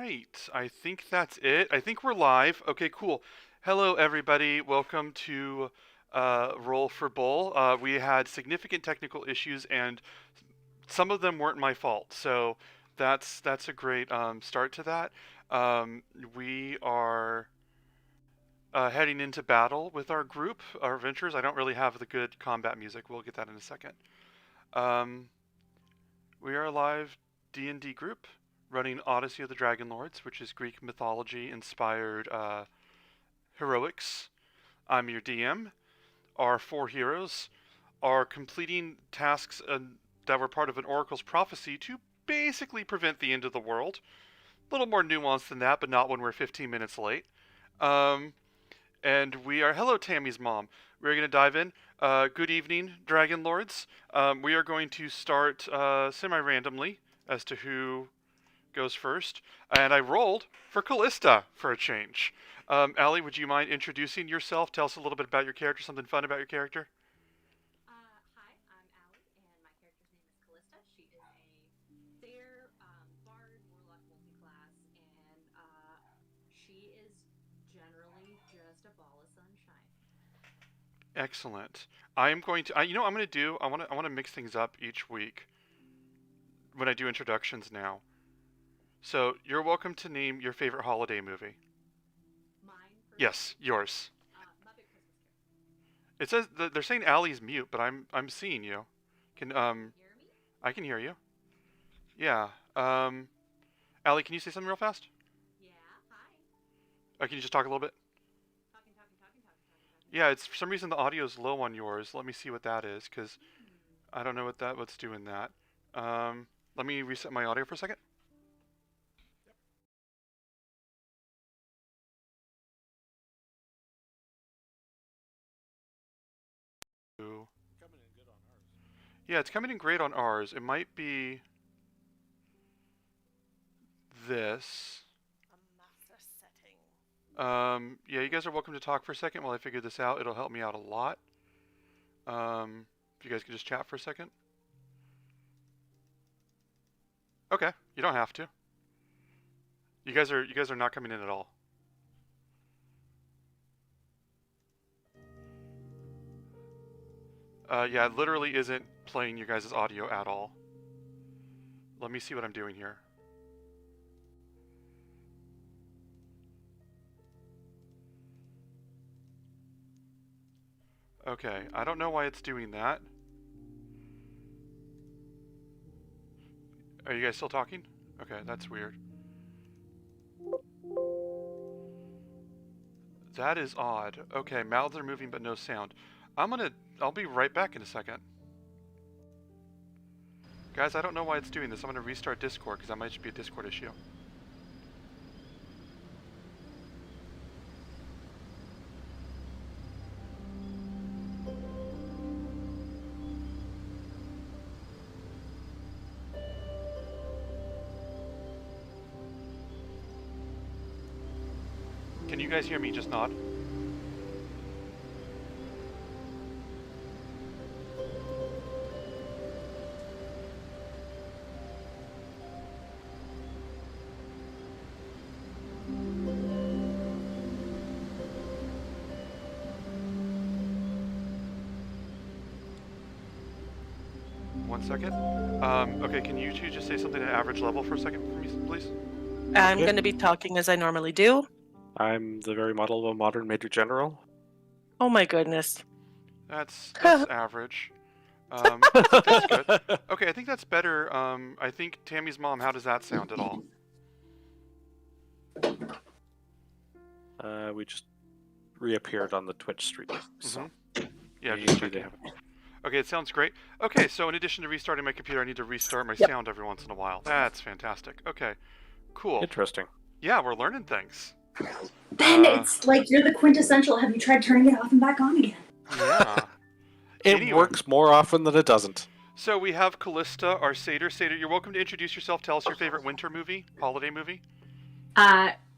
right. I think that's it. I think we're live. Okay, cool. Hello, everybody. Welcome to Roll for Bull. We had significant technical issues, and some of them weren't my fault. So that's a great start to that. We are heading into battle with our group, our adventurers. I don't really have the good combat music. We'll get that in a second. Um, we are a live D&D group running Odyssey of the Dragon Lords, which is Greek mythology inspired heroics. I'm your DM. Our four heroes are completing tasks that were part of an oracle's prophecy to basically prevent the end of the world. A little more nuanced than that, but not when we're 15 minutes late. Um, and we are. Hello, Tammy's mom. We're going to dive in. Good evening, Dragon Lords. We are going to start semi randomly as to who goes first, and I rolled for Callista for a change. Allie, would you mind introducing yourself? Tell us a little bit about your character, something fun about your character. Hi, I'm Allie, and my character's name is Callista. She is a satyr, bard, warlock, multi-class, and she is generally just a ball of sunshine. Excellent. I am going to. I'm going to do. I want to mix things up each week when I do introductions now. So you're welcome to name your favorite holiday movie. Mine, Yes, personally, yours. Muppet Christmas Carol. It says they're saying Allie's mute, but I'm seeing you. Can You can hear me? I can hear you. Yeah. Allie, can you say something real fast? Yeah, hi. Can you just talk a little bit? Talking, talking, talking, talking, talking, talking, Yeah, talking. it's for some reason the audio is low on yours. Let me see what that is, cause Hmm. I don't know what's doing that. Let me reset my audio for a second. Ooh. Yeah, it's coming in great on ours. It might be this. A master setting. Yeah, you guys are welcome to talk for a second while I figure this out. It'll help me out a lot. If you guys could just chat for a second. Okay, you don't have to. You guys are not coming in at all. Yeah, it literally isn't playing you guys' audio at all. Let me see what I'm doing here. Okay, I don't know why it's doing that. Are you guys still talking? Okay, that's weird. That is odd. Okay, mouths are moving but no sound. I'll be right back in a second. Guys, I don't know why it's doing this. I'm gonna restart Discord because that might just be a Discord issue. Can you guys hear me? Just nod. One second. Okay, can you two just say something at average level for a second for me, please? I'm Yeah. going to be talking as I normally do. I'm the very model of a modern Major General. Oh my goodness. That's average. I think that's good. Okay, I think that's better. I think Tammy's mom. How does that sound at all? We just reappeared on the Twitch stream. So Yeah, maybe just they checking. have it. Okay, it sounds great. Okay, so in addition to restarting my computer, I need to restart my Yep. sound every once in a while. That's fantastic. Okay, cool. Interesting. Yeah, we're learning things. Ben, it's like you're the quintessential. Have you tried turning it off and back on again? Yeah. It Anyway. works more often than it doesn't. So we have Callista, our satyr. Satyr, you're welcome to introduce yourself. Tell us your favorite winter movie, holiday movie.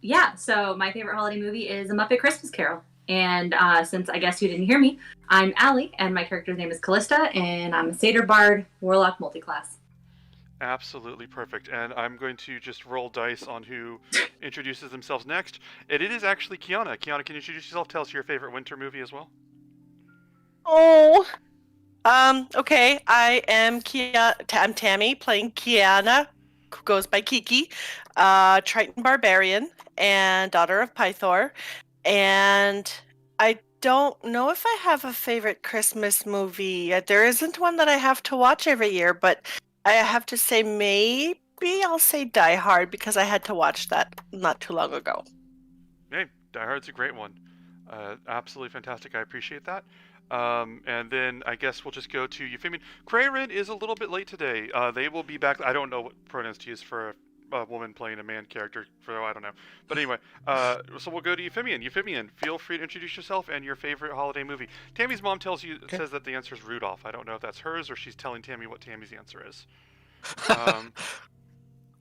Yeah, so my favorite holiday movie is A Muppet Christmas Carol. And since I guess you didn't hear me, I'm Allie, and my character's name is Callista, and I'm a satyr bard, warlock, multi-class. Absolutely perfect. And I'm going to just roll dice on who introduces themselves next. And it is actually Kiana. Kiana, can you introduce yourself? Tell us your favorite winter movie as well. Oh. Okay. I am I'm Tammy, playing Kiana, who goes by Kiki, Triton Barbarian, and daughter of Pythor. And I don't know if I have a favorite Christmas movie. There isn't one that I have to watch every year, but I have to say maybe I'll say Die Hard because I had to watch that not too long ago. Hey, Die Hard's a great one. Absolutely fantastic. I appreciate that. And then I guess we'll just go to Euphemian. Crayrin is a little bit late today. They will be back. I don't know what pronouns to use for a woman playing a man character. For I don't know. But anyway, so we'll go to Euphemian. Euphemian, feel free to introduce yourself and your favorite holiday movie. Tammy's mom says that the answer is Rudolph. I don't know if that's hers or she's telling Tammy what Tammy's answer is.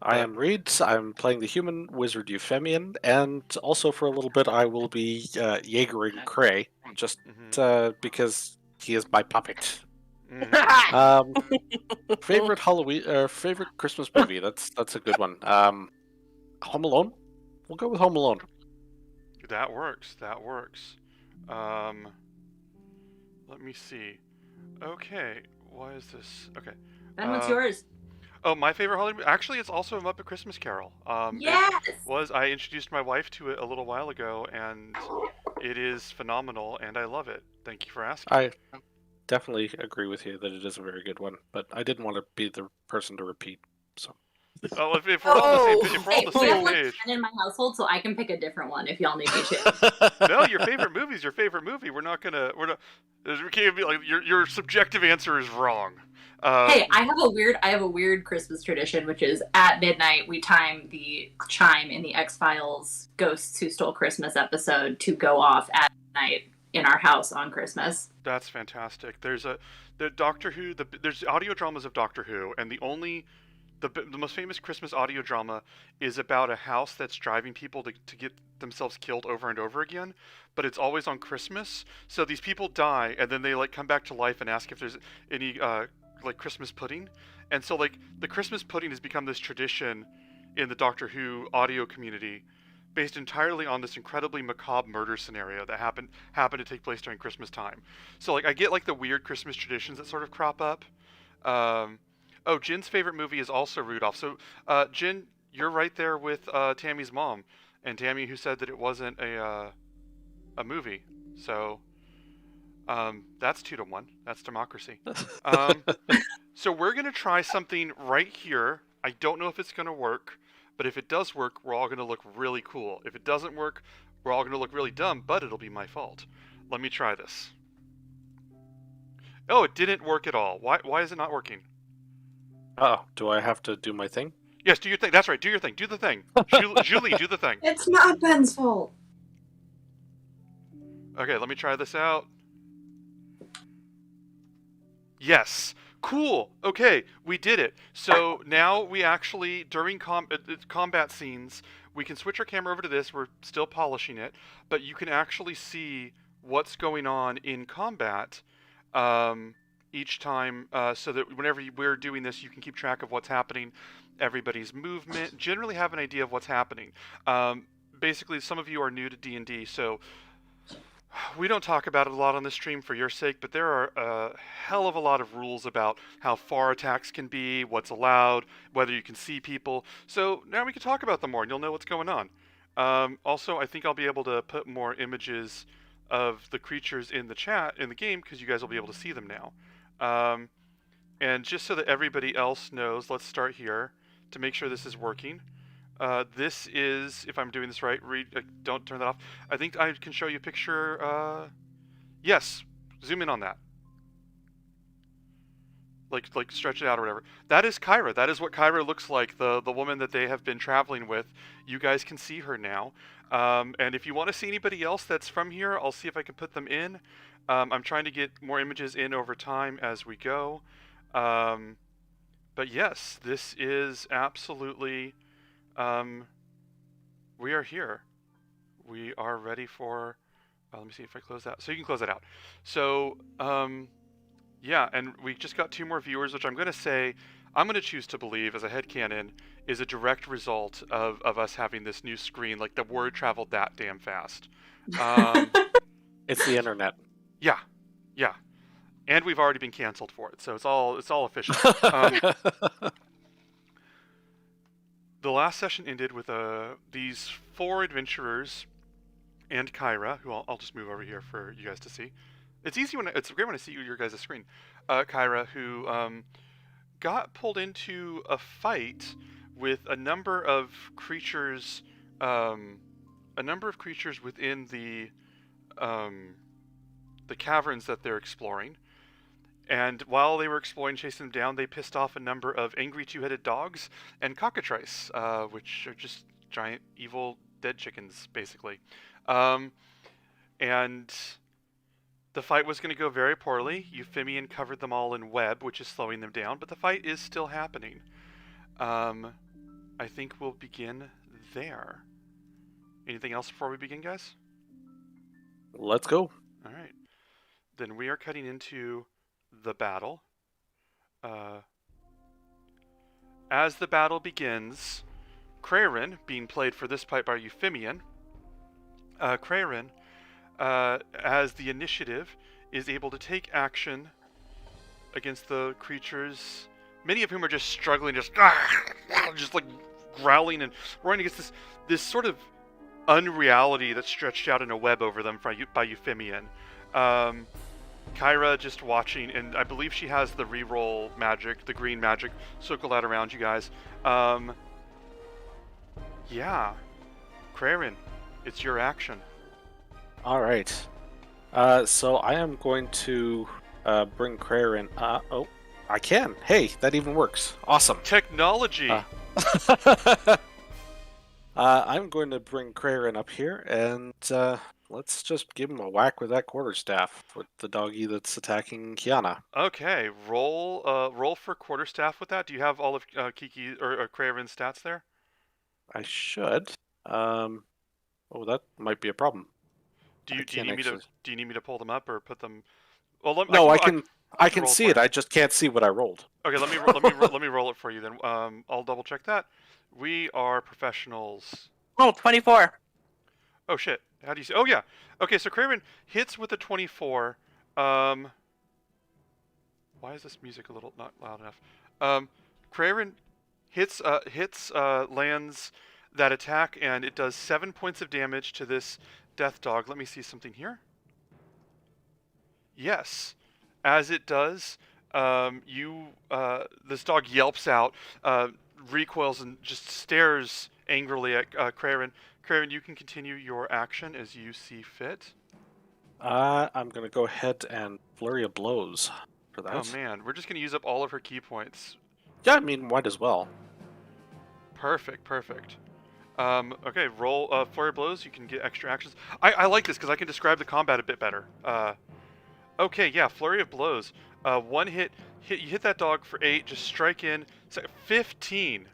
I am Reed. I'm playing the human wizard Euphemian, and also for a little bit I will be Jaegering Cray, just because he is my puppet. Favorite Halloween, favorite Christmas movie? That's a good one. Home Alone. We'll go with Home Alone. That works. That works. Let me see. Okay, why is this? Okay. Ben, what's yours? Oh, my favorite holiday movie? Actually, it's also a Muppet Christmas Carol. Yes! I introduced my wife to it a little while ago, and it is phenomenal, and I love it. Thank you for asking. I definitely agree with you that it is a very good one, but I didn't want to be the person to repeat, so. Well, if we're all the Hey, same we have like page. 10 in my household, so I can pick a different one if y'all need me to. No, your favorite movie is your favorite movie. We're not. We can't be like your subjective answer is wrong. Hey, I have a weird Christmas tradition, which is at midnight we time the chime in the X-Files Ghosts Who Stole Christmas episode to go off at night in our house on Christmas. That's fantastic. There's Doctor Who. There's audio dramas of Doctor Who, and the most famous Christmas audio drama is about a house that's driving people to get themselves killed over and over again, but it's always on Christmas. So these people die, and then they like come back to life and ask if there's any like Christmas pudding. And so like the Christmas pudding has become this tradition in the Doctor Who audio community, based entirely on this incredibly macabre murder scenario that happened to take place during Christmas time. So like I get like the weird Christmas traditions that sort of crop up. Oh, Jin's favorite movie is also Rudolph. So, Jin, you're right there with Tammy's mom, and Tammy, who said that it wasn't a movie. So, that's 2-1. That's democracy. So we're gonna try something right here. I don't know if it's gonna work, but if it does work, we're all gonna look really cool. If it doesn't work, we're all gonna look really dumb, but it'll be my fault. Let me try this. Oh, it didn't work at all. Why is it not working? Oh, do I have to do my thing? Yes, do your thing. That's right. Do your thing. Do the thing. Julie, do the thing. It's not Ben's fault. Okay, let me try this out. Yes. Cool. Okay, we did it. So now we actually, during combat scenes, we can switch our camera over to this. We're still polishing it, but you can actually see what's going on in combat each time, so that whenever we're doing this, you can keep track of what's happening, everybody's movement, generally have an idea of what's happening. Basically, some of you are new to D&D, so we don't talk about it a lot on this stream for your sake, but there are a hell of a lot of rules about how far attacks can be, what's allowed, whether you can see people. So now we can talk about them more, and you'll know what's going on. Also, I think I'll be able to put more images of the creatures in the chat, in the game, because you guys will be able to see them now. And just so that everybody else knows, let's start here to make sure this is working. This is, if I'm doing this right, don't turn that off. I think I can show you a picture. Yes, zoom in on that. Like stretch it out or whatever. That is Kyra. That is what Kyra looks like, the woman that they have been traveling with. You guys can see her now. And if you want to see anybody else that's from here, I'll see if I can put them in. I'm trying to get more images in over time as we go. But yes, this is absolutely... we are here. We are ready for... let me see if I close that. So you can close that out. So, yeah, and we just got 2 more viewers, which I'm going to say, I'm going to choose to believe, as a headcanon, is a direct result of us having this new screen. Like, the word traveled that damn fast. It's the internet. Yeah, yeah. And we've already been canceled for it, so it's all official. The last session ended with these 4 adventurers and Kyra, who I'll just move over here for you guys to see. It's great when I see your guys' screen. Kyra, who got pulled into a fight with a number of creatures, within the caverns that they're exploring. And while they were exploring, chasing them down, they pissed off a number of angry 2-headed dogs and cockatrice, which are just giant evil dead chickens, basically. And the fight was going to go very poorly. Euphemian covered them all in web, which is slowing them down, but the fight is still happening. I think we'll begin there. Anything else before we begin, guys? Let's go. All right. Then we are cutting into the battle. As the battle begins, Craren, being played for this fight by Euphemian, Craren, as the initiative, is able to take action against the creatures, many of whom are just struggling, just like growling and roaring against this sort of unreality that's stretched out in a web over them by Euphemian. Kyra just watching, and I believe she has the reroll magic, the green magic, circled out around you guys. Yeah. Craren, it's your action. All right. So I am going to bring Craren. Oh, I can. Hey, that even works. Awesome. Technology! I'm going to bring Craren up here, and let's just give him a whack with that quarterstaff with the doggy that's attacking Kiana. Okay, roll for quarterstaff with that. Do you have all of Kiki or Craren's stats there? I should. Oh, that might be a problem. Do you need me to pull them up or put them? Well, I can see it. I just can't see what I rolled. Okay, let me roll it for you then. I'll double check that. We are professionals. Oh, 24. Oh shit! How do you say? Oh yeah. Okay, so Craren hits with a 24. Why is this music a little not loud enough? Craren lands that attack, and it does 7 points of damage to this death dog. Let me see something here. Yes, as it does, this dog yelps out, recoils, and just stares angrily at Craren. Craren, you can continue your action as you see fit. I'm going to go ahead and flurry of blows for that. Oh man, we're just going to use up all of her key points. Yeah, I mean, might as well. Perfect. Okay, roll flurry of blows. You can get extra actions. I like this because I can describe the combat a bit better. Okay, yeah, flurry of blows. One hit, you hit that dog for 8, just strike in. 15.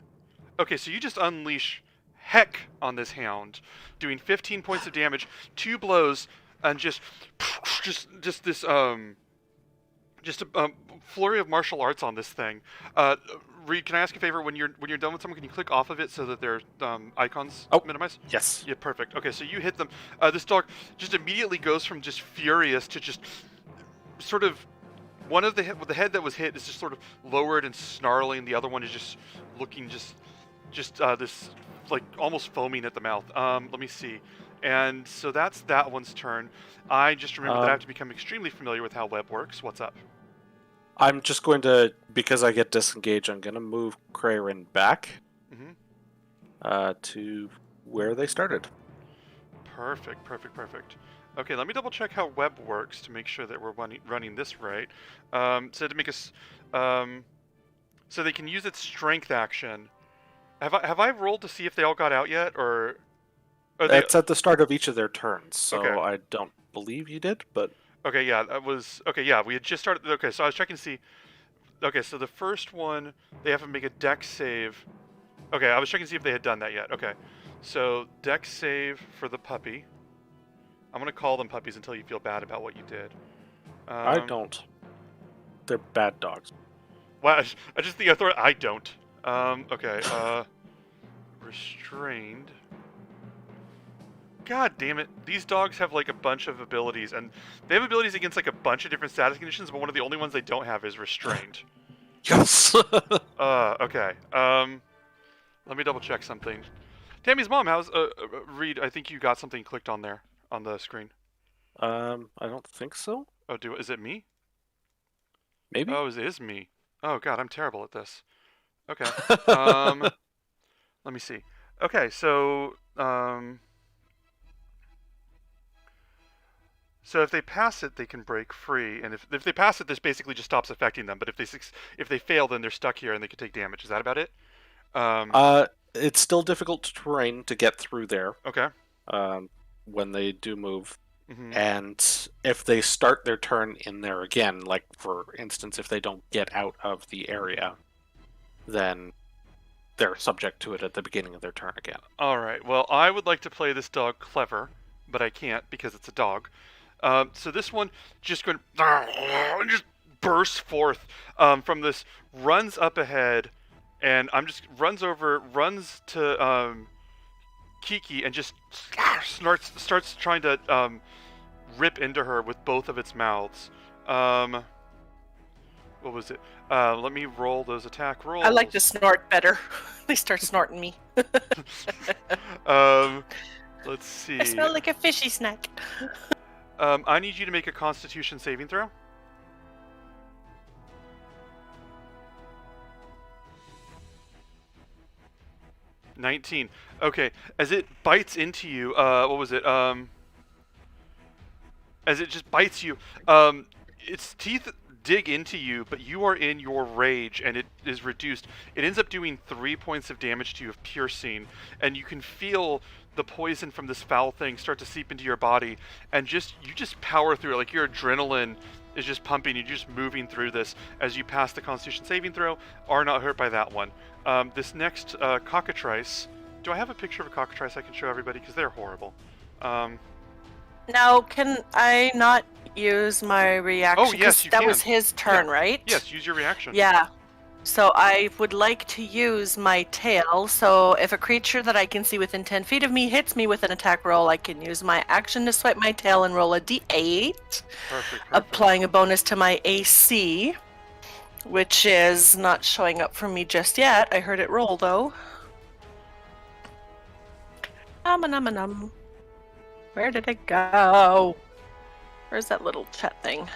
Okay, so you just unleash heck on this hound, doing 15 points of damage, 2 blows, and just this flurry of martial arts on this thing. Reed, can I ask a favor? When you're done with someone, can you click off of it so that their icons minimize? Yes. Yeah, perfect. Okay, so you hit them. This dog just immediately goes from just furious to just sort of one of the head that was hit is just sort of lowered and snarling. The other one is just looking just this like almost foaming at the mouth. Let me see. And so that's that one's turn. I just remember that I have to become extremely familiar with how web works. What's up? I'm just going to, because I get disengaged, I'm going to move Craren back to where they started. Perfect. Okay, let me double check how web works to make sure that we're running this right. So to make us, so they can use its strength action. Have I rolled to see if they all got out yet, or? It's at the start of each of their turns, so okay. I don't believe you did, but. Okay, yeah, that was okay. Yeah, we had just started. Okay, so I was checking to see. Okay, so the first one they have to make a dex save. Okay, I was checking to see if they had done that yet. Okay, so dex save for the puppy. I'm gonna call them puppies until you feel bad about what you did. I don't. They're bad dogs. Wow, I just think I don't. Okay, restrained. God damn it. These dogs have like a bunch of abilities, and they have abilities against like a bunch of different status conditions, but one of the only ones they don't have is restrained. Yes. Okay. Let me double check something. Tammy's mom, how's Reed? I think you got something clicked on there on the screen. I don't think so. Oh, is it me? Maybe. Oh, it is me. Oh God, I'm terrible at this. Okay. Let me see. Okay, so if they pass it, they can break free, and if they pass it, this basically just stops affecting them. But if they fail, then they're stuck here and they can take damage. Is that about it? It's still difficult terrain to get through there. Okay. When they do move. Mm-hmm. And if they start their turn in there again, like for instance, if they don't get out of the area, then they're subject to it at the beginning of their turn again. All right. Well, I would like to play this dog clever, but I can't because it's a dog. So this one just going just bursts forth from this, runs up ahead, and runs to Kiki and just starts trying to rip into her with both of its mouths. What was it? Let me roll those attack rolls. I like to snort better. They start snorting me. Let's see. I smell like a fishy snack. I need you to make a Constitution saving throw. $19. Okay, as it bites into you, what was it? As it just bites you, its teeth dig into you, but you are in your rage, and it is reduced. It ends up doing 3 points of damage to you of piercing, and you can feel the poison from this foul thing start to seep into your body, and you just power through it. Like your adrenaline is just pumping. You're just moving through this as you pass the Constitution saving throw. Are not hurt by that one. This next cockatrice. Do I have a picture of a cockatrice I can show everybody? Because they're horrible. Now, can I not use my reaction? Oh, yes, 'Cause you that can. was his turn, Yeah. right? Yes, use your reaction. Yeah. So I would like to use my tail. So if a creature that I can see within 10 feet of me hits me with an attack roll, I can use my action to swipe my tail and roll a d8, Perfect. applying a bonus to my AC, which is not showing up for me just yet. I heard it roll, though. Num. Where did it go? Where's that little chat thing?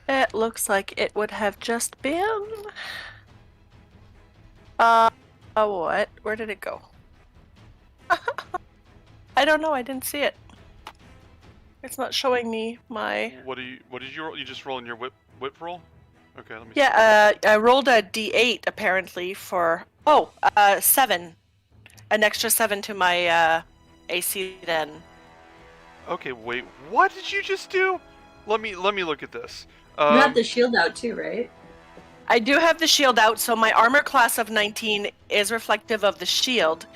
It looks like it would have just been... what? Where did it go? I don't know, I didn't see it. It's not showing me my... What did you roll? You just roll in your whip roll? Okay, let me Yeah, I rolled a d8 apparently for... 7. An extra 7 to my AC then. Okay, wait. What did you just do? Let me look at this. You have the shield out too, right? I do have the shield out, so my armor class of 19 is reflective of the shield,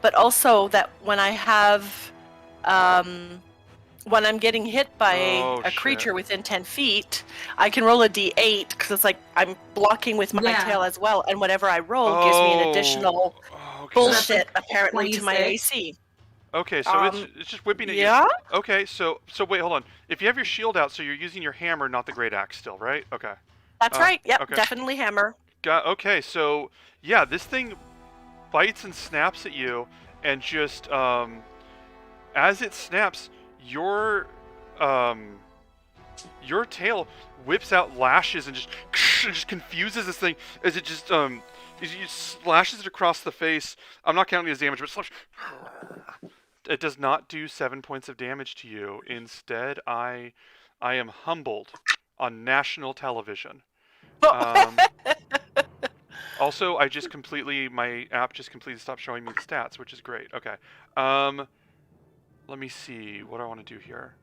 but also that when I have, when I'm getting hit by a creature within 10 feet, I can roll a d8 because it's like I'm blocking with my tail as well, and whatever I roll gives me an additional bullshit apparently to my AC. Okay, so it's just whipping at you. Yeah? Okay, so wait, hold on. If you have your shield out, so you're using your hammer, not the great axe still, right? Okay. That's right. Yep, okay. definitely hammer. Okay, so yeah, this thing bites and snaps at you, and just as it snaps, your tail whips out lashes and just confuses this thing as it just slashes it across the face. I'm not counting it as damage, but it does not do 7 points of damage to you. Instead, I am humbled on national television. Also, my app just completely stopped showing me the stats, which is great. Okay. Let me see what I want to do here.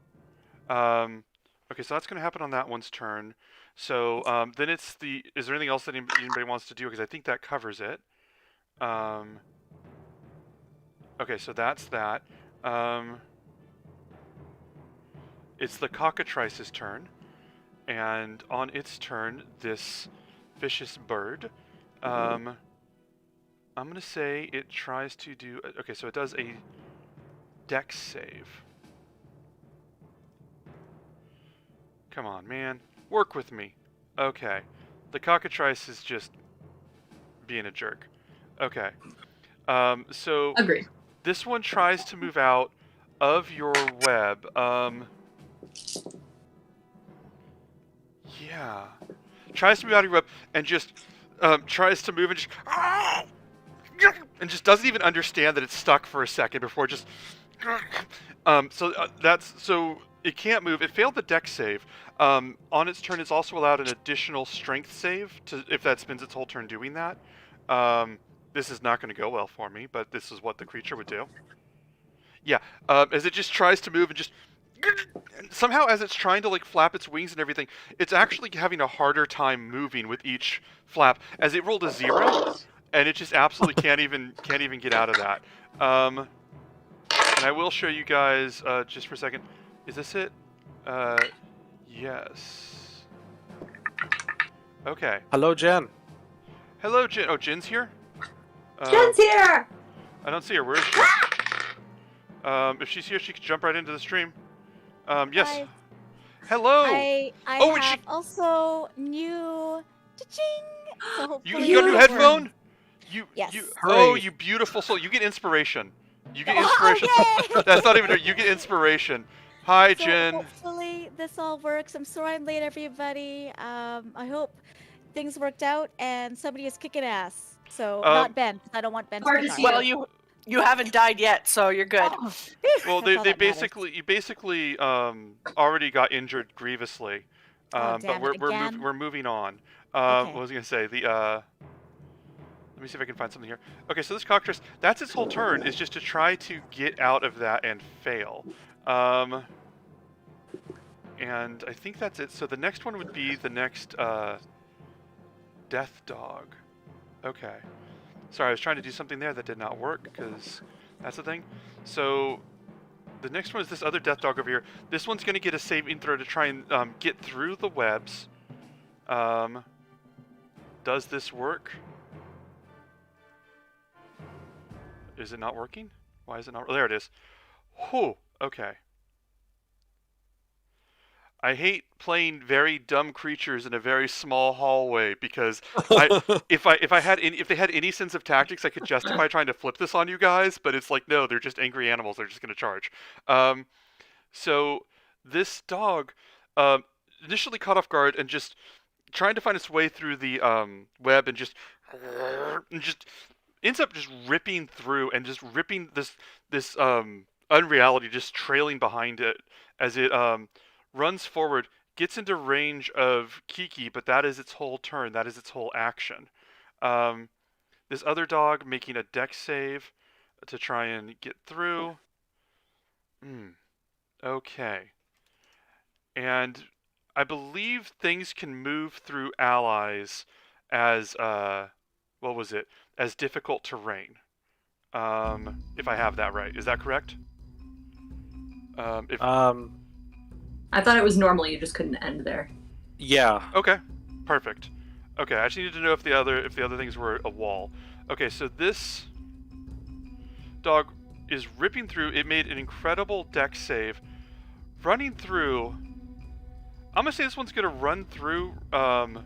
Okay, so that's going to happen on that one's turn. So then is there anything else that anybody wants to do? Because I think that covers it. Okay, so that's that. It's the cockatrice's turn, and on its turn, this vicious bird. I'm gonna say it tries to do. Okay, so it does a dex save. Come on, man. Work with me. Okay. The cockatrice is just being a jerk. Okay. So Agreed. this one tries to move out of your web. Yeah. Tries to move out of your web and just tries to move and just doesn't even understand that it's stuck for a second before it just so it can't move. It failed the dex save. On its turn, it's also allowed an additional strength save if that spends its whole turn doing that. This is not going to go well for me, but this is what the creature would do. Yeah, as it just tries to move and just somehow as it's trying to like flap its wings and everything, it's actually having a harder time moving with each flap as it rolled a 0, and it just absolutely can't even get out of that. And I will show you guys just for a second. Is this it? Yes. Okay. Hello, Jen. Hello, Jen. Oh, Jen's here? Jen's here! I don't see her. Where is she? If she's here, she can jump right into the stream. Yes. Hi. Hello. I Oh, and have also new cha-ching. So You hopefully got a new it'll headphone? work. You, Yes. oh, Hooray. you beautiful soul. You get inspiration. You get Oh, inspiration. yay! That's not even. You get inspiration. Hi, So Jen. hopefully this all works. I'm sorry I'm late, everybody. I hope things worked out and somebody is kicking ass. So not Ben, 'cause I don't want Ben Hard to to be see. Well, you haven't died yet, so you're good. Oh, Well, that's all they that matters. basically already got injured grievously. Oh, But damn it, again? we're moving on. Okay. What was I gonna say? Let me see if I can find something here. Okay, so this cockatrice, that's its whole turn, is just to try to get out of that and fail. And I think that's it. So the next one would be the next death dog. Okay. Sorry, I was trying to do something there that did not work because that's the thing. So the next one is this other death dog over here. This one's going to get a saving throw to try and get through the webs. Does this work? Is it not working? Why is it not? Oh, there it is. Whew. Okay. I hate playing very dumb creatures in a very small hallway because if they had any sense of tactics, I could justify trying to flip this on you guys. But it's like, no, they're just angry animals. They're just going to charge. So this dog initially caught off guard and just trying to find its way through the web and just ends up just ripping through and just ripping this unreality, just trailing behind it as it runs forward, gets into range of Kiki, but that is its whole turn. That is its whole action. This other dog making a dex save to try and get through. Okay. And I believe things can move through allies as what was it? As difficult terrain. If I have that right. Is that correct? I thought it was normal, you just couldn't end there. Yeah. Okay, perfect. Okay, I just needed to know if the other things were a wall. Okay, so this dog is ripping through. It made an incredible dex save, running through. I'm gonna say this one's gonna run through, run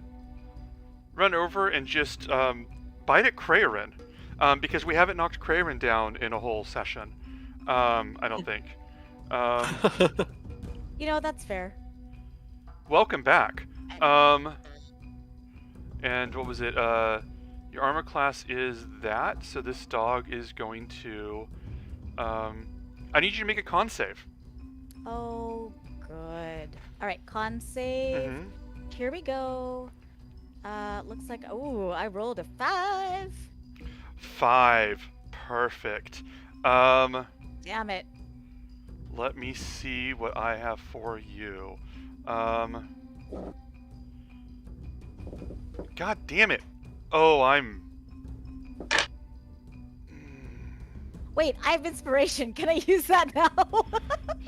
over and just bite at Krayerin, because we haven't knocked Krayerin down in a whole session. I don't think. You know, that's fair. Welcome back. And what was it? Your armor class is that, so this dog is going to. I need you to make a con save. Oh, good. All right, con save. Here we go. Looks like, oh, I rolled a 5. 5. Perfect. Damn it. Let me see what I have for you. God damn it. Oh, I'm... Wait, I have inspiration. Can I use that now?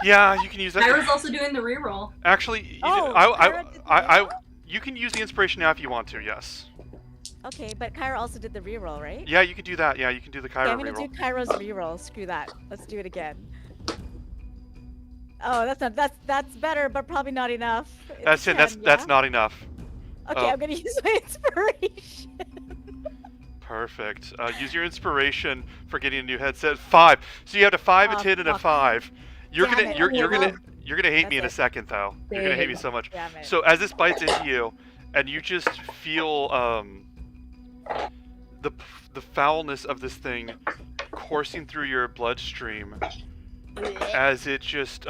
Yeah, you can use that. Kyra's also doing the reroll. Actually, Oh, I, Kyra did the I, reroll? you can use the inspiration now if you want to, yes. Okay, but Kyra also did the reroll, right? Yeah, you can do that. Yeah, you can do the Okay, Kyra I'm gonna reroll. do Kyra's reroll. Screw that. Let's do it again. Oh, that's better, but probably not enough. It's That's a it. 10, That's yeah? not enough. Okay, I'm gonna use my inspiration. Perfect. Use your inspiration for getting a new headset. 5. So you have a 5, a Oh, 10, and a fuck. 5. You're Damn gonna it. you're Okay, you're well, gonna you're gonna hate that's me in a it. second though. There You're gonna hate you me go. so much. Damn it. So as this bites into you, and you just feel the the foulness of this thing coursing through your bloodstream as it just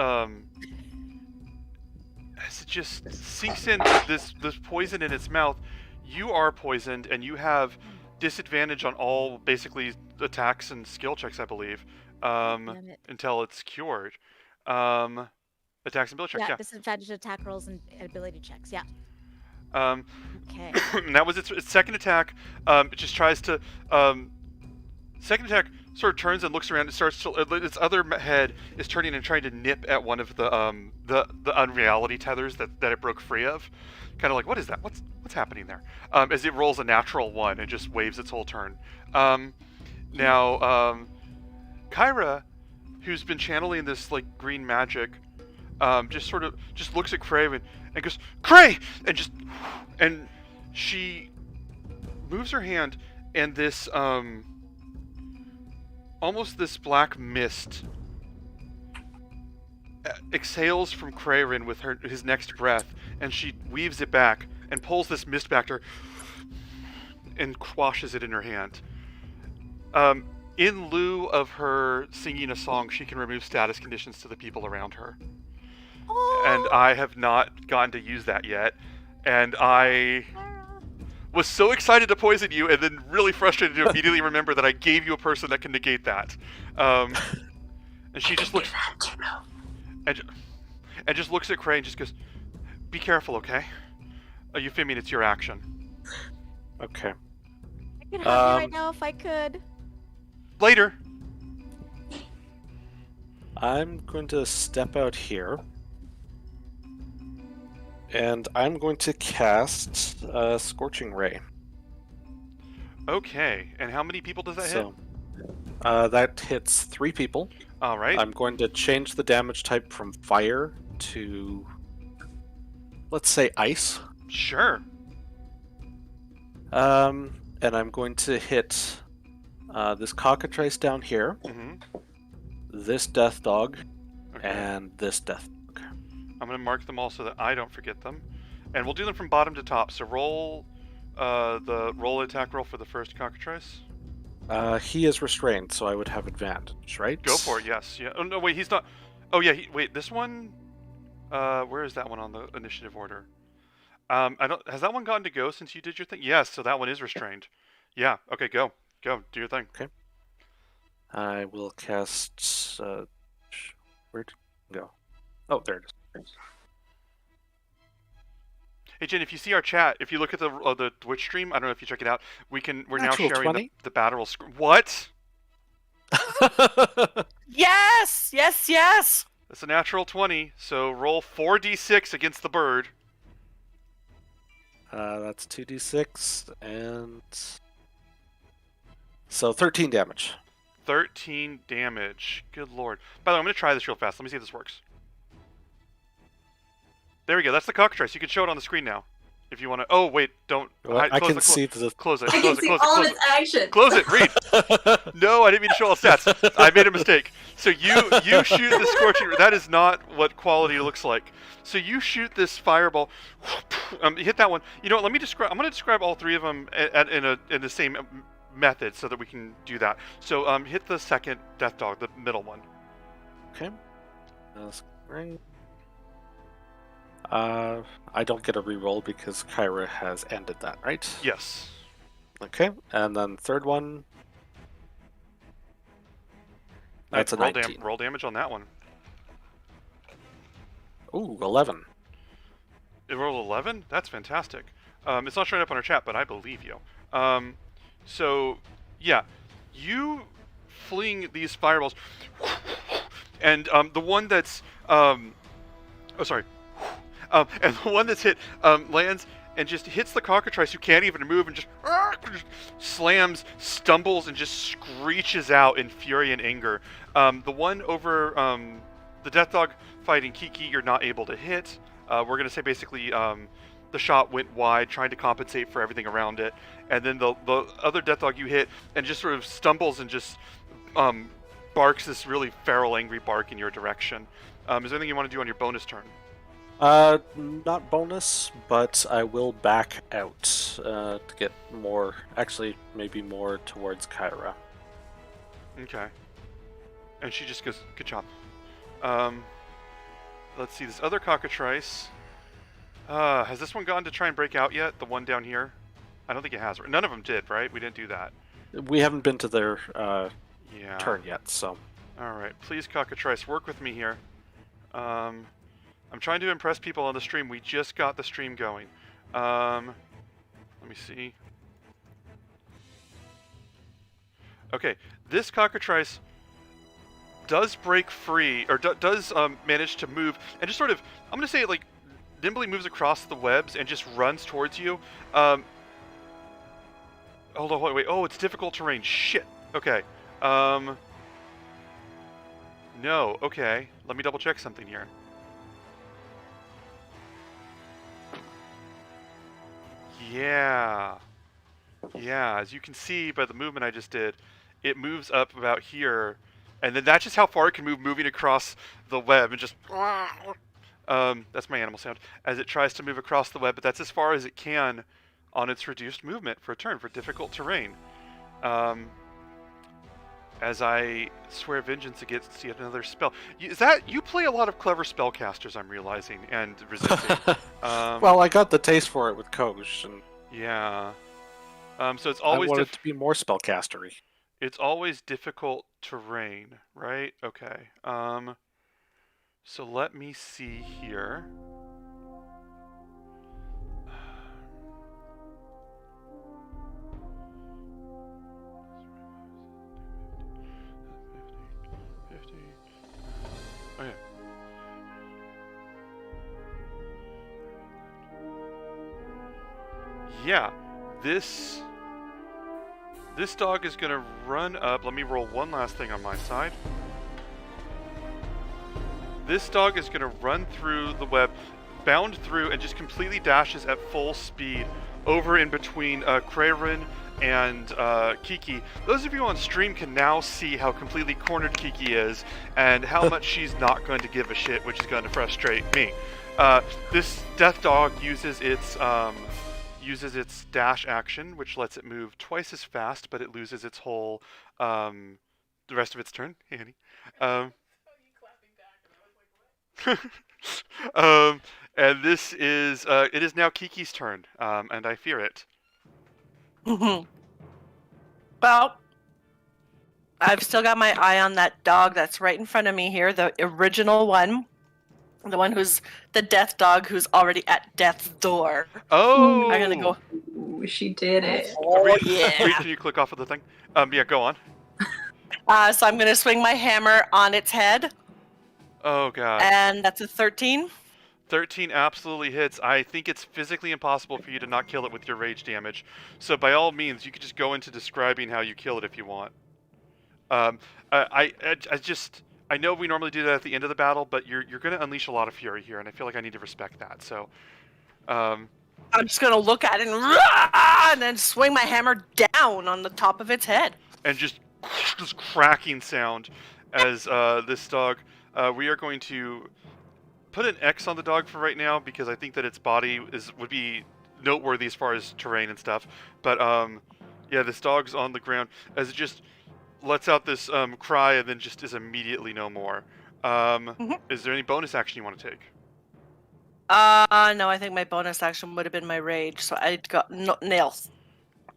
sinks in this poison in its mouth. You are poisoned, and you have disadvantage on all basically attacks and skill checks, I believe, Damn it. until it's cured. Attacks and ability checks, Yeah, yeah. disadvantage attack rolls and ability checks. Yeah. Um, Okay. and that was its second attack. It just tries to. Second attack sort of turns and looks around. It starts to. Its other head is turning and trying to nip at one of the unreality tethers that it broke free of. Kind of like, what is that? What's happening there? As it rolls a natural 1 and just waves its whole turn. Now, Kyra, who's been channeling this like green magic, just sort of just looks at Craven and goes, "Cray!" and she moves her hand, and this almost this black mist exhales from Craven with his next breath, and she weaves it back and pulls this mist back to her and quashes it in her hand. In lieu of her singing a song, she can remove status conditions to the people around her. And I have not gotten to use that yet. And I was so excited to poison you, and then really frustrated to immediately remember that I gave you a person that can negate that. And she just looks and just looks at Cray and just goes, "Be careful, okay? Euphemian, it's your action." Okay. I could have you right now if I could. Later. I'm going to step out here. And I'm going to cast Scorching Ray. Okay, and how many people does that hit? So, that hits 3 people. All right. I'm going to change the damage type from fire to, let's say, ice. Sure. And I'm going to hit this cockatrice down here, Mm-hmm. this death dog, Okay. and this death dog. I'm going to mark them all so that I don't forget them. And we'll do them from bottom to top. So roll the roll attack roll for the first cockatrice. He is restrained, so I would have advantage, right? Go for it, yes. Yeah. Oh, no, wait, he's not... Oh, yeah, wait, this one... where is that one on the initiative order? I don't... Has that one gotten to go since you did your thing? Yes, so that one is restrained. Yeah, okay, go. Go, do your thing. Okay. I will cast... where'd it go? Oh, there it is. Hey Jen, if you see our chat, if you look at the Twitch stream, I don't know if you check it out. We're now Natural sharing 20? the battle screen. What? Yes, yes, yes. It's a natural 20, so roll 4d6 against the bird. That's 2d6, and... So 13 damage. 13 damage. Good lord. By the way, I'm going to try this real fast. Let me see if this works. There we go. That's the cockatrice. You can show it on the screen now. If you want to... Oh, wait. Don't... Well, I can see the... Close it. I Close can it. see Close all it. of its action. Close it. Read. No, I didn't mean to show all stats. I made a mistake. So you shoot the scorching... That is not what quality looks like. So you shoot this fireball. Hit that one. You know what? Let me describe... I'm going to describe all 3 of them in the same method so that we can do that. So hit the second death dog, the middle one. Okay. That's great. I don't get a reroll because Kyra has ended that, right? Yes. Okay, and then third one. That's a 19. Roll damage on that one. Ooh, 11. It rolled 11? That's fantastic. It's not showing up on our chat, but I believe you. So, yeah. You fling these fireballs. And the one that's... and the one that's hit lands and just hits the cockatrice who can't even move and just slams, stumbles, and just screeches out in fury and anger. The one over the death dog fighting Kiki, you're not able to hit. We're going to say basically the shot went wide, trying to compensate for everything around it. And then the other death dog you hit and just sort of stumbles and just barks this really feral, angry bark in your direction. Is there anything you want to do on your bonus turn? Not bonus, but I will back out to get more. Actually, maybe more towards Kyra. Okay. And she just goes, good job. Let's see, this other cockatrice. Has this one gone to try and break out yet? The one down here? I don't think it has. None of them did, right? We didn't do that. We haven't been to their Yeah. turn yet, so. Alright, please, cockatrice, work with me here. I'm trying to impress people on the stream. We just got the stream going. Let me see. Okay, this cockatrice does break free, or does manage to move, and just sort of, I'm going to say it like, nimbly moves across the webs and just runs towards you. Hold on, wait. Oh, it's difficult terrain. Shit. Okay. No, okay. Let me double check something here. Yeah. Yeah, as you can see by the movement I just did, it moves up about here, and then that's just how far it can move, moving across the web, and just... that's my animal sound. As it tries to move across the web, but that's as far as it can on its reduced movement for a turn, for difficult terrain. As I swear vengeance against yet another spell. Is that... You play a lot of clever spellcasters, I'm realizing, and resisting. Well, I got the taste for it with Kosh, and Yeah. So it's always... I want it to be more spellcastery. It's always difficult terrain, right? Okay. So let me see here. Okay. Yeah, this dog is gonna run up. Let me roll one last thing on my side. This dog is gonna run through the web, bound through, and just completely dashes at full speed over in between Krayrin and Kiki. Those of you on stream can now see how completely cornered Kiki is and how much she's not going to give a shit, which is going to frustrate me. This death dog uses its dash action, which lets it move twice as fast, but it loses its whole the rest of its turn. Hey, honey. And this is it is now Kiki's turn, and I fear it. Well, I've still got my eye on that dog that's right in front of me here, the original one. The one who's the death dog who's already at death's door. Oh! I'm gonna go. Ooh, she did it. Oh, Reed, yeah. Reed, can you click off of the thing? Yeah, go on. So I'm gonna swing my hammer on its head, Oh, God. and that's a 13. 13 absolutely hits. I think it's physically impossible for you to not kill it with your rage damage. So by all means, you could just go into describing how you kill it if you want. I know we normally do that at the end of the battle, but you're going to unleash a lot of fury here, and I feel like I need to respect that. So, I'm just gonna look at it and then swing my hammer down on the top of its head. and just this cracking sound as this dog. We are going to put an X on the dog for right now because I think that its body would be noteworthy as far as terrain and stuff. But yeah, this dog's on the ground as it just lets out this cry and then just is immediately no more. Is there any bonus action you want to take? No, I think my bonus action would have been my rage, so I got nails.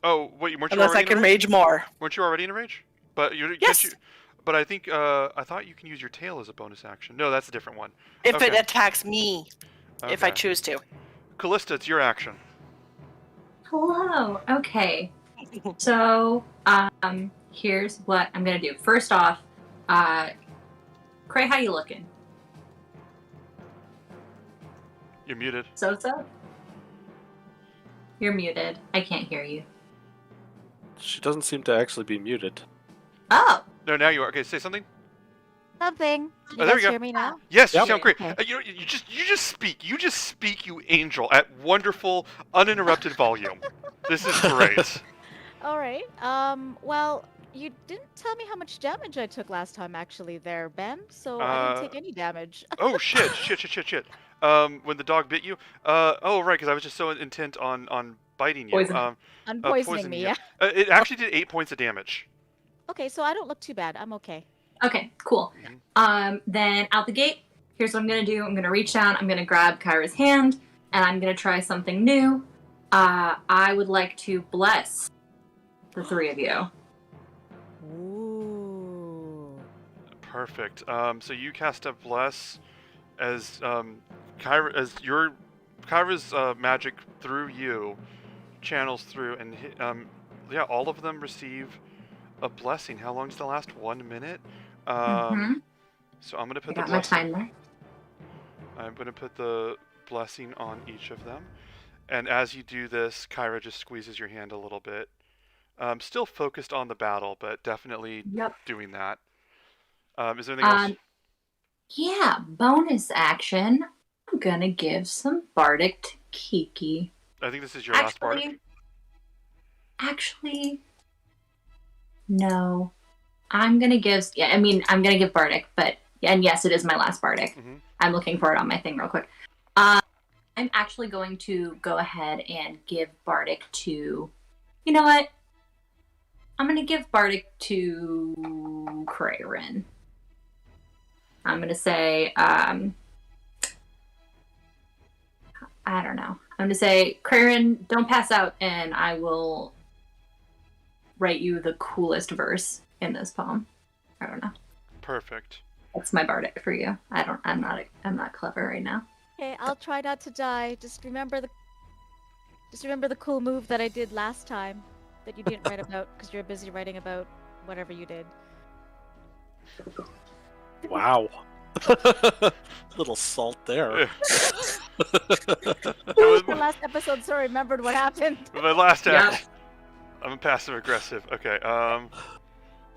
Oh, wait, weren't you Unless already I in can a rage? rage more. Weren't you already in a rage? But you Yes. can't you, but I think I thought you can use your tail as a bonus action. No, that's a different one. If Okay. it attacks me, if I Okay. choose to. Callista, it's your action. Hello. Okay. So, here's what I'm gonna do. First off, Cray, how you looking? You're muted. So. You're muted. I can't hear you. She doesn't seem to actually be muted. Oh. No, now you are. Okay, say something. Something. Can you Oh, there guys we go. hear me now? Yes, you Yep. sound great. Okay. You just speak. You just speak, you angel, at wonderful, uninterrupted volume. This is great. All right. Well, you didn't tell me how much damage I took last time, actually, there, Ben. So I didn't take any damage. Oh shit! When the dog bit you. Oh right, because I was just so intent on biting you. Poison. Unpoisoning me, you. yeah. It actually did 8 points of damage. Okay, so I don't look too bad. I'm okay. Okay, cool. Then out the gate, here's what I'm gonna do. I'm gonna reach down, I'm gonna grab Kyra's hand, and I'm gonna try something new. I would like to bless the three of you. Ooh. Perfect. So you cast a bless as Kyra's magic through you channels through, and yeah, all of them receive a blessing. How long does that last? 1 minute. So I'm gonna put the I got my blessing. timer. I'm gonna put the blessing on each of them, and as you do this, Kyra just squeezes your hand a little bit. Still focused on the battle, but definitely doing that. Is there anything else? Yeah, bonus action. I'm gonna give some Bardic to Kiki. I think this is your last Bardic. Actually, no. I'm gonna give Bardic, and yes, it is my last Bardic. Mm-hmm. I'm looking for it on my thing real quick. I'm actually going to go ahead and give Bardic to... You know what? I'm gonna give Bardic to Crayrin. I'm gonna say, I don't know. I'm gonna say, Crayrin, don't pass out, and I will write you the coolest verse in this poem. I don't know. Perfect. That's my Bardic for you. I'm not clever right now. Okay, I'll try not to die. Just remember the cool move that I did last time that you didn't write about because you're busy writing about whatever you did. Wow. Little salt there. The last episode, so I remembered what happened. My last act. I'm passive aggressive. Okay.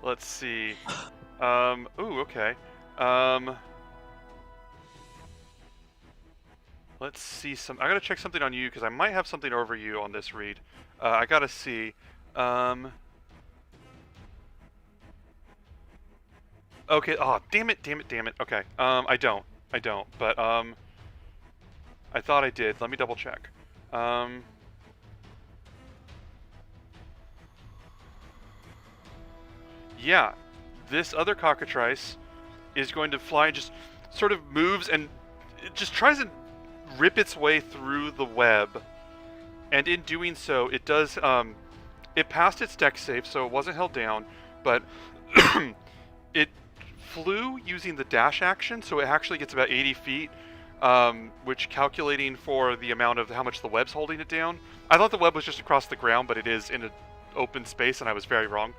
Let's see. Ooh. Okay. Let's see some. I gotta check something on you because I might have something over you on this read. I gotta see. Okay. Oh, damn it. Okay. I don't. But I thought I did. Let me double check. Yeah, this other cockatrice is going to fly and just sort of moves and it just tries to rip its way through the web. And in doing so, it does, it passed its dex save, so it wasn't held down, but it flew using the dash action, so it actually gets about 80 feet, which calculating for the amount of how much the web's holding it down. I thought the web was just across the ground, but it is in an open space, and I was very wrong.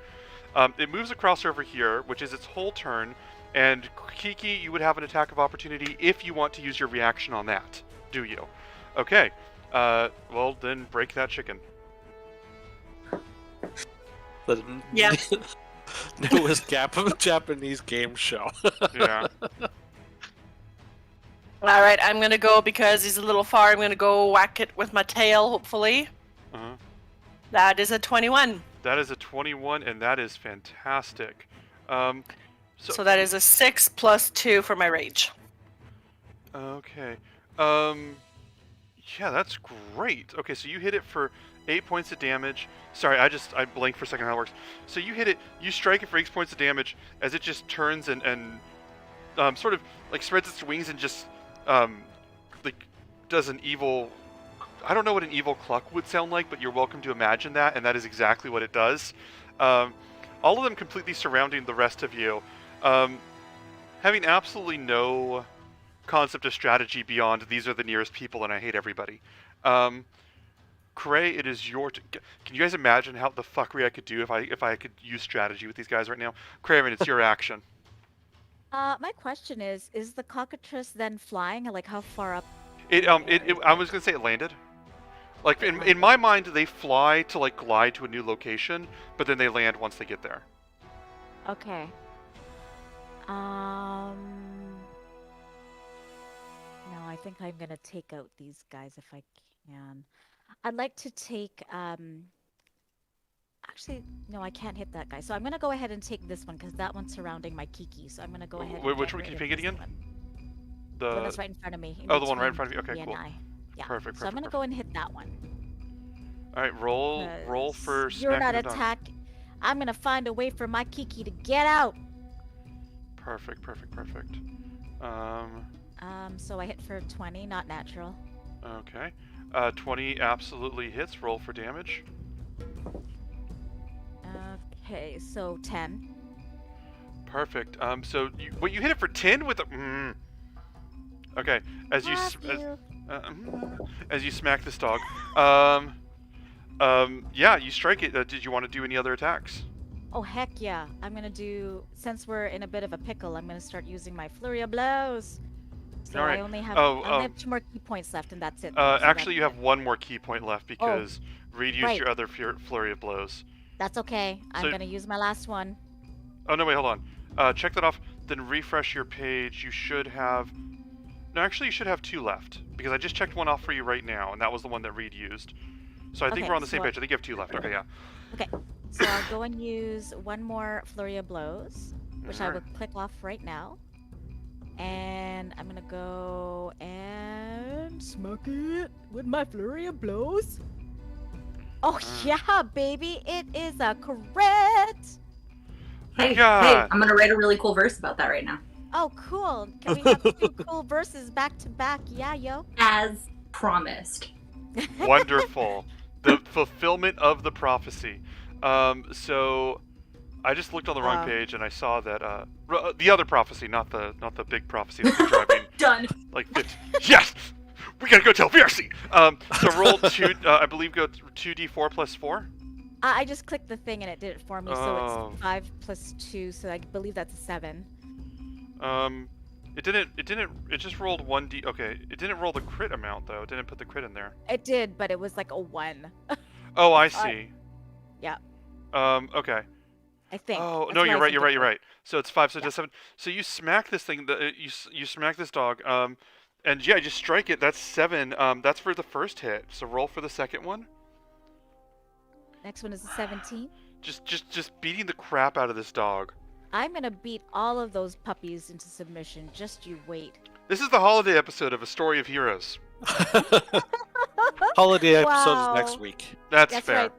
It moves across over here, which is its whole turn, and Kiki, you would have an attack of opportunity if you want to use your reaction on that. Do you? Okay. Well, then break that chicken. The newest Japanese game show. Yeah. All right, I'm gonna go because he's a little far. I'm gonna go whack it with my tail, hopefully. Uh-huh. That is a 21. That is a 21, and that is fantastic. So that is a 6 plus 2 for my rage. Okay. Yeah, that's great. Okay, so you hit it for 8 points of damage. Sorry, I blanked for a second how it works. So you hit it, you strike it for 8 points of damage as it just turns and sort of like spreads its wings and just like does an evil. I don't know what an evil cluck would sound like, but you're welcome to imagine that, and that is exactly what it does. All of them completely surrounding the rest of you, having absolutely no concept of strategy beyond these are the nearest people and I hate everybody. Cray, it is your can you guys imagine how the fuckery I could do if I could use strategy with these guys right now? Craven, it's your action. My question is the cockatrice then flying? Like how far up? I was gonna say it landed. Like in my mind, they fly to like glide to a new location, but then they land once they get there. Okay. No, I think I'm gonna take out these guys if I can. I'd like to take Actually, no, I can't hit that guy. So I'm gonna go ahead and take this one because that one's surrounding my Kiki. So I'm gonna go ahead and Which one get keep rid it of this again? one. The The one that's right in front of me. the one right in front of you. Okay, me cool. and I. Yeah. Perfect. So I'm gonna go and hit that one. All right, roll 'Cause for you're not smacking the dog. attack. I'm gonna find a way for my Kiki to get out. Perfect. So I hit for 20, not natural. Okay. 20 absolutely hits. Roll for damage. Okay, so 10. Perfect. So you hit it for 10 with a. Okay. As you as you smack this dog, yeah, you strike it. Did you want to do any other attacks? Oh heck yeah! I'm gonna do. Since we're in a bit of a pickle, I'm gonna start using my flurry of blows. So All right. I only have, Oh, I only have 2 more key points left, and that's it. Actually, you have 1 more key point left because Reed used right. your other flurry of blows. That's okay. I'm gonna use my last one. Oh no! Wait, hold on. Check that off. Then refresh your page. You should have. No, actually, you should have 2 left because I just checked 1 off for you right now, and that was the one that Reed used. So I think Okay, we're on the same so page. I think you have 2 left. Okay, yeah. Okay, so I'll go and use 1 more flurry of blows, which I will click off right now. And I'm gonna go and smack it with my flurry of blows. Oh yeah, baby, it is a crit. Hey, God. I'm gonna write a really cool verse about that right now. Oh cool. Can we have 2 cool verses back to back? Yeah, yo. As promised. Wonderful. The fulfillment of the prophecy. So I just looked on the wrong page and I saw that the other prophecy, not the big prophecy that's been driving Done. like 50. Yes, we gotta go tell VRC. So roll 2. I believe go 2d4 plus 4. I just clicked the thing and it did it for me, so Oh. it's 5 plus 2, so I believe that's a 7. It didn't. It just rolled 1d. Okay, it didn't roll the crit amount though. It didn't put the crit in there. It did, but it was like a 1. Oh, I see. Yeah. Okay. I think. Oh That's no, what you're I right. think You're it right. You're was. right. So it's 5. So Yeah. just 7. So you smack this thing. You smack this dog. And yeah, just strike it. That's 7. That's for the first hit. So roll for the second one. Next one is a 17. Just beating the crap out of this dog. I'm gonna beat all of those puppies into submission. Just you wait. This is the holiday episode of A Story of Heroes. Holiday episode Wow. is next week. That's That's fair. right.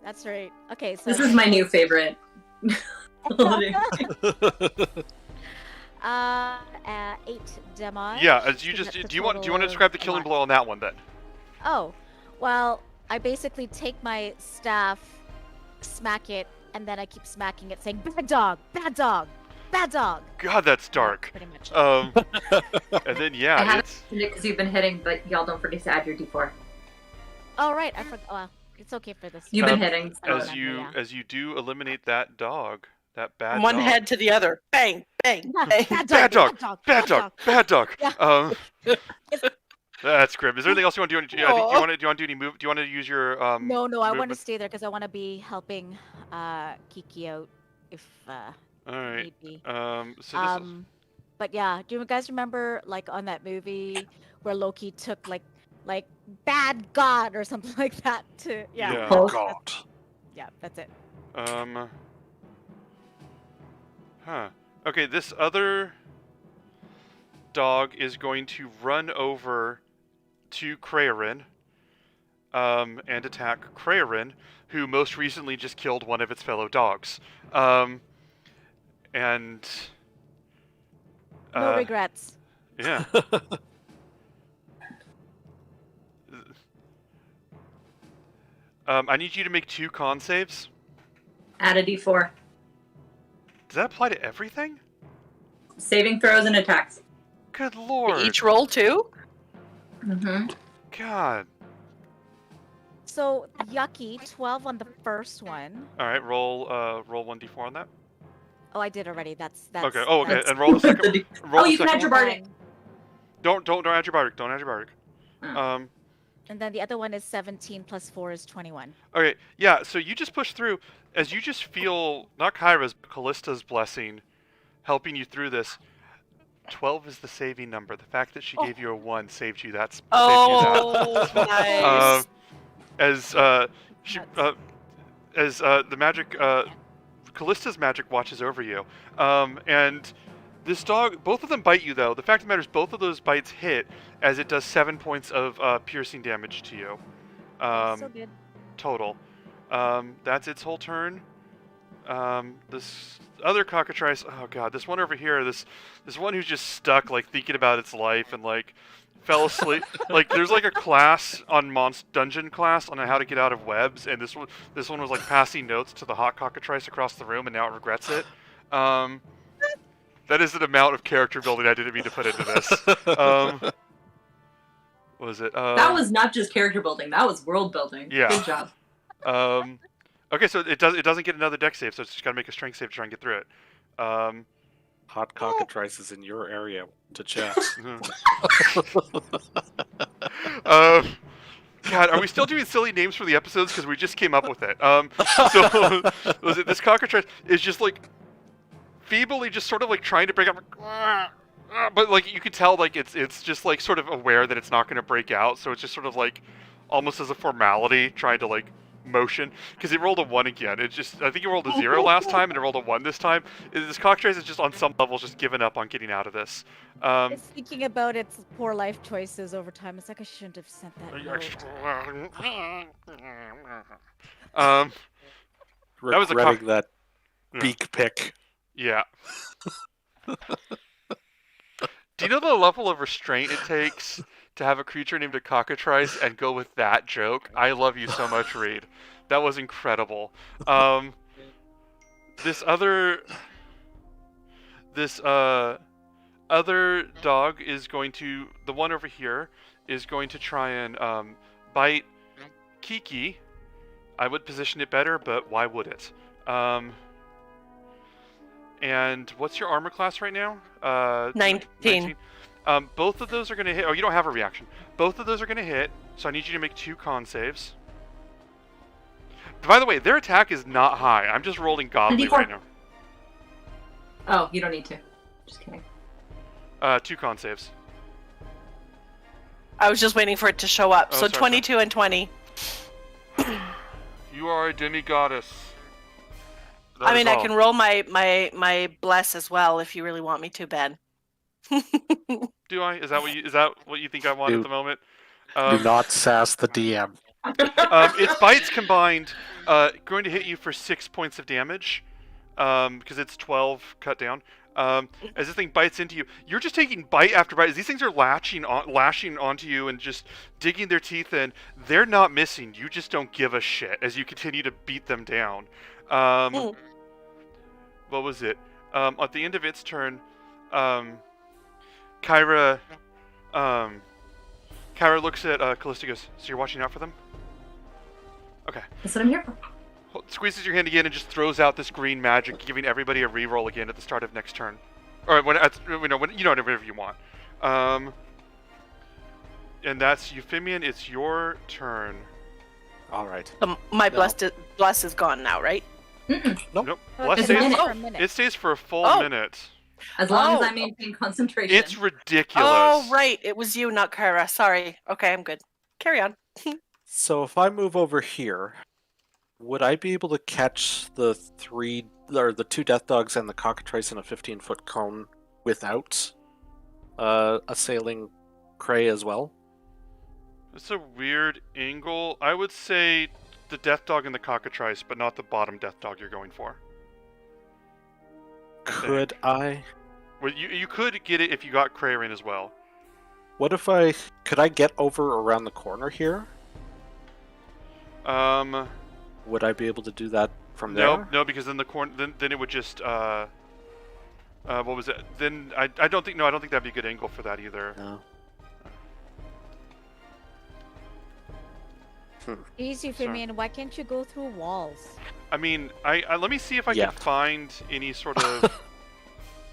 That's right. Okay, so This is my new favorite. uh, 8 damage. Yeah. As you So just that's a do you want to total describe the of killing what? blow on that one then? Oh, well, I basically take my staff, smack it, and then I keep smacking it, saying "bad dog, bad dog, bad dog." God, that's dark. Pretty much. And then I yeah, haven't it's mentioned it because you've been hitting, but y'all don't forget to add your D4. Oh right, I forgot. Well, it's okay for this. You've been Um, hitting. So. as you do eliminate that dog, that bad One dog. head to the other. Bang, bang, Yeah, bang. bad Bad dog, dog, bad dog, bad dog. Yeah. That's grim. Is there anything else you want to do? I think, do you want to do any move? Do you want to use your No, I want to movement? stay there because I want to be helping Kiki out if All right. need be. So this is... But yeah, do you guys remember like on that movie where Loki took like bad god or something like that to Yeah. Oh, God. yeah, that's it. Huh. Okay, this other dog is going to run over to Kraerin, and attack Kraerin, who most recently just killed one of its fellow dogs. And No regrets. yeah. I need you to make 2 con saves. Add a D4. Does that apply to everything? Saving throws and attacks. Good lord. Each roll 2? Mm-hmm. God. So yucky, 12 on the first one. All right, roll 1d4 on that. Oh, I did already. That's Okay. Oh, okay. that's- And roll the second. Roll Oh, the you can second add your one. bardic. Don't add your bardic. Don't add your bardic. Oh. And then the other one is 17 plus 4 is 21. Okay, yeah, so you just push through as you just feel, not Kyra's, but Callista's blessing helping you through this. 12 is the saving number. The fact that she gave you a 1 saved you that. Oh, nice. As she, the magic, Callista's magic watches over you, and this dog, both of them bite you though. The fact of the matter is, both of those bites hit, as it does 7 points of piercing damage to you. So good. Total. That's its whole turn. This other cockatrice, oh god, this one over here, this one who's just stuck, like, thinking about its life and, like, fell asleep. Like, there's, like, a class on dungeon class on how to get out of webs, and this one was, like, passing notes to the hot cockatrice across the room, and now it regrets it. That is an amount of character building I didn't mean to put into this. What was it? That was not just character building, that was world building. Yeah. Good job. Okay, so it doesn't get another dex save, so it's just gotta make a strength save to try and get through it. Hot cockatrice is in your area to chat. God, are we still doing silly names for the episodes? Because we just came up with it. So was it this cockatrice is just like feebly, just sort of like trying to break up, but like you can tell, like it's just like sort of aware that it's not going to break out, so it's just sort of like almost as a formality trying to like motion, because it rolled a 1 again. It just, I think it rolled a 0 last time and it rolled a 1 this time. This cockatrice is just on some levels just given up on getting out of this. It's thinking about its poor life choices over time. It's like, I shouldn't have sent that note. That was a regretting that beak pick. Yeah. Do you know the level of restraint it takes to have a creature named a cockatrice and go with that joke? I love you so much, Reed. That was incredible. This other dog is going to, the one over here, is going to try and bite Kiki. I would position it better, but why would it? And what's your armor class right now? 19. Both of those are going to hit. Oh, you don't have a reaction. Both of those are going to hit, so I need you to make 2 con saves. By the way, their attack is not high. I'm just rolling godly right now. Oh, you don't need to. Just kidding. 2 con saves. I was just waiting for it to show up. Oh, so sorry, 22 and 20. You are a demigoddess. I mean, I can roll my bless as well if you really want me to, Ben. Do I? Is that what you think I want at the moment? Do not sass the DM. Its bites combined going to hit you for 6 points of damage, because it's 12 cut down. As this thing bites into you, you're just taking bite after bite. As these things are lashing onto you and just digging their teeth in, they're not missing. You just don't give a shit as you continue to beat them down. What was it? At the end of its turn, Kyra looks at Callista, goes, so you're watching out for them? Okay. That's what I'm here for. Squeezes your hand again and just throws out this green magic, giving everybody a reroll again at the start of next turn. Or whenever you want. And that's Euphemian, it's your turn. Alright. My bless is gone now, right? Nope. Oh, Bless it stays, lasts for a minute. it stays for a full minute. As long as I maintain concentration. It's ridiculous. Oh, right. It was you, not Kyra. Sorry. Okay, I'm good. Carry on. So if I move over here, would I be able to catch the 2 death dogs and the cockatrice in a 15-foot cone without assailing Cray as well? It's a weird angle. I would say the death dog and the cockatrice, but not the bottom death dog you're going for. Could I? Well, you could get it if you got Crayon as well. What if could I get over around the corner here? Would I be able to do that from there? No, because then the corner, then it would just, what was it? Then I don't think that'd be a good angle for that either. No. Jeez, Euphemian, why can't you go through walls? I mean, I let me see if I can find any sort of.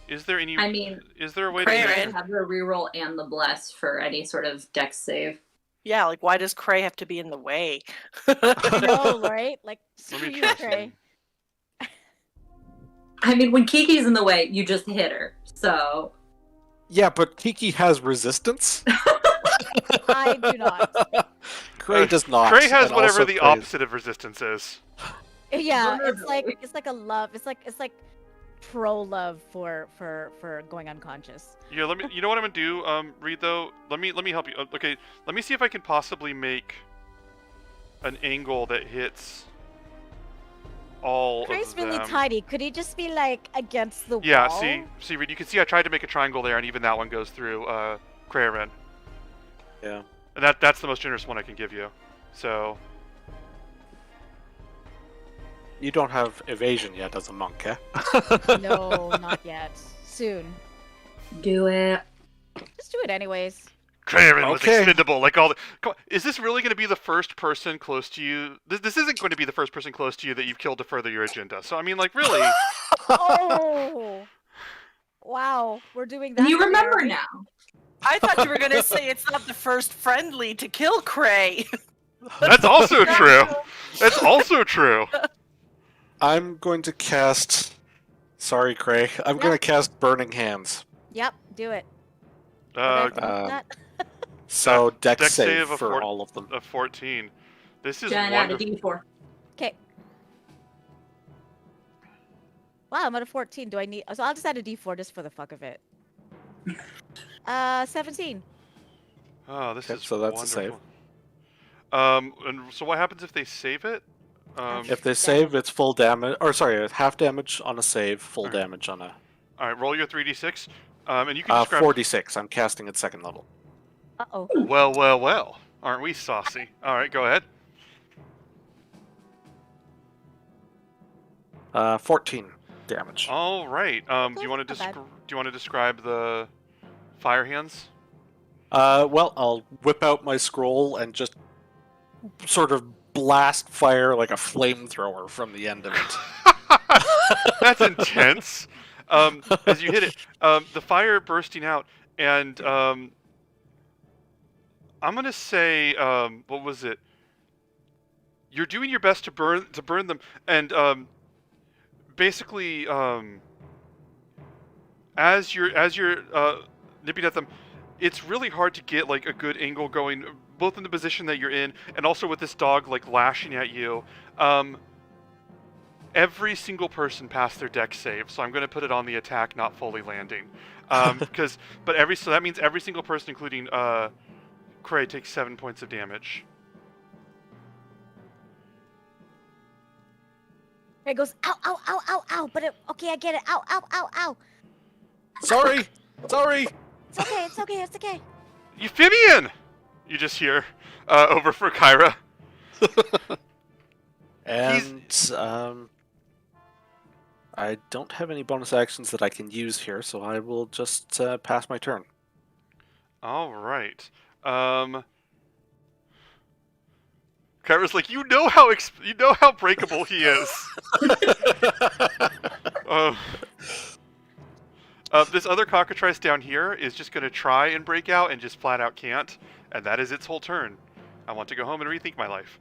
Is there any? I mean, is there a way Crayon. to have the reroll and the bless for any sort of dex save? Yeah, like why does Cray have to be in the way? I know, right? Like, Let screw me you, try Trey. something. I mean, when Kiki's in the way, you just hit her. So Yeah, but Kiki has resistance. I do not. Cray does not. Cray has and whatever also the Cray is- opposite of resistance is. Yeah, Vulnerability. it's like a love. It's like pro love for going unconscious. Yeah, let me. You know what I'm gonna do, Reed? Though, let me help you. Okay, let me see if I can possibly make an angle that hits all Cray's of really them. tiny. Could he just be like against the Yeah, wall? see, Reed. You can see I tried to make a triangle there, and even that one goes through Crayrin. Yeah. And that's the most generous one I can give you. So You don't have evasion yet as a monk, eh? No, not yet. Soon. do it. Just do it anyways. Crayrin was Okay. expendable. Like all the. Come on, is this really going to be the first person close to you? This isn't going to be the first person close to you that you've killed to further your agenda. So I mean, like, really. Oh. Wow, we're doing that. You today, remember are we? now. I thought you were gonna say it's not the first friendly to kill Cray. That's also true. That's also true. I'm going to cast. Sorry, Cray. I'm Yep. going to cast Burning Hands. Yep, do it. Uh, Okay, finish that. So Dex Dex save save of for all of them. a 14. This is Jen, add a wonderful. D4. Okay. Wow, I'm at a 14. Do I need? So I'll just add a D4 just for the fuck of it. 17. Oh, this Okay, is so that's a wonderful. save. And so what happens if they save it? If they save, it's full damage. Or sorry, half damage on a save, full Alright. damage on a. All right, roll your 3d6. And you can describe. 46. I'm casting at second level. Uh-oh. Well. Aren't we saucy? All right, go ahead. 14 damage. All right. Do Okay, you want to not bad. do you want to describe the fire hands? Well, I'll whip out my scroll and just sort of blast fire like a flamethrower from the end of it. That's intense. As you hit it, the fire bursting out, and I'm gonna say, what was it? You're doing your best to burn them, and basically, as you're nipping at them, it's really hard to get like a good angle going, both in the position that you're in, and also with this dog like lashing at you. Every single person passed their dex save, so I'm going to put it on the attack, not fully landing. So that means every single person, including Cray, takes 7 points of damage. It goes, ow, ow, ow, ow, ow. But okay, I get it. Ow, ow, ow, ow. Sorry! It's okay. Euphemian! You just hear over for Kyra. And I don't have any bonus actions that I can use here, so I will just pass my turn. All right. Kyra's like, you know how breakable he is. This other cockatrice down here is just going to try and break out and just flat out can't, and that is its whole turn. I want to go home and rethink my life.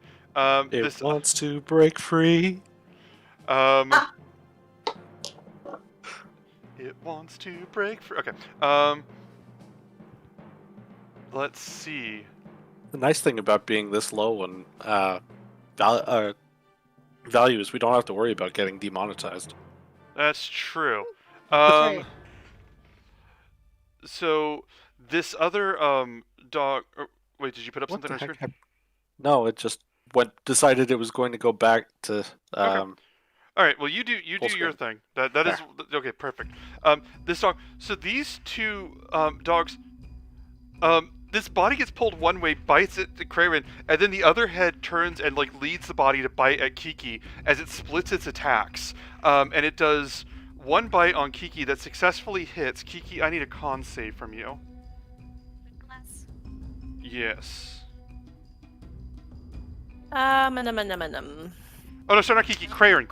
It wants to break free. It wants to break free. Okay. Let's see. The nice thing about being this low in value is we don't have to worry about getting demonetized. That's true. Right. So this other dog. Wait, did you put up What something the on heck? screen? No, it just decided it was going to go back to. All right. Well, you do Full your screen. thing. That is okay. Perfect. This dog. So these two dogs. This body gets pulled one way, bites at Crayrin, and then the other head turns and like leads the body to bite at Kiki as it splits its attacks. And it does one bite on Kiki that successfully hits. Kiki, I need a con save from you. Yes. Oh Oh no, sorry, not Kiki. Crayrin.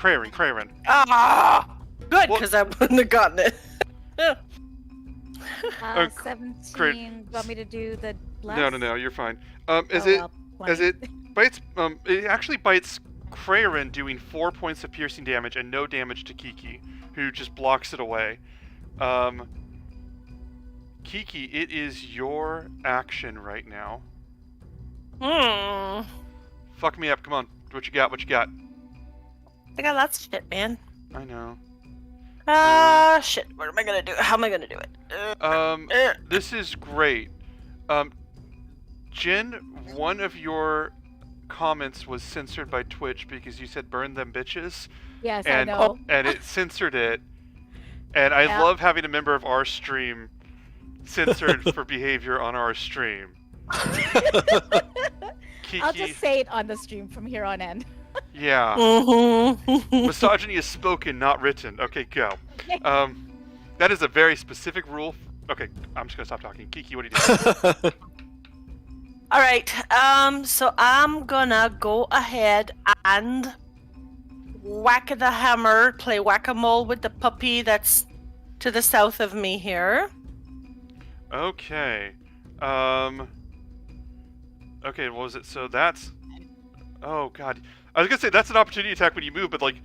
Ah, good, Well- because I wouldn't have gotten it. Great. 17. You want me to do the less? No, you're fine. As Oh, it well, as 20. it bites, it actually bites Krarin, doing 4 points of piercing damage and no damage to Kiki, who just blocks it away. Kiki, it is your action right now. Fuck me up, come on. What you got? What you got? I got lots of shit, man. I know. Shit. What am I gonna do? How am I gonna do it? This is great. Jin, one of your comments was censored by Twitch because you said "burn them bitches," Yes, and I know. and it censored it. And I Yeah. love having a member of our stream censored for behavior on our stream. Kiki, I'll just say it on the stream from here on in. yeah. Mm-hmm. Misogyny is spoken, not written. Okay, go. That is a very specific rule. Okay, I'm just gonna stop talking. Kiki, what do you do? All right. So I'm gonna go ahead and whack the hammer, play whack-a-mole with the puppy that's to the south of me here. Okay. Okay, what was it? So that's... Oh, God. I was gonna say, that's an opportunity attack when you move, but, like...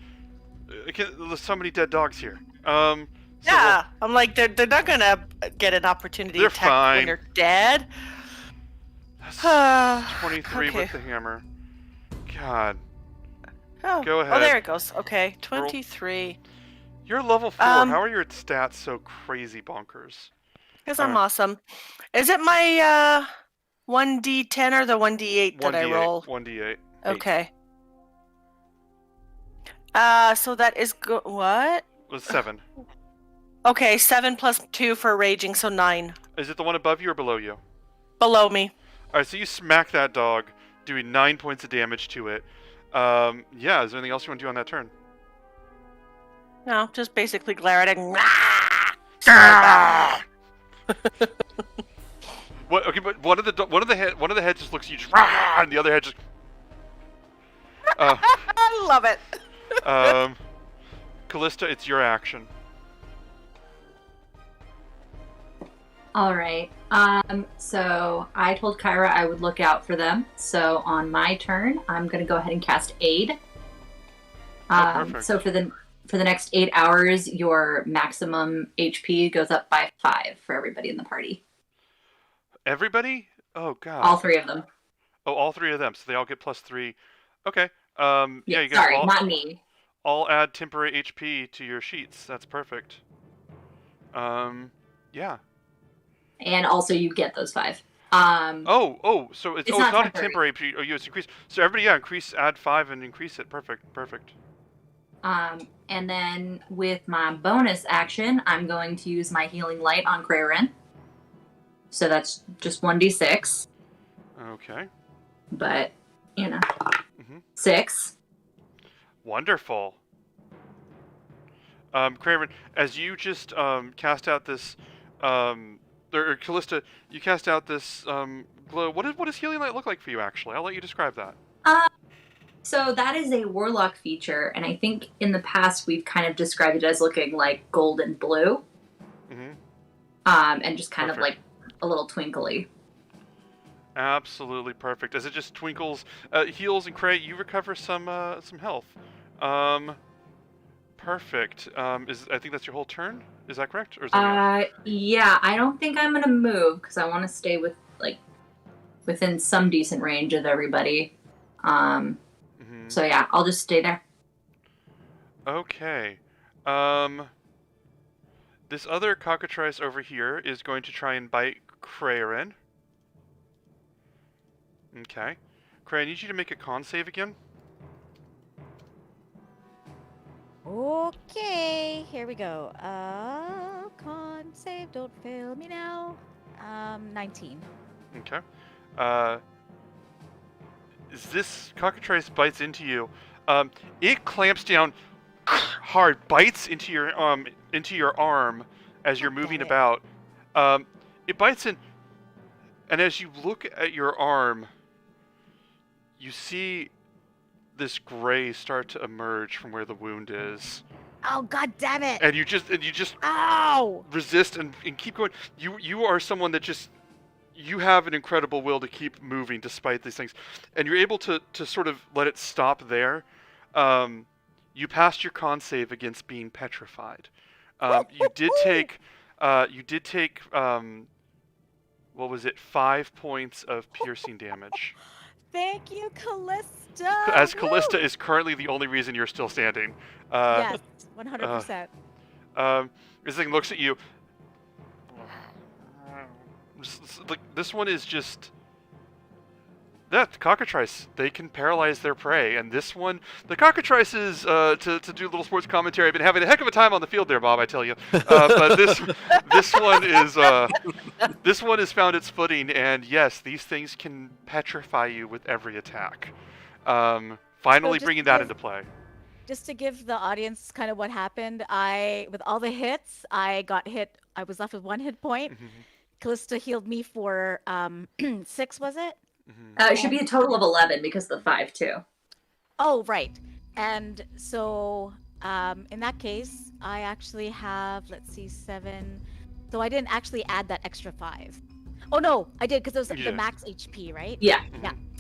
There's so many dead dogs here. So Yeah, I'm like, they're not gonna get an opportunity They're attack fine. when you're dead. That's 23 Okay. with the hammer. God. Oh, Go Oh, ahead. there it goes. Okay, 23. You're level 4. How are your stats so crazy bonkers? Because I'm awesome. Is it my 1d10 or the 1d8 that I 1d8. roll? 1d8. Okay. So that is what? It was 7. Okay, 7 plus 2 for raging, so 9. Is it the one above you or below you? Below me. Alright, so you smack that dog, doing 9 points of damage to it. Yeah, is there anything else you want to do on that turn? No, just basically glare at it. And, What? Okay, but one of the heads just looks at you, just, "Rah!" and the other head just. I love it. Callista, it's your action. All right. So I told Kyra I would look out for them. So on my turn, I'm gonna go ahead and cast Aid. Perfect. So for the next 8 hours, your maximum HP goes up by 5 for everybody in the party. Everybody? Oh God. All 3 of them. Oh, all 3 of them. So they all get +3. Okay. Yeah, you guys Sorry, not me. all add temporary HP to your sheets. That's perfect. Yeah. And also you get those 5. So it's It's not not a temporary HP. Oh, it's increase. So everybody, add 5 and increase it. Perfect. And then with my bonus action, I'm going to use my healing light on Krarin. So that's just 1d6. Okay. But, Mm-hmm. 6. Wonderful. Kramer, as you just cast out this, or Callista, you cast out this glow. What does healing light look like for you? Actually, I'll let you describe that. So that is a warlock feature, and I think in the past we've kind of described it as looking like gold and blue. Mm-hmm. And just kind of like a little twinkly. Absolutely perfect. As it just twinkles, heals, and Cray, you recover some health. Perfect. I think that's your whole turn. Is that correct? Or is that yeah. I don't think I'm gonna move because I want to stay within some decent range of everybody. So yeah, I'll just stay there. Okay. This other cockatrice over here is going to try and bite Krarin. Okay. Cray, I need you to make a con save again. Okay, here we go. Con save, don't fail me now. 19. Okay. As this cockatrice bites into you, it clamps down hard, bites into your arm as you're moving about. It bites in, and as you look at your arm, you see this gray start to emerge from where the wound is. Oh, god damn it! And you just Ow! resist and keep going. You are someone that just you have an incredible will to keep moving despite these things, and you're able to sort of let it stop there. You passed your con save against being petrified. You did take what was it, 5 points of piercing damage. Thank you, Callista. As Woo! Callista is currently the only reason you're still standing. Yes, 100%. This thing looks at you. Like, this one is just. That cockatrice, they can paralyze their prey, and this one, the cockatrices, to do a little sports commentary, I've been having a heck of a time on the field there, Bob, I tell you. But this one is this one has found its footing, and yes, these things can petrify you with every attack. Finally just bringing that give- into play. Just to give the audience kind of what happened, with all the hits, I got hit. I was left with 1 hit point. Callista healed me for 6, was it? It should be a total of 11 because of the 5 too. Oh, right. And so, in that case, I actually have, let's see, 7. So I didn't actually add that extra 5. Oh, no, I did because it was You the did. max HP, right? Yeah.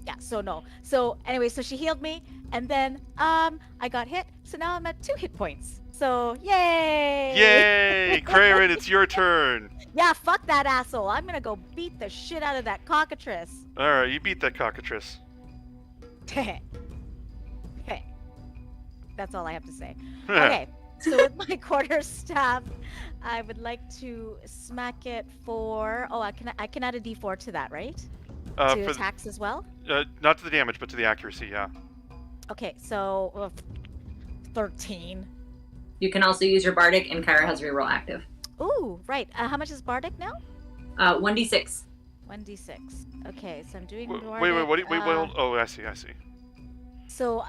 Yeah, so no. So anyway, so she healed me, and then I got hit, so now I'm at 2 hit points. So, yay! Yay! Craren, it's your turn. Yeah, fuck that asshole. I'm gonna go beat the shit out of that cockatrice. Alright, you beat that cockatrice. That's all I have to say. Okay, so with my quarterstaff, I would like to smack it for. Oh, I can add a D4 to that, right? To For attacks as well. not to the damage, but to the accuracy, yeah. Okay, so 13. You can also use your Bardic, and Kyra has reroll active. Ooh, right. How much is Bardic now? 1d6. 1d6. Okay, so I'm doing Wait, Bardic. wait, hold. Oh, I see. So,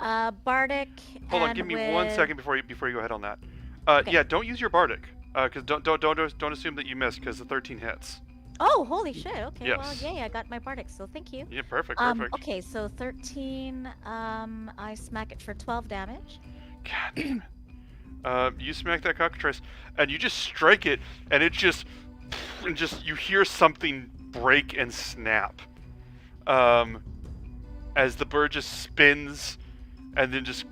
Bardic. Hold on, and give me with... 1 second before you go ahead on that. Okay. Yeah, don't use your Bardic, because don't assume that you missed, because the 13 hits. Oh, holy shit. Okay, well, Yes. yay, I got my Bardic, so thank you. Yeah, perfect. Okay, so 13, I smack it for 12 damage. God damn it. You smack that cockatrice, and you just strike it, and it just you hear something break and snap. As the bird just spins, and then just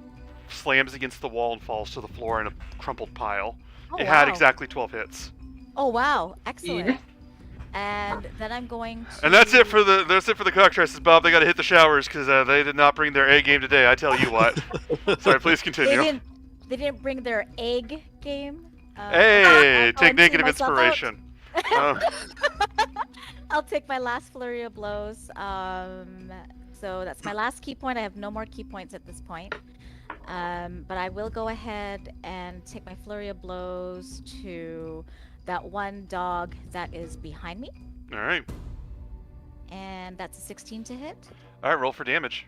slams against the wall and falls to the floor in a crumpled pile. Oh, It had wow. exactly 12 hits. Oh, wow. Excellent. Yeah. And then I'm going to... And that's it for the cockatrices, Bob. They got to hit the showers because they did not bring their A game today. I tell you what. Sorry, please continue. They didn't bring their egg game. Hey, take I'm negative seeing myself out. inspiration. I'll take my last flurry of blows. So that's my last key point. I have no more key points at this point. But I will go ahead and take my flurry of blows to that one dog that is behind me. All right, And that's a 16 to hit. all right. Roll for damage.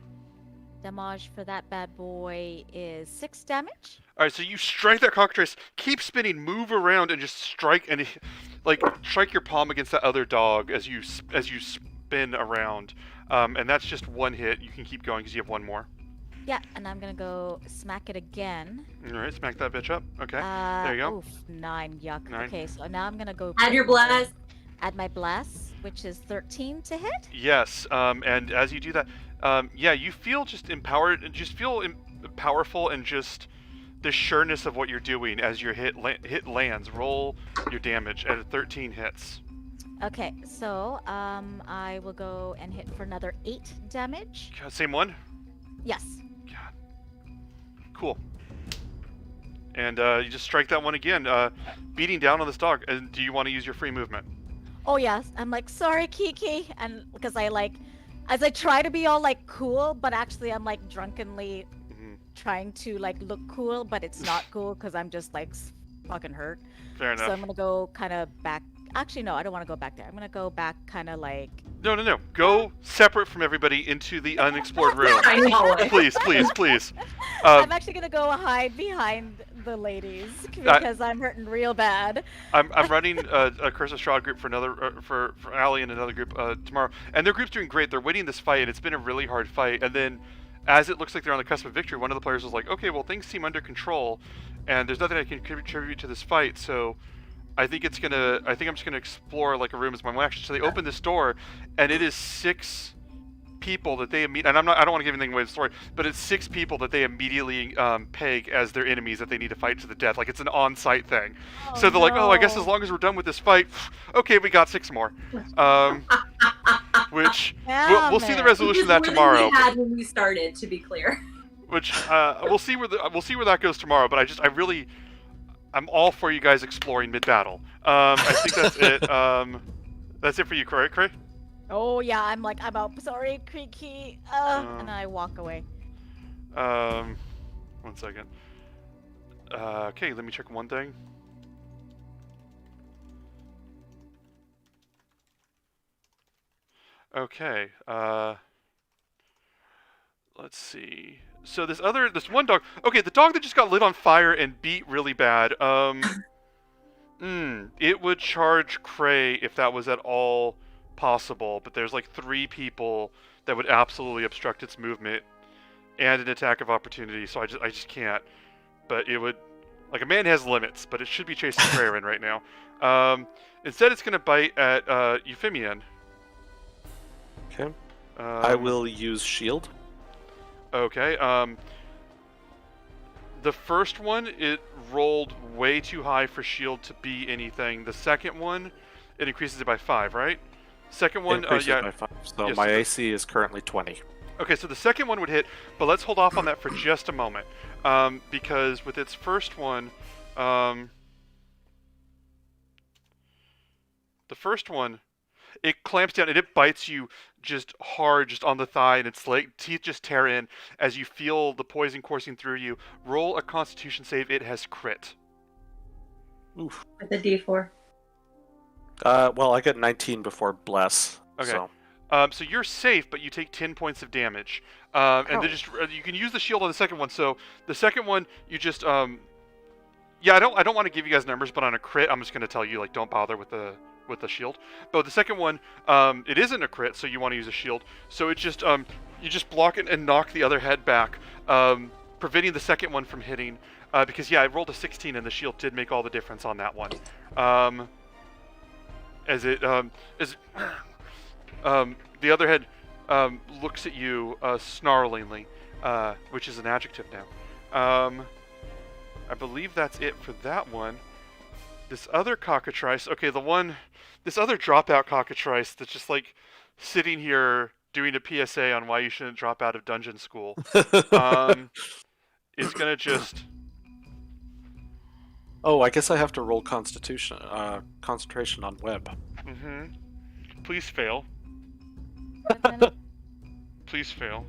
Damage for that bad boy is 6 damage. All right, so you strike that cockatrice, keep spinning, move around, and just strike and strike your palm against that other dog as you spin around. And that's just 1 hit. You can keep going because you have 1 more. Yeah, and I'm gonna go smack it again. All right, smack that bitch up. Okay, there you go. Oof, 9, yuck. 9. Okay, so now I'm gonna go... Add your blast. Add my blast, which is 13 to hit. Yes, and as you do that, yeah, you feel just empowered, and just feel powerful, and just the sureness of what you're doing as your hit lands. Roll your damage at 13 hits. Okay, so I will go and hit for another 8 damage. Same one? Yes. God. Cool. And you just strike that one again, beating down on this dog. And do you want to use your free movement? Oh yes, I'm like, sorry, Kiki, and because as I try to be all like cool, but actually I'm like drunkenly trying to like look cool, but it's not cool because I'm just like fucking hurt. Fair enough. So I'm gonna go kind of back. Actually, no, I don't want to go back there. I'm gonna go back kind of like... No. Go separate from everybody into the unexplored room. I know. Please. I'm actually gonna go hide behind the ladies because I'm hurting real bad. I'm running a Curse of Strahd group for another for Allie and another group tomorrow, and their group's doing great. They're winning this fight, and it's been a really hard fight. And then, as it looks like they're on the cusp of victory, one of the players was like, "Okay, well things seem under control, and there's nothing I can contribute to this fight, so I think I'm just gonna explore like a room as my action. So they open this door, and it is 6 people that they and I don't want to give anything away the story, but it's 6 people that they immediately peg as their enemies that they need to fight to the death. Like it's an on-site thing. So they're like, oh, I guess as long as we're done with this fight, okay, we got 6 more. Which we'll see the resolution of that tomorrow. We had when we started, to be clear. Which we'll see where that goes tomorrow. But I'm all for you guys exploring mid-battle. I think that's it. That's it for you, Cray. Oh yeah, I'm out. Sorry, Creaky. And I walk away. 1 second. Okay, let me check one thing. Okay. Let's see. So this one dog. Okay, the dog that just got lit on fire and beat really bad. It would charge Cray if that was at all possible, but there's like 3 people that would absolutely obstruct its movement and an attack of opportunity, so I just can't. But it would, like, a man has limits, but it should be chasing Crayon right now. Instead it's gonna bite at Euphemian. Okay. I will use shield. Okay. The first one, it rolled way too high for shield to be anything. The second one, it increases it by 5, right? Second one, yeah. By 5. So yes, my AC is currently 20. Okay, so the second one would hit, but let's hold off on that for just a moment, because with its first one, the first one, it clamps down and it bites you just hard, just on the thigh, and its teeth just tear in as you feel the poison coursing through you. Roll a Constitution save. It has crit. Oof. With a D4. Well, I got 19 before bless. Okay. So. So you're safe, but you take 10 points of damage. And then you can use the shield on the second one. So the second one, you just yeah, I don't want to give you guys numbers, but on a crit, I'm just going to tell you, like, don't bother with the shield. But the second one, it isn't a crit, so you want to use a shield. So it just you just block it and knock the other head back, preventing the second one from hitting. Because yeah, I rolled a 16 and the shield did make all the difference on that one. As the other head looks at you snarlingly, which is an adjective now. I believe that's it for that one. This other cockatrice, okay, this other dropout cockatrice that's just like sitting here doing a PSA on why you shouldn't drop out of dungeon school, is gonna just. Oh, I guess I have to roll concentration on web. Mm-hmm. Please fail. Please fail.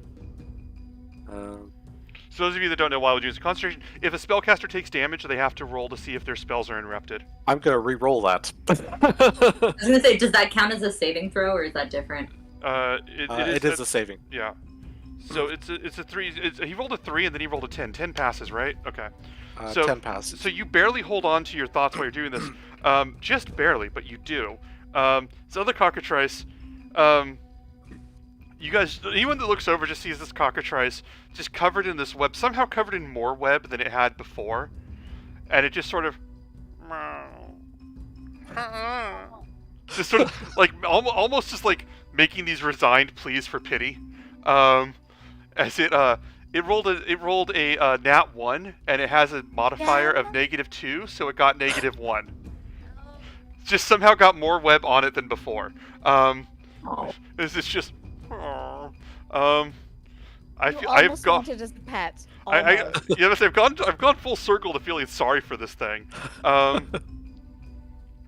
So those of you that don't know why we'll use concentration, if a spellcaster takes damage, they have to roll to see if their spells are interrupted. I'm gonna re-roll that. I was gonna say, does that count as a saving throw, or is that different? It is a saving. Yeah. So it's a 3. He rolled a 3 and then he rolled a 10. 10 passes, right? Okay. So 10 passes. So you barely hold on to your thoughts while you're doing this. Just barely, but you do. This other cockatrice, you guys, anyone that looks over just sees this cockatrice just covered in this web, somehow covered in more web than it had before, and it just sort of, just sort of like almost just like making these resigned pleas for pity, as it rolled a nat 1, and it has a modifier of -2, so it got -1. Just somehow got more web on it than before. It's just. I feel I've gone. Wanted as a pet. Yes, I've gone full circle to feeling sorry for this thing.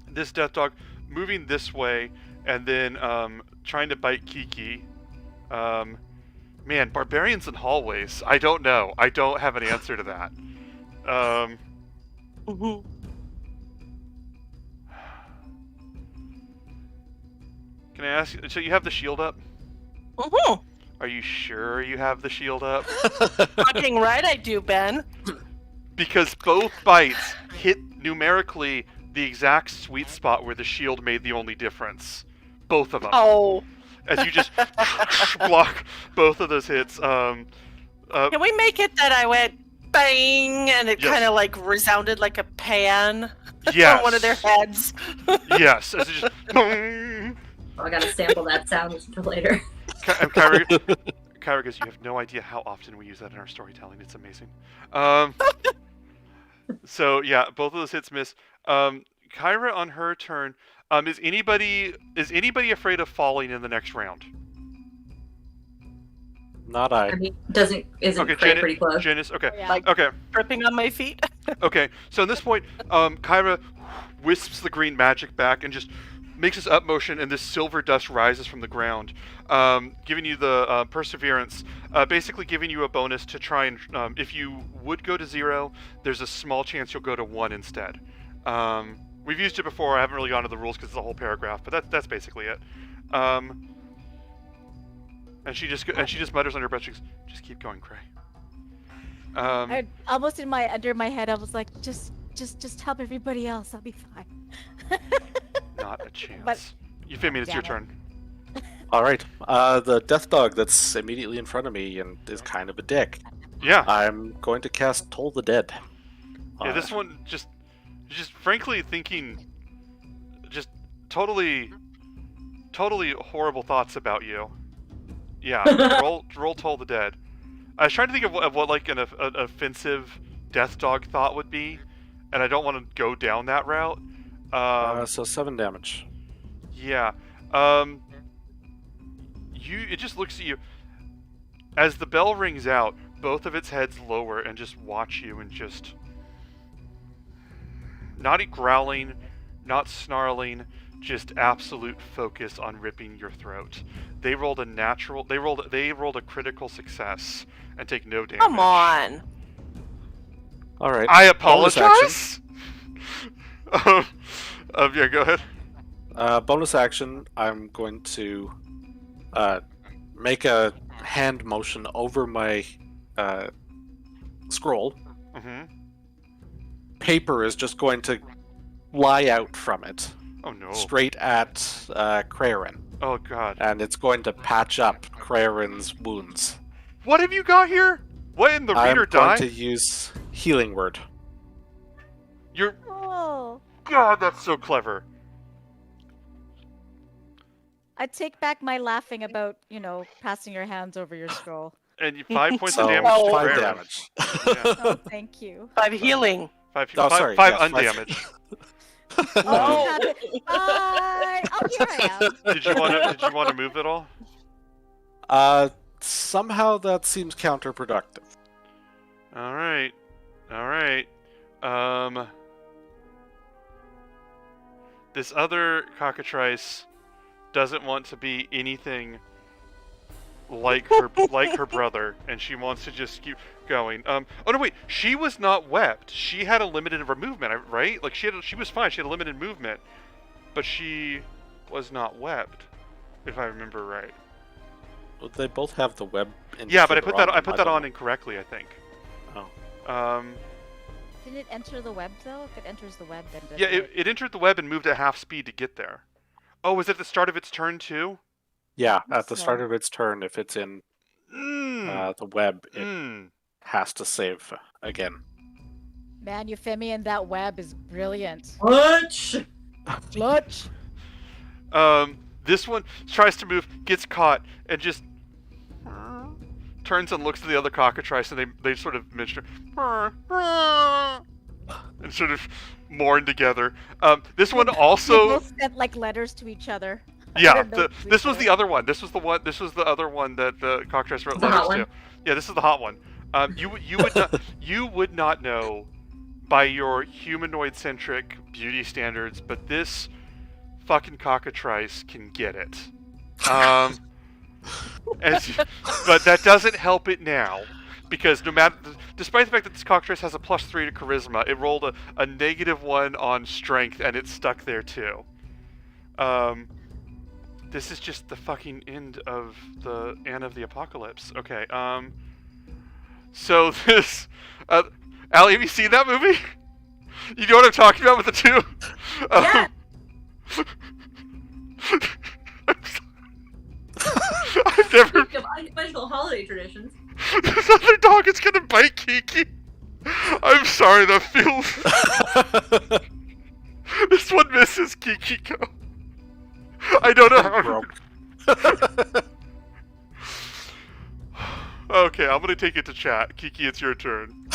This death dog moving this way and then trying to bite Kiki. Man, barbarians in hallways. I don't know. I don't have an answer to that. Can I ask? So you have the shield up? Mm-hmm. Are you sure you have the shield up? Fucking right I do, Ben. Because both bites hit numerically the exact sweet spot where the shield made the only difference. Both of them. Oh. As you just block both of those hits. Can we make it that I went bang, and it Yes. kind of like resounded like a pan Yes. on one of their heads. Yes. As it just. Boom. Oh, I gotta sample that sound for later. Kyra goes, you have no idea how often we use that in our storytelling. It's amazing. So yeah, both of those hits miss. Kyra on her turn. Is anybody afraid of falling in the next round? Not I. I mean, isn't Okay, Cray pretty close? Janice. Okay. Yeah. Like Okay. tripping on my feet. Okay. So at this point, Kyra wisps the green magic back and just makes this up motion, and this silver dust rises from the ground, giving you the perseverance, basically giving you a bonus to try and, if you would go to 0, there's a small chance you'll go to 1 instead. We've used it before. I haven't really gone to the rules because it's a whole paragraph, but that's basically it. And she just mutters under her breath, she goes, "Just keep going, Cray." I almost under my head, I was like, just help everybody else. I'll be fine. Not a chance. But- Euphemia, it's your Damn it. turn. All right. The death dog that's immediately in front of me and is kind of a dick. Yeah. I'm going to cast Toll the Dead. Yeah, this one just frankly thinking just totally horrible thoughts about you. Yeah, roll Toll the Dead. I was trying to think of what like an offensive death dog thought would be, and I don't want to go down that route. So 7 damage. Yeah. It just looks at you as the bell rings out. Both of its heads lower and just watch you and just not growling, not snarling, just absolute focus on ripping your throat. They rolled a critical success and take no damage. Come on. All right. I Bonus apologize. Yeah, go ahead. Bonus action. I'm going to make a hand motion over my scroll. Mm-hmm. Paper is just going to fly out from it, Oh no. straight at Craren, Oh god. and it's going to patch up Craren's wounds. What have you got here? What in the I'm reader going die? to use Healing Word. You're Oh, God, that's so clever. I take back my laughing about, passing your hands over your scroll. And 5 points So of damage to 5 Rare. damage. Yeah. Oh, thank you. 5 healing. Five Oh, sorry, five yes, 5. undamage. Oh. Bye. Oh, here I am. Did you want to move at all? Somehow that seems counterproductive. All right. This other cockatrice doesn't want to be anything like her brother, and she wants to just keep going. Oh no, wait. She was not webbed. She had a limited movement, right? Like she was fine. She had a limited movement, but she was not webbed, if I remember right. Well, they both have the web. Yeah, but I indicator put that on them. incorrectly, I think. Oh. Didn't it enter the web, though? If it enters the web, then does Yeah, it entered the web and moved at half speed to get there. Oh, was it at the start of its turn too? Yeah, at the So- start of its turn, if it's in the web, it has to save again. Man, Euphemia, that web is brilliant. Clutch! Clutch. This one tries to move, gets caught, and just turns and looks at the other cockatrice, and they sort of mention and sort of mourn together. This one They also, both sent like letters to each other. yeah. Or notes to This each was other. the other one. This was the other one that the cockatrice wrote The hot letters to. Yeah, this is the hot one. You would not know by your humanoid-centric beauty standards, but this fucking cockatrice can get it. But that doesn't help it now, because despite the fact that this cockatrice has a +3 to charisma, it rolled a -1 on strength, and it's stuck there too. This is just the fucking end of the Anne of the Apocalypse. Okay. So this, Allie, have you seen that movie? You know what I'm talking about with the two? Yeah. I've never. Speaking of unconventional holiday traditions. This other dog is gonna bite Kiki. I'm sorry, that feels. This one misses Kikiko. I don't know how. Broke. Okay, I'm gonna take it to chat. Kiki, it's your turn.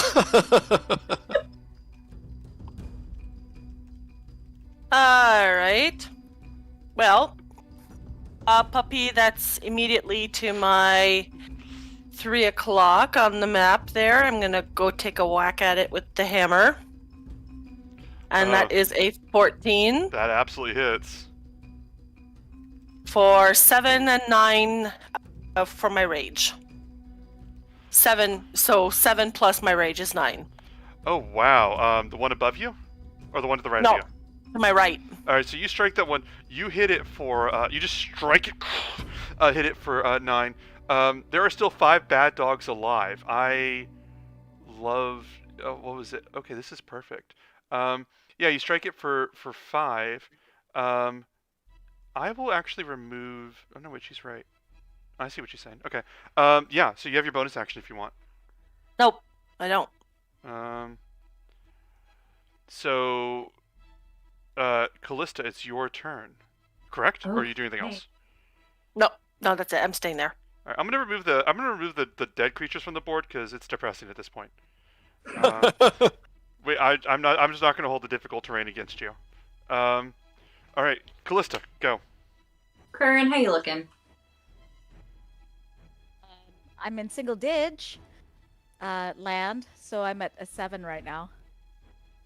Alright. Well, a puppy that's immediately to my 3 o'clock on the map there. I'm gonna go take a whack at it with the hammer. And that is a 14 That absolutely hits. for 7 and 9 for my rage. 7, so 7 plus my rage is 9. Oh wow. The one above you, or the one to the right No. of you? To my right. All right, so you strike that one. You hit it for. You just strike it. Hit it for 9. There are still 5 bad dogs alive. I love. What was it? Okay, this is perfect. Yeah, you strike it for 5. I will actually remove. Oh no, wait, she's right. I see what she's saying. Okay. Yeah. So you have your bonus action if you want. Nope, I don't. So, Callista, it's your turn. Correct? Or are you doing anything Okay. else? No, that's it. I'm staying there. All right, I'm gonna remove the dead creatures from the board because it's depressing at this point. Wait, I'm not. I'm just not gonna hold the difficult terrain against you. All right, Callista, go. Curran, how you looking? I'm in single dig land, so I'm at a 7 right now.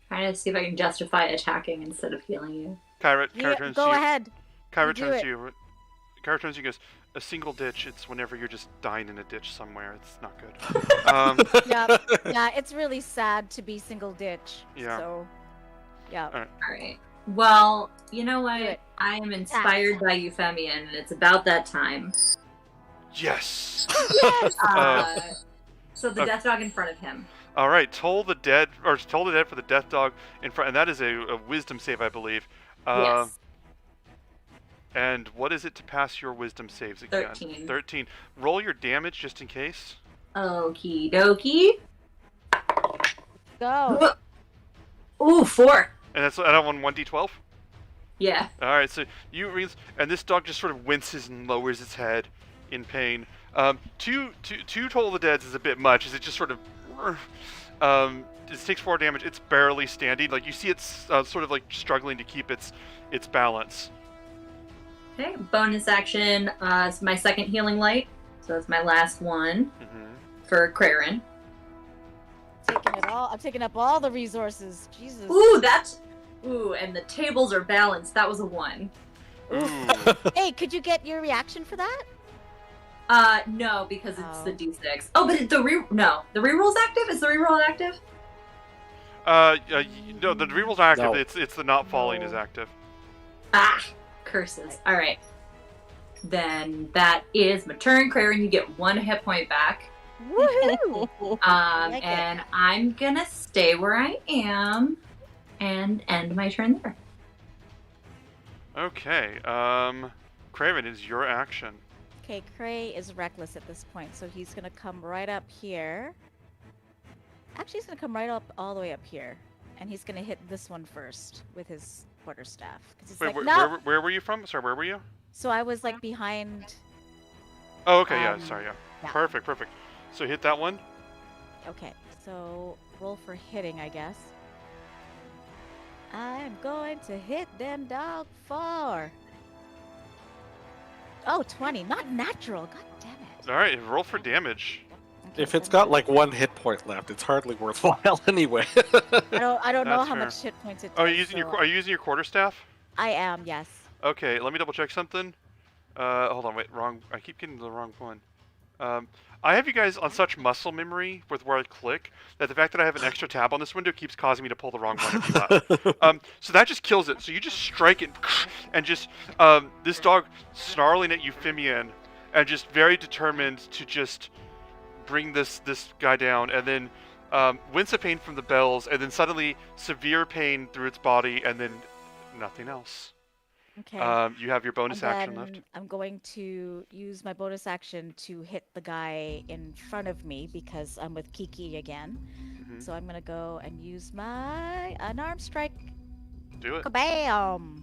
Trying to see if I can justify attacking instead of healing you. Kyra Yeah, turns go to you. ahead. Kyra you do turns it. to you. Kyra turns to you and goes, a single ditch, it's whenever you're just dying in a ditch somewhere. It's not good. Yeah, it's really sad to be single ditch. Yeah. So, yeah. Alright. Well, you know Do what? it. I am inspired by Euphemian, and it's about that time. Yes! So the death dog in front of him. All right, toll the dead for the death dog in front, and that is a wisdom save, I believe. Yes. And what is it to pass your wisdom saves again? 13. 13. Roll your damage just in case. Okie dokie. Go. Ooh, 4. And that's that one 1d12. Yeah. All right, so you and this dog just sort of winces and lowers its head in pain. Two toll the deads is a bit much, as it just sort of it takes 4 damage. It's barely standing. Like you see, it's sort of like struggling to keep its balance. Okay, bonus action. It's my second healing light, so that's my last one for Craren. Taking it all. I'm taking up all the resources. Jesus. Ooh, and the tables are balanced. That was a 1. Ooh. Hey, could you get your reaction for that? No, because it's the Oh. D6. Oh, but the reroll's active. Is the reroll active? No, the reroll's not active. No. It's the not falling is No. active. Ah, curses. All right. Then that is my turn, Craren. You get 1 hit point back. Woohoo! like it. And I'm gonna stay where I am and end my turn there. Okay. Craven, is your action. Okay, Cray is reckless at this point, so he's gonna come right up here. Actually, he's gonna come right up all the way up here, and he's gonna hit this one first with his quarterstaff. 'Cause it's Wait, like, no! where were you from? Sorry, where were you? So I was like behind. Oh, okay, yeah, Um, sorry, yeah. yeah. Perfect. So hit that one. Okay, so roll for hitting, I guess. I'm going to hit them dog 4. Oh, 20. Not natural. God damn it. All right, roll for damage. Okay, If it's 7. got like 1 hit point left, it's hardly worthwhile anyway. I don't know That's how fair. much hit points it Oh, are does, you using so are you using your quarterstaff? I am, yes. Okay, let me double check something. Hold on, wait, wrong. I keep getting the wrong one. I have you guys on such muscle memory with where I click that the fact that I have an extra tab on this window keeps causing me to pull the wrong one of you up. So that just kills it. So you just strike it, and just this dog snarling at Euphemian, and just very determined to just bring this guy down, and then wince of pain from the bells, and then suddenly severe pain through its body, and then nothing else. Okay. You have your bonus And action left. then I'm going to use my bonus action to hit the guy in front of me because I'm with Kiki again. Mhm. So I'm gonna go and use my unarmed strike. Do it. Kabam!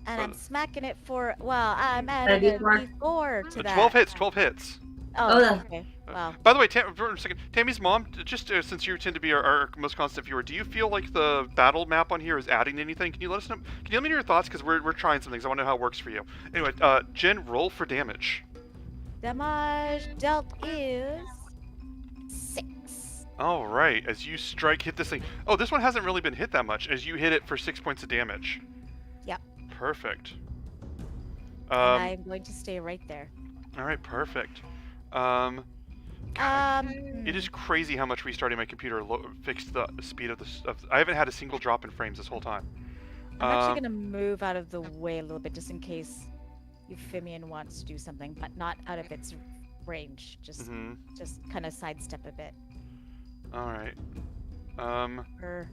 And But I'm smacking it for, well, I'm Add a adding a D4. D4 to that. 12 hits. 12 hits. Oh, Oh, okay. Wow. By the way, for a second, Tammy's mom, just since you tend to be our most constant viewer, do you feel like the battle map on here is adding anything? Can you let us know? Can you let me know your thoughts? Because we're trying some things. I want to know how it works for you. Anyway, Jen, roll for damage. Damage dealt is 6. All right, as you hit this thing. Oh, this one hasn't really been hit that much. As you hit it for 6 points of damage. Yep. Perfect. And I'm going to stay right there. All right, perfect. It is crazy how much restarting my computer fixed the speed of the. I haven't had a single drop in frames this whole time. I'm actually going to move out of the way a little bit just in case Euphemian wants to do something, but not out of its range. Just kind of sidestep a bit. All right. Or...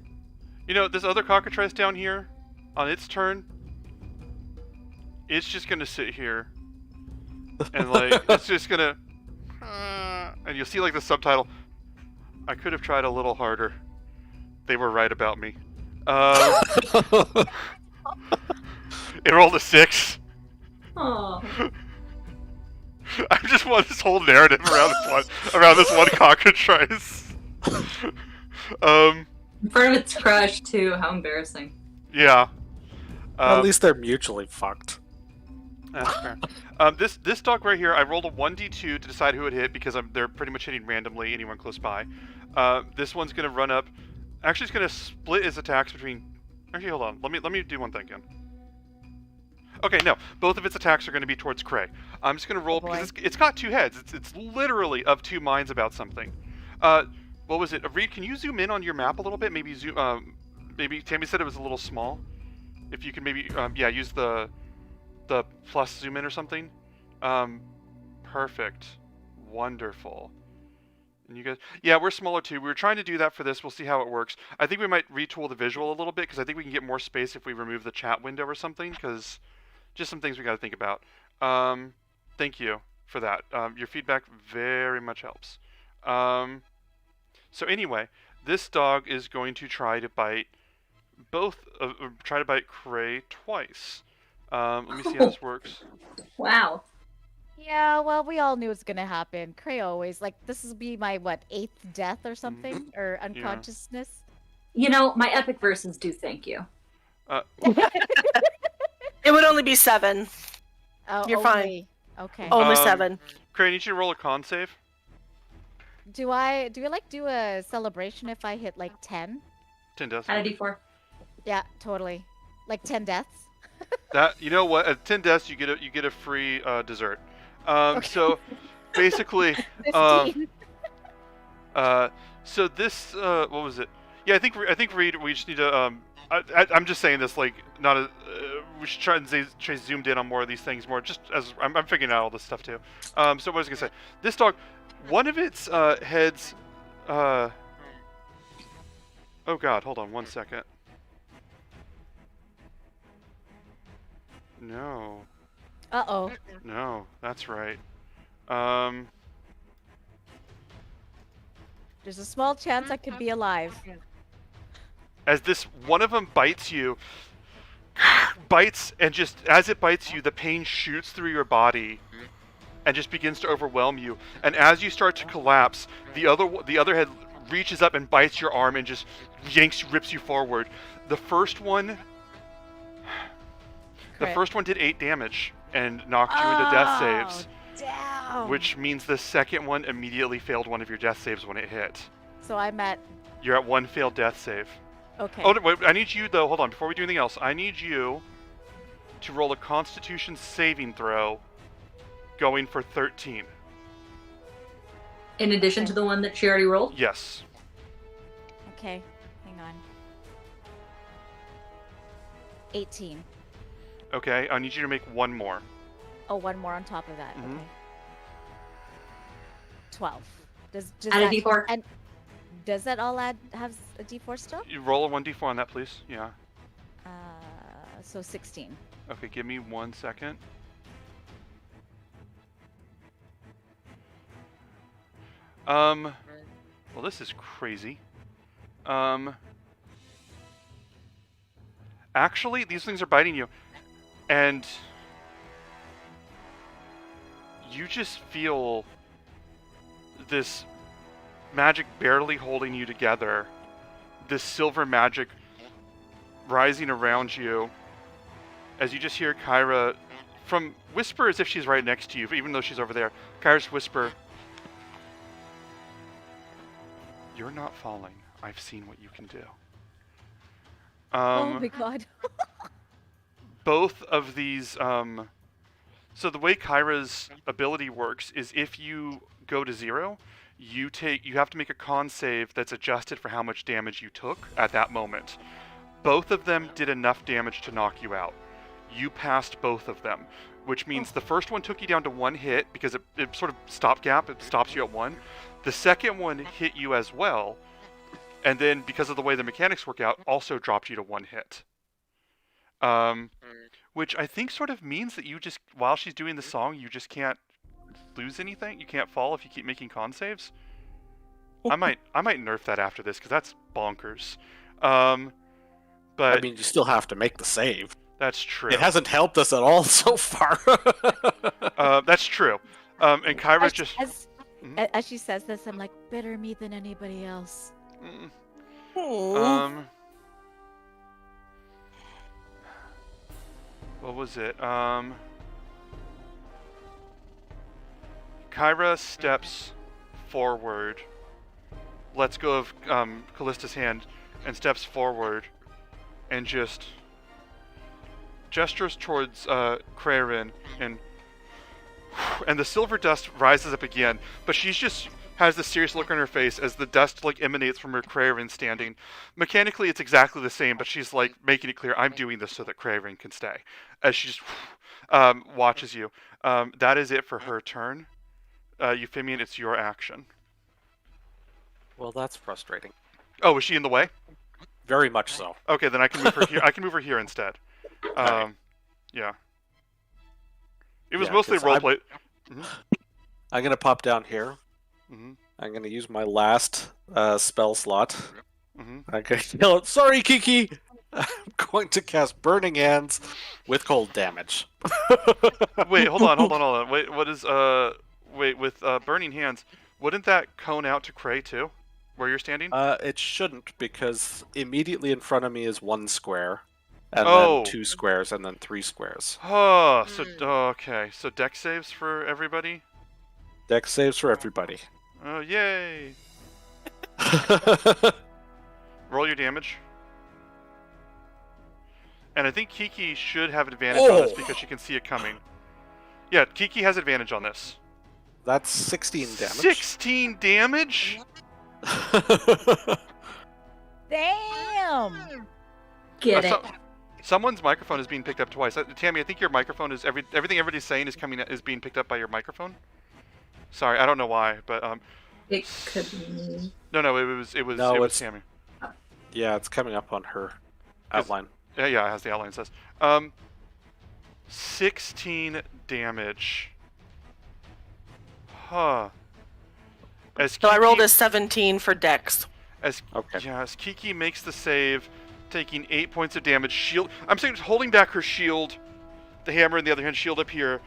You know, this other cockatrice down here, on its turn, it's just gonna sit here, and like it's just gonna, and you'll see like the subtitle. I could have tried a little harder. They were right about me. It rolled a 6. Oh. I just want this whole narrative around this one cockatrice. In front of its crush too. How embarrassing. Yeah. At least they're mutually fucked. That's fair. This dog right here, I rolled a 1d2 to decide who it hit because they're pretty much hitting randomly anyone close by. This one's gonna run up. Actually, it's gonna split its attacks between. Actually, hold on. Let me do one thing again. Okay, no. Both of its attacks are going to be towards Cray. I'm just going to roll because it's got 2 heads. It's literally of 2 minds about something. What was it? Reed, can you zoom in on your map a little bit? Maybe zoom. Maybe Tammy said it was a little small. If you can maybe use the plus zoom in or something. Perfect. Wonderful. And you guys, yeah, we're smaller too. We were trying to do that for this. We'll see how it works. I think we might retool the visual a little bit because I think we can get more space if we remove the chat window or something. Because just some things we got to think about. Thank you for that. Your feedback very much helps. So anyway, this dog is going to try to bite Cray twice. Let me see how this works. Wow. Yeah, well, we all knew it was gonna happen. Cray always, like, this will be my, 8th death or something? Or unconsciousness? You know, my epic verses do thank you. It would only be 7. Oh, You're fine. Okay. Only 7. Cray, I need you to roll a con save. Do I do a celebration if I hit, 10? 10 deaths. Add a D4. Yeah, totally. 10 deaths? That, you know what? At 10 deaths, you get a free dessert. So basically, 15. so this what was it? Yeah, I think Reed, we just need to I'm just saying this not a we should try and stay zoomed in on more of these things more just as I'm figuring out all this stuff too. So what was I gonna say? This dog, one of its heads oh god, hold on 1 second. No. Uh-oh. No, that's right. There's a small chance I could be alive. As this one of them bites you, and just as it bites you, the pain shoots through your body and just begins to overwhelm you. And as you start to collapse, the other head reaches up and bites your arm and just rips you forward. The first one did 8 damage and knocked you into death saves. Damn. Which means the second one immediately failed one of your death saves when it hit. So I'm at... You're at 1 failed death save. Okay. Oh, wait, I need you, though, hold on, before we do anything else, I need you to roll a Constitution saving throw going for 13. In addition to the one that she already rolled? Yes. Okay, hang on. 18. Okay, I need you to make 1 more. Oh, 1 more on top of that. Mhm. Okay. 12. Does Add a that, D4. And does that all have a D4 still? You roll a 1d4 on that, please. Yeah. So 16. Okay, give me 1 second. Well, this is crazy. Actually, these things are biting you, and you just feel this magic barely holding you together. This silver magic rising around you, as you just hear Kyra whisper as if she's right next to you, even though she's over there. Kyra's whisper, "You're not falling. I've seen what you can do." Oh my god. Both of these, so the way Kyra's ability works is if you go to 0, you have to make a con save that's adjusted for how much damage you took at that moment. Both of them did enough damage to knock you out. You passed both of them, which means the first one took you down to 1 hit because it sort of stopgap, it stops you at 1. The second one hit you as well, and then because of the way the mechanics work out, also dropped you to 1 hit. Which I think sort of means that you just, while she's doing the song, you just can't lose anything. You can't fall if you keep making con saves. I might nerf that after this because that's bonkers. But I mean, you still have to make the save. That's true. It hasn't helped us at all so far. That's true. And Kyra just As she says this, I'm like, better me than anybody else. What was it? Kyra steps forward, lets go of Callista's hand, and steps forward, and just gestures towards Krarin, and the silver dust rises up again, but she's just has this serious look on her face as the dust like emanates from her Krarin standing. Mechanically, it's exactly the same, but she's like making it clear, I'm doing this so that Krarin can stay. As she just watches you. That is it for her turn. Euphemian, it's your action. Well, that's frustrating. Oh, is she in the way? Very much so. Okay, then I can move her here. I can move her here instead. Yeah. It was mostly roleplay. I'm gonna pop down here. Mm-hmm. I'm gonna use my last spell slot. Mm-hmm. I'm gonna yell, "Sorry, Kiki!" I'm going to cast Burning Hands with cold damage. Wait, hold on. Wait, what is with Burning Hands? Wouldn't that cone out to Cray too, where you're standing? It shouldn't, because immediately in front of me is 1 square, and Oh. then 2 squares, and then 3 squares. Oh, so okay. So deck saves for everybody. Deck saves for everybody. Oh, yay! Roll your damage. And I think Kiki should have advantage on this because she can see it coming. Yeah, Kiki has advantage on this. That's 16 damage. 16 damage? Damn! Get it. Someone's microphone is being picked up twice. Tammy, I think your microphone is everything everybody's saying is being picked up by your microphone. Sorry, I don't know why, but It could be me. No, it was Tammy. Yeah, it's coming up on her outline. Yeah, it has the outline. It says 16 damage. Huh. So I rolled a 17 for Dex. As Okay. as Kiki makes the save, taking 8 points of damage. Shield. I'm saying holding back her shield, the hammer in the other hand, shield up here,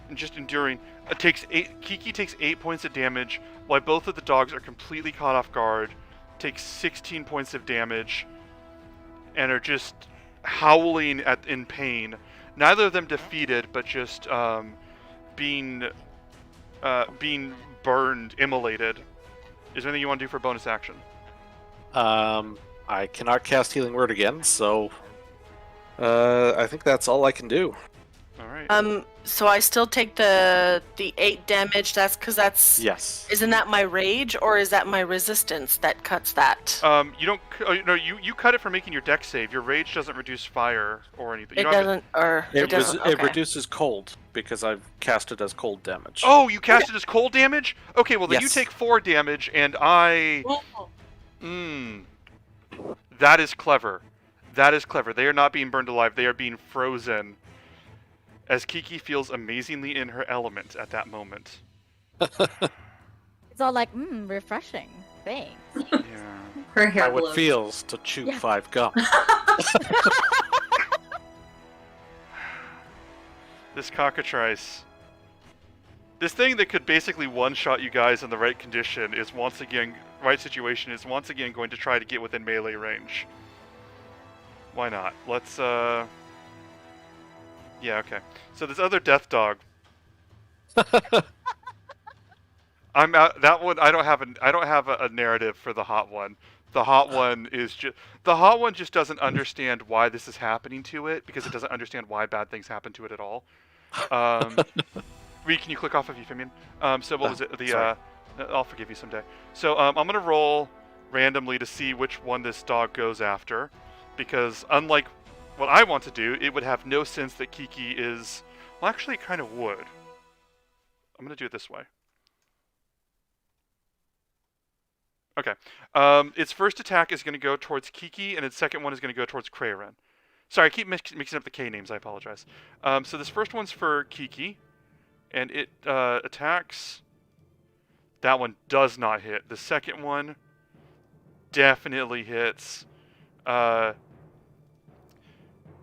and just enduring. Kiki takes 8 points of damage, while both of the dogs are completely caught off guard. Takes 16 points of damage, and are just howling in pain. Neither of them defeated, but just being burned, immolated. Is there anything you want to do for bonus action? I cannot cast Healing Word again, so I think that's all I can do. All right. So I still take the 8 damage. That's because that's Yes. Isn't that my rage or is that my resistance that cuts that? You don't. No, you cut it for making your deck save. Your rage doesn't reduce fire or anything. You It don't have doesn't, or it doesn't. It Okay. reduces cold because I've cast it as cold damage. Oh, you cast it as cold damage? Okay, well then you Yes. take 4 damage, and I. That is clever. That is clever. They are not being burned alive. They are being frozen. As Kiki feels amazingly in her element at that moment. It's all like, refreshing. Thanks. Yeah. Her hair How it glows. feels to chew Yeah. 5 gum. This cockatrice. This thing that could basically one-shot you guys in the right condition is once again, right situation, is once again going to try to get within melee range. Why not? Let's, yeah, okay. So this other death dog. I'm out. That one. I don't have a narrative for the hot one. The hot one is just. The hot one just doesn't understand why this is happening to it because it doesn't understand why bad things happen to it at all. Reed, can you click off of Euphemian? So what was it? Sorry. I'll forgive you someday. So I'm gonna roll randomly to see which one this dog goes after, because unlike what I want to do, it would have no sense that Kiki is. Well, actually, it kind of would. I'm gonna do it this way. Okay. Its first attack is going to go towards Kiki, and its second one is going to go towards Krayren. Sorry, I keep mixing up the K names. I apologize. So this first one's for Kiki, and it attacks. That one does not hit. The second one definitely hits. Cray,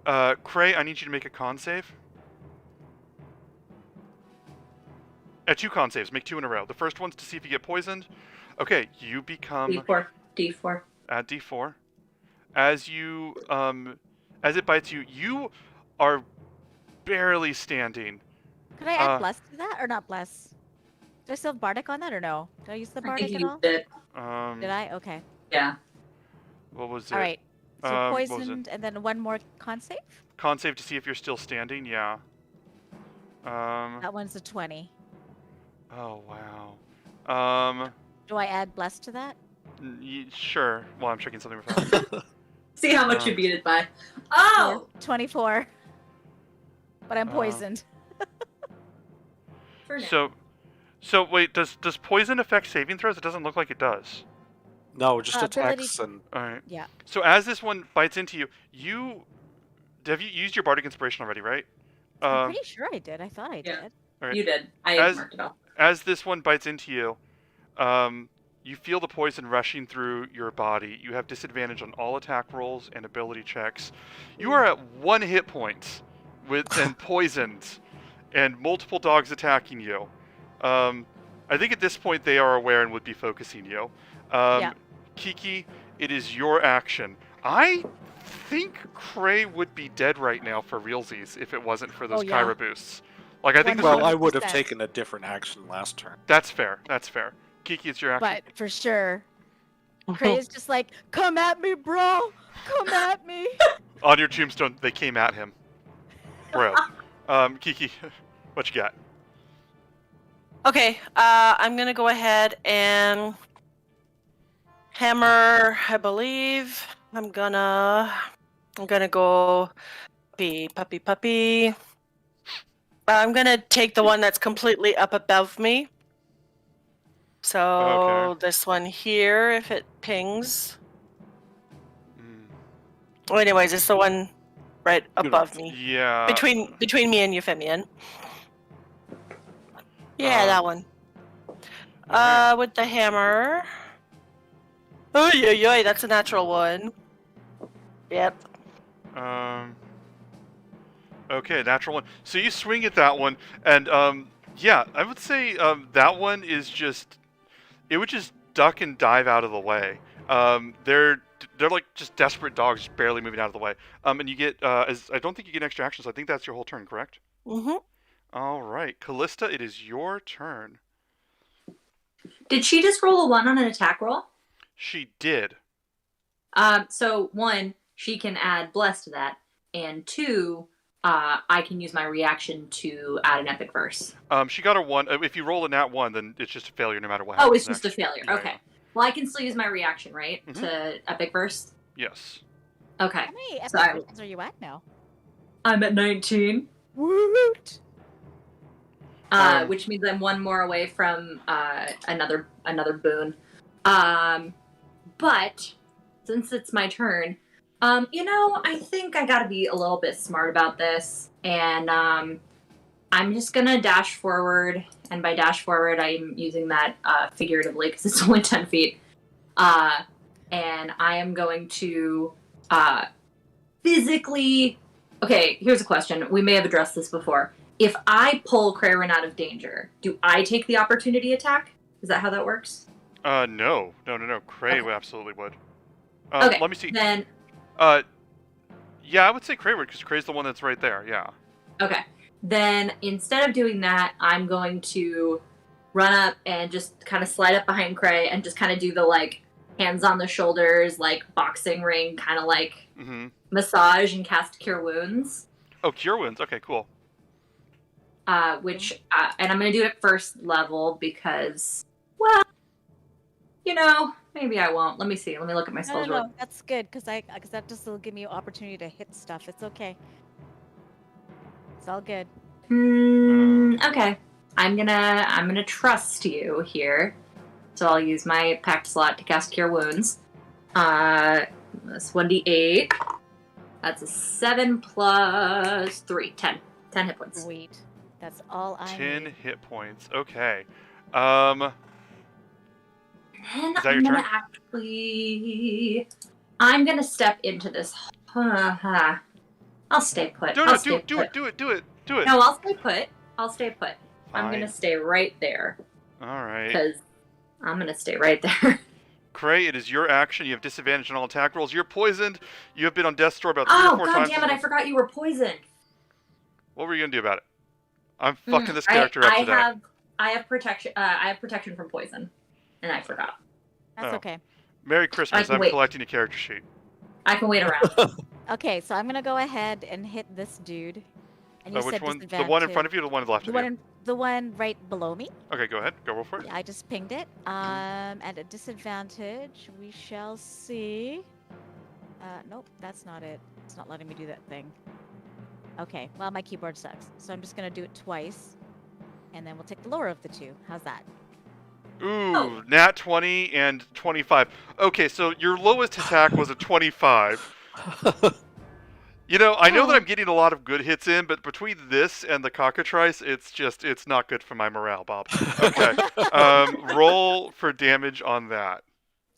I need you to make a con save. 2 con saves. Make 2 in a row. The first one's to see if you get poisoned. Okay, you become... D4. Add D4. As you, as it bites you, you are barely standing. Could I add bless to that or not bless? Do I still have bardic on that or no? Did I use the I bardic think at you all? did. Did I? Okay. Yeah. What was it? All right. So what was it? poisoned and then one more con save? Con save to see if you're still standing, yeah. That one's a 20. Oh, wow. Do I add bless to that? Sure. Well, I'm checking something with See how much you beat it by. Oh! 24. But I'm poisoned. For now. So wait, does poison affect saving throws? It doesn't look like it does. No, just Ability- attacks and... Alright. Yeah. So as this one bites into you, have you used your Bardic Inspiration already, right? I'm pretty sure I did. I thought I Yeah. did. Alright. You did. I As- marked it off. As this one bites into you, you feel the poison rushing through your body. You have disadvantage on all attack rolls and ability checks. You are at 1 hit point and poisoned, and multiple dogs attacking you. I think at this point they are aware and would be focusing you. Yeah. Kiki, it is your action. I think Cray would be dead right now for realsies if it wasn't for those Oh, yeah. Kyra boosts. Like I think this Well, one, I would have 100%. taken a different action last turn. that's fair. That's fair. Kiki, it's your action. But for sure. Cray is just like, come at me, bro! Come at me! On your tombstone, they came at him. Bro. Kiki, what you got? Okay, I'm gonna go ahead and hammer, I believe. I'm gonna go puppy. I'm gonna take the one that's completely up above me. So Okay. this one here, if it pings. Mm, Well, anyways, it's the one right above me, yeah. between me and Euphemian. Yeah, that one. Alright. With the hammer. Oh yeah, that's a natural one. Yep. Okay, natural one. So you swing at that one, and yeah, I would say that one is just, it would just duck and dive out of the way. They're like just desperate dogs, just barely moving out of the way. And you get I don't think you get extra actions. I think that's your whole turn, correct? Mm-hmm. All right, Callista, it is your turn. Did she just roll a 1 on an attack roll? She did. So 1, she can add bless to that, and 2, I can use my reaction to add an epic verse. She got a 1. If you roll a nat 1, then it's just a failure no matter what Oh, happens it's just next. a failure. Yeah, Okay. yeah. Well, I can still use my reaction, right? Mhm. To epic verse. Yes. Okay. How many Sorry. episodes are you at now? I'm at 19. Woot! Which means I'm 1 more away from another boon. But since it's my turn, I think I gotta be a little bit smart about this, and I'm just gonna dash forward, and by dash forward, I'm using that figuratively because it's only 10 feet. And I am going to physically. Okay, here's a question. We may have addressed this before. If I pull Craren out of danger, do I take the opportunity attack? Is that how that works? No. Cray Okay. absolutely would. Okay, Let me see. then. Yeah, I would say Cray would, because Cray's the one that's right there, yeah. Okay. Then instead of doing that, I'm going to run up and just kind of slide up behind Cray and just kind of do the like hands on the shoulders, like boxing ring, kind of like massage and cast Cure Wounds. Oh, Cure Wounds. Okay, cool. And I'm going to do it at first level because, well, maybe I won't. Let me see. Let me look at my spells. No, that's good because that just will give me an opportunity to hit stuff. It's okay. It's all good. Okay. I'm gonna trust you here. So I'll use my pact slot to cast Cure Wounds. That's 1d8. That's a 7 plus 3. 10. 10 hit points. Sweet. That's all I 10 need. hit points. Okay. And Is that your I'm gonna turn? I'm gonna step into this. I'll stay put. Do it. No, I'll stay put. Fine. I'm gonna stay right there. Alright. Because I'm gonna stay right there. Cray, it is your action. You have disadvantage on all attack rolls. You're poisoned. You have been on death's door about 3 or 4 God times. damn it, I forgot you were poisoned. What were you gonna do about it? I'm fucking this character up today. I have protection. I have protection from poison, and I forgot. That's Oh. okay. Merry Christmas. I'm wait. collecting a character sheet. I can wait around. Okay, so I'm gonna go ahead and hit this dude. And you Which said one? The disadvantage. one in front of you or the one left The of one, you? the one right below me. Okay, go ahead. Go roll for it. I just pinged it. At a disadvantage, we shall see. Nope, that's not it. It's not letting me do that thing. Okay, well, my keyboard sucks. So I'm just gonna do it twice. And then we'll take the lower of the two. How's that? Ooh, nat 20 and 25. Okay, so your lowest attack was a 25. I know that I'm getting a lot of good hits in, but between this and the cockatrice, it's not good for my morale, Bob. Okay, roll for damage on that.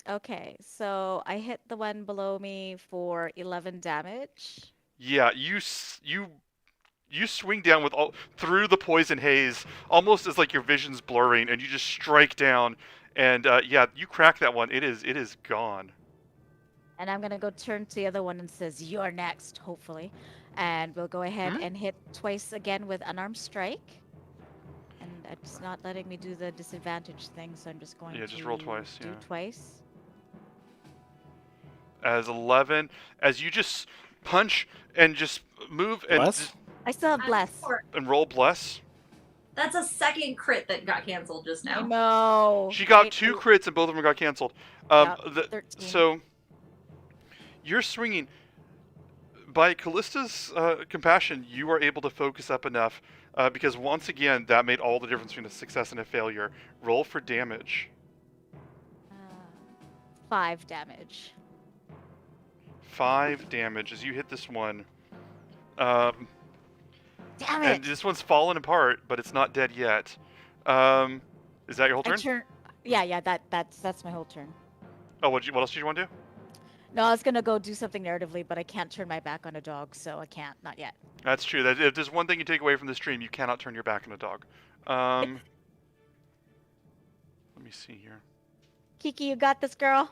Okay, so I hit the one below me for 11 damage. Yeah, you swing down through the poison haze, almost as like your vision's blurring, and you just strike down, and you crack that one. It is gone. And I'm gonna go turn to the other one and says, "You're next," hopefully. And we'll go ahead and hit twice again with unarmed strike. And it's not letting me do the disadvantage thing, so I'm just going to just roll twice, do twice. As 11, as you just punch and just move and I still have bless. and roll bless. That's a second crit that got canceled just now. No. She got 2 crits and both of them got canceled. 13. So you're swinging. By Callista's compassion, you are able to focus up enough because once again, that made all the difference between a success and a failure. Roll for damage. 5 damage. 5 damage as you hit this one. Damn it! And this one's fallen apart, but it's not dead yet. Is that your whole turn? Yeah. That's my whole turn. Oh, what else did you want to do? No, I was gonna go do something narratively, but I can't turn my back on a dog, so I can't. Not yet. That's true. If there's one thing you take away from the stream, you cannot turn your back on a dog. Let me see here. Kiki, you got this, girl.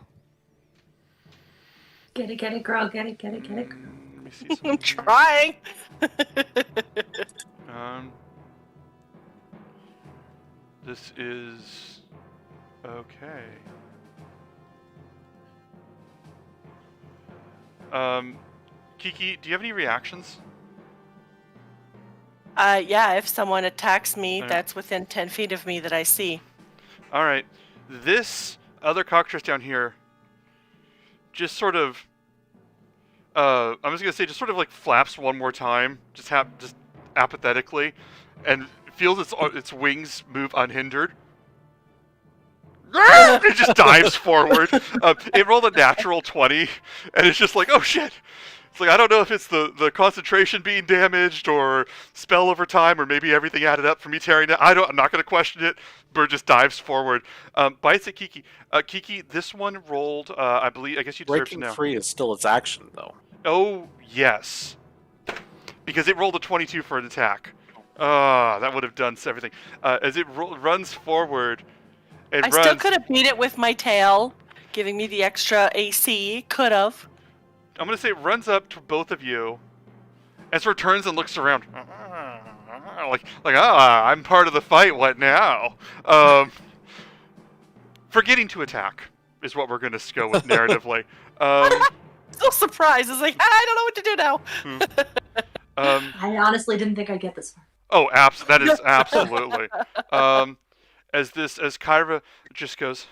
Get it, girl. Get it, girl. Let me see I'm something trying. This is okay. Kiki, do you have any reactions? Yeah, if someone attacks me, Alright. that's within 10 feet of me that I see. All right, this other cockatrice down here just sort of, I'm just gonna say, just sort of like flaps one more time, just apathetically, and feels its wings move unhindered. It just dives forward. It rolled a natural 20, and it's just like, oh shit. It's like, I don't know if it's the concentration being damaged or spell over time or maybe everything added up for me tearing it. I'm not going to question it. Bird just dives forward. Bites at Kiki. Kiki, this one rolled, I guess you deserve to Breaking know. free is still its action, though. Oh, yes. Because it rolled a 22 for an attack. That would have done everything. As it runs forward, it I runs. still could have beat it with my tail, giving me the extra AC. Could have. I'm going to say it runs up to both of you and sort of turns and looks around. I'm part of the fight, what now? Forgetting to attack is what we're going to go with narratively. Still surprised. It's like, I don't know what to do now. I honestly didn't think I'd get this far. Oh, that is absolutely. As Kyra just goes,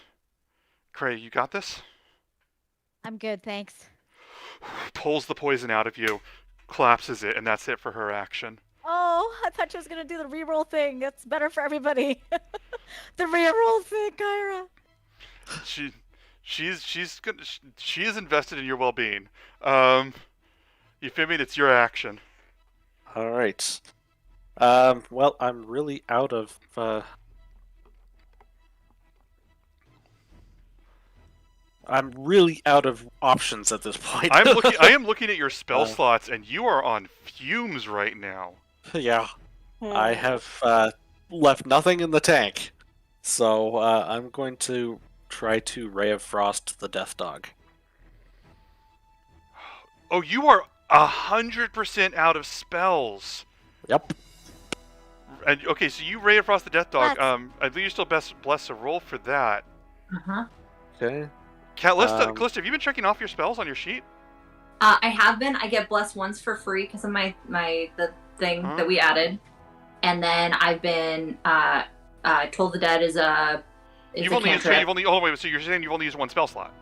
Cray, you got this? I'm good, thanks. Pulls the poison out of you, collapses it, and that's it for her action. Oh, I thought you was gonna do the reroll thing. That's better for everybody. The reroll thing, Kyra. She is invested in your well-being. You feel me? It's your action. All right. Well, I'm really out of. I'm really out of options at this point. I am looking at your spell slots, and you are on fumes right now. Yeah, I have left nothing in the tank, so I'm going to try to Ray of Frost the Death Dog. Oh, you are 100% out of spells. Yep. And okay, so you Ray of Frost the Death Dog. Yes. I think you're still bless a roll for that. Okay. Callista, have you been checking off your spells on your sheet? I have been. I get blessed once for free because of the thing that we added, and then I've been Toll the Dead is a You've only used, cantrip. so you're saying you've only used one spell slot.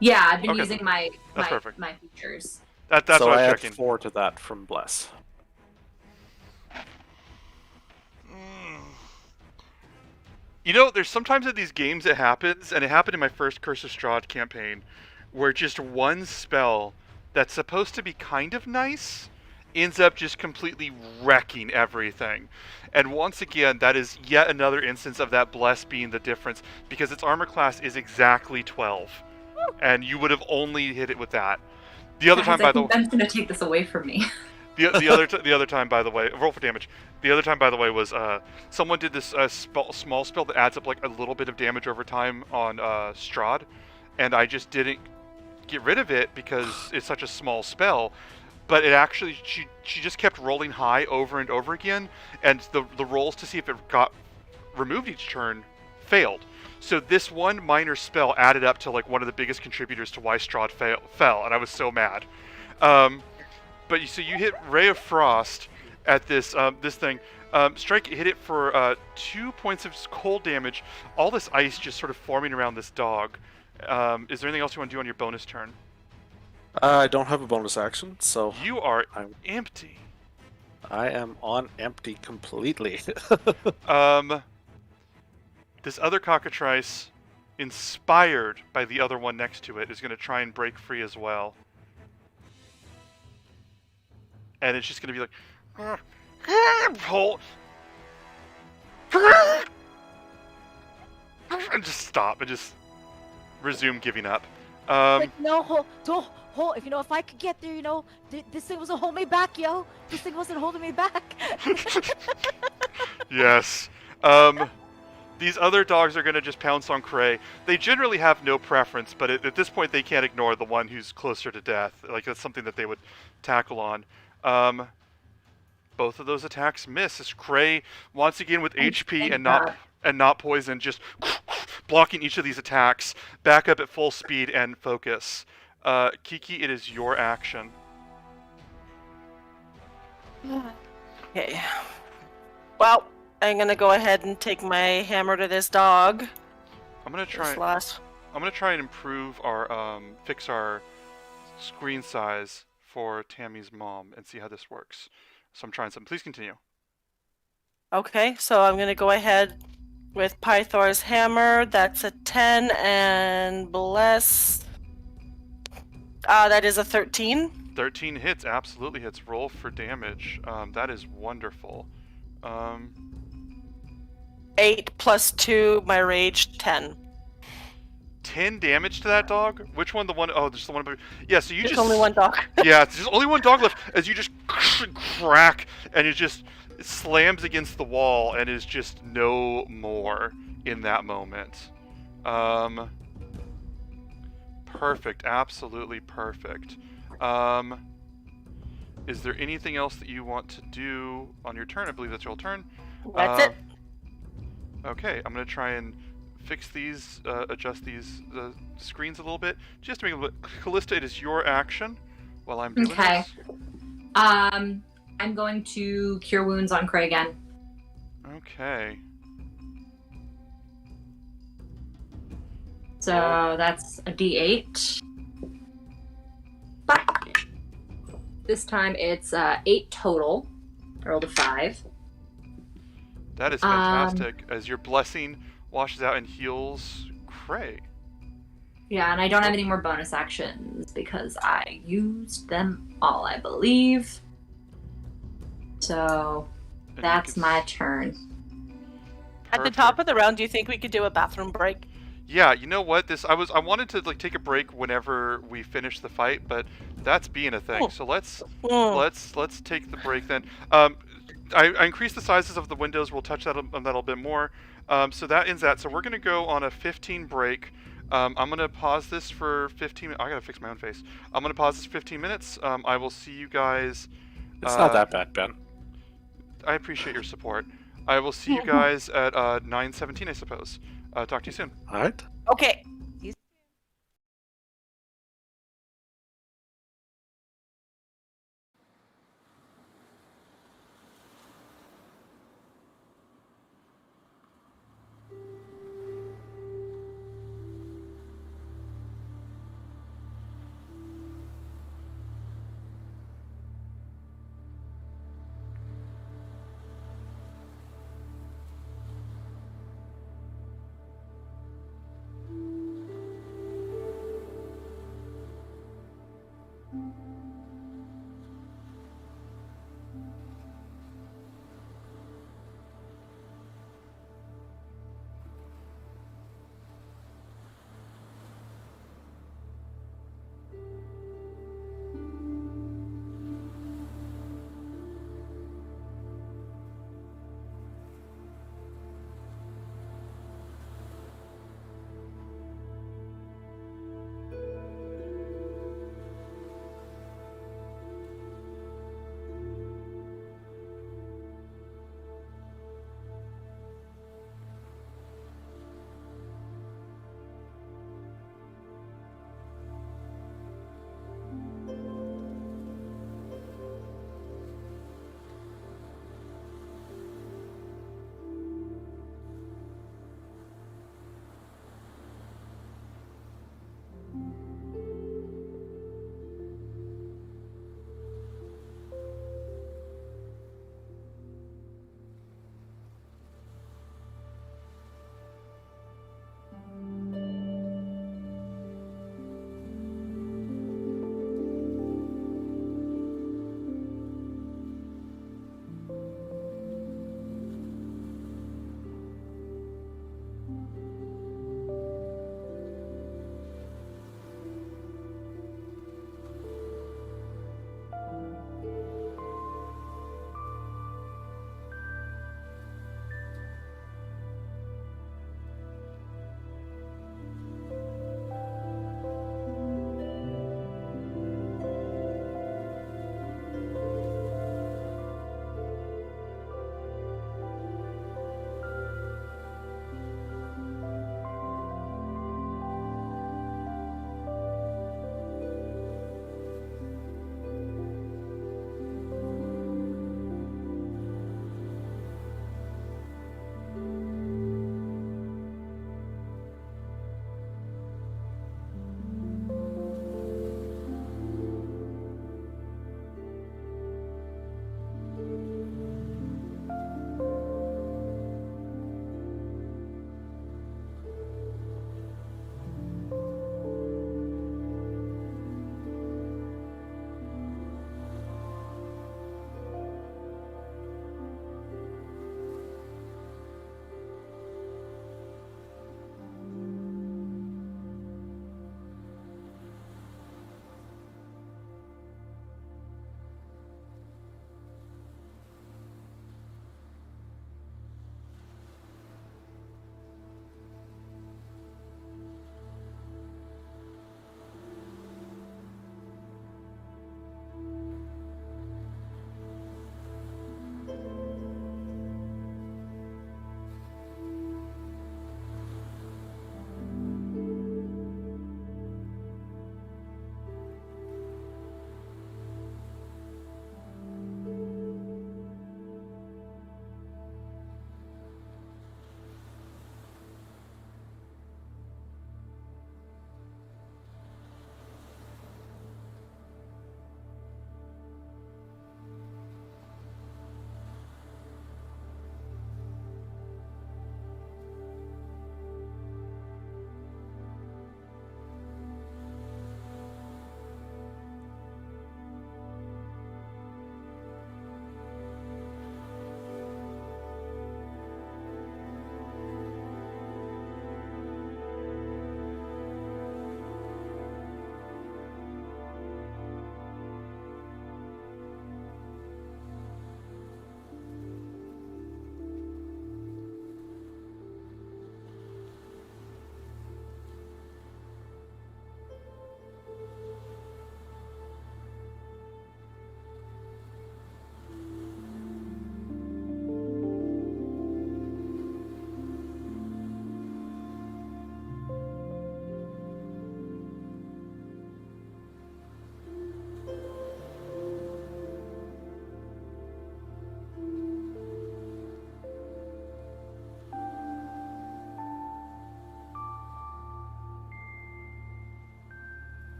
Yeah, I've been Okay. using my perfect. my features. That's so what I I was add checking. 4 to that from Bless. You know, there's sometimes in these games it happens, and it happened in my first Curse of Strahd campaign, where just one spell that's supposed to be kind of nice ends up just completely wrecking everything. And once again, that is yet another instance of that Bless being the difference, because its armor class is exactly 12, and you would have only hit it with that. The other time, by the way, Ben's gonna take this away from me. the other time, by the way, roll for damage. The other time, by the way, was someone did this small spell that adds up like a little bit of damage over time on Strahd, and I just didn't get rid of it because it's such a small spell. But it actually, she just kept rolling high over and over again, and the rolls to see if it got removed each turn failed. So this one minor spell added up to like one of the biggest contributors to why Strahd fell, and I was so mad. But you hit Ray of Frost at this this thing. Strike hit it for 2 points of cold damage. All this ice just sort of forming around this dog. Is there anything else you want to do on your bonus turn? I don't have a bonus action, so You are I'm- empty. I am on empty completely. This other cockatrice, inspired by the other one next to it, is going to try and break free as well. And it's just going to be like, hold, and just stop and just resume giving up. Like, no, don't hold. If I could get there, this thing wasn't holding me back, yo. This thing wasn't holding me back. Yes. These other dogs are going to just pounce on Cray. They generally have no preference, but at this point they can't ignore the one who's closer to death. Like, that's something that they would tackle on. Both of those attacks miss as Cray, once again with HP and not poison, just blocking each of these attacks, back up at full speed and focus. Kiki, it is your action. Okay. Well, I'm gonna go ahead and take my hammer to this dog. I'm gonna try. This last. I'm gonna try and improve our fix our screen size for Tammy's mom and see how this works. So I'm trying something. Please continue. Okay, so I'm gonna go ahead With Pythor's hammer, that's a 10, and bless. That is a 13. 13 hits, absolutely hits. Roll for damage. That is wonderful. 8 plus 2, my rage, 10. 10 damage to that dog? Which one? The one oh there's the one. Yeah, so you There's just. only one dog. Yeah, there's only one dog left as you just crack and it just slams against the wall and is just no more in that moment. Perfect, absolutely perfect. Is there anything else that you want to do on your turn? I believe that's your turn. That's it. Okay, I'm gonna try and fix these, adjust these screens a little bit, just to make it a little bit. Callista, it is your action while I'm doing Okay. this. I'm going to cure wounds on Cray again. Okay. So that's a D8. But this time it's 8 total. I rolled a 5. That is fantastic. As your blessing washes out and heals Cray. Yeah, and I don't have any more bonus actions because I used them all, I believe. So And that's my turn. At the top of the round, do you think we could do a bathroom break? Yeah, you know what? I wanted to like take a break whenever we finish the fight, but that's being a thing. So let's take the break then. I increased the sizes of the windows. We'll touch that on that a bit more. So that ends that. So we're gonna go on a 15 break. I'm gonna pause this for 15. I gotta fix my own face. I'm gonna pause this for 15 minutes. I will see you guys. It's not that bad, Ben. I appreciate your support. I will see you guys at 9:17, I suppose. Talk to you soon. All right. Okay.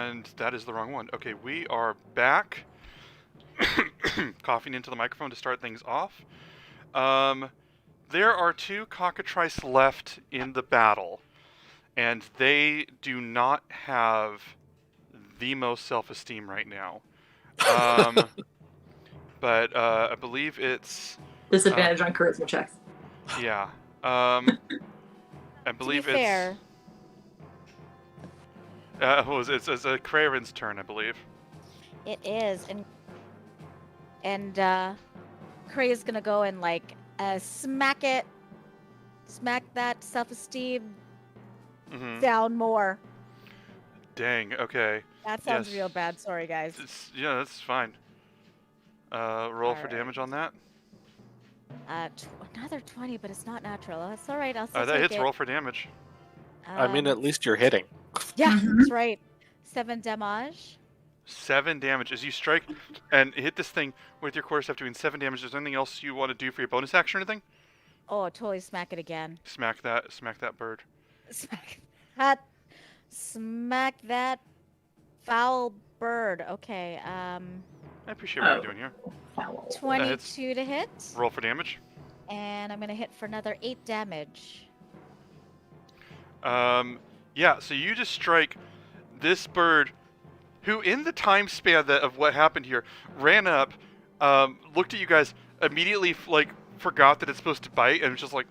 And that is the wrong one. Okay, we are back. Coughing into the microphone to start things off. There are 2 cockatrice left in the battle, and they do not have the most self-esteem right now. But I believe it's Disadvantage on charisma checks. yeah. I To be believe fair, it's a Craren's turn, I believe. it is, and Cray is gonna go and like smack that self-esteem Mm-hmm. down more. Dang. Okay. That sounds Yes. real bad. Sorry, guys. Yeah, that's fine. Roll for Alright. damage on that. Another 20, but it's not natural. That's all right. I'll still That take hits. it. Roll for damage. I mean, at Um, least you're hitting. yeah, Mhm. that's right. 7 damage. 7 damage as you strike and hit this thing with your quarterstaff, doing 7 damage. Is there anything else you want to do for your bonus action or anything? Oh, totally smack it again. Smack that bird. Smack that foul bird. Okay. I appreciate what Oh. you're doing here. Foul. 22 to hit, Roll for damage. and I'm gonna hit for another 8 damage. Yeah. So you just strike this bird, who in the time span of what happened here ran up, looked at you guys, immediately forgot that it's supposed to bite, and was just like,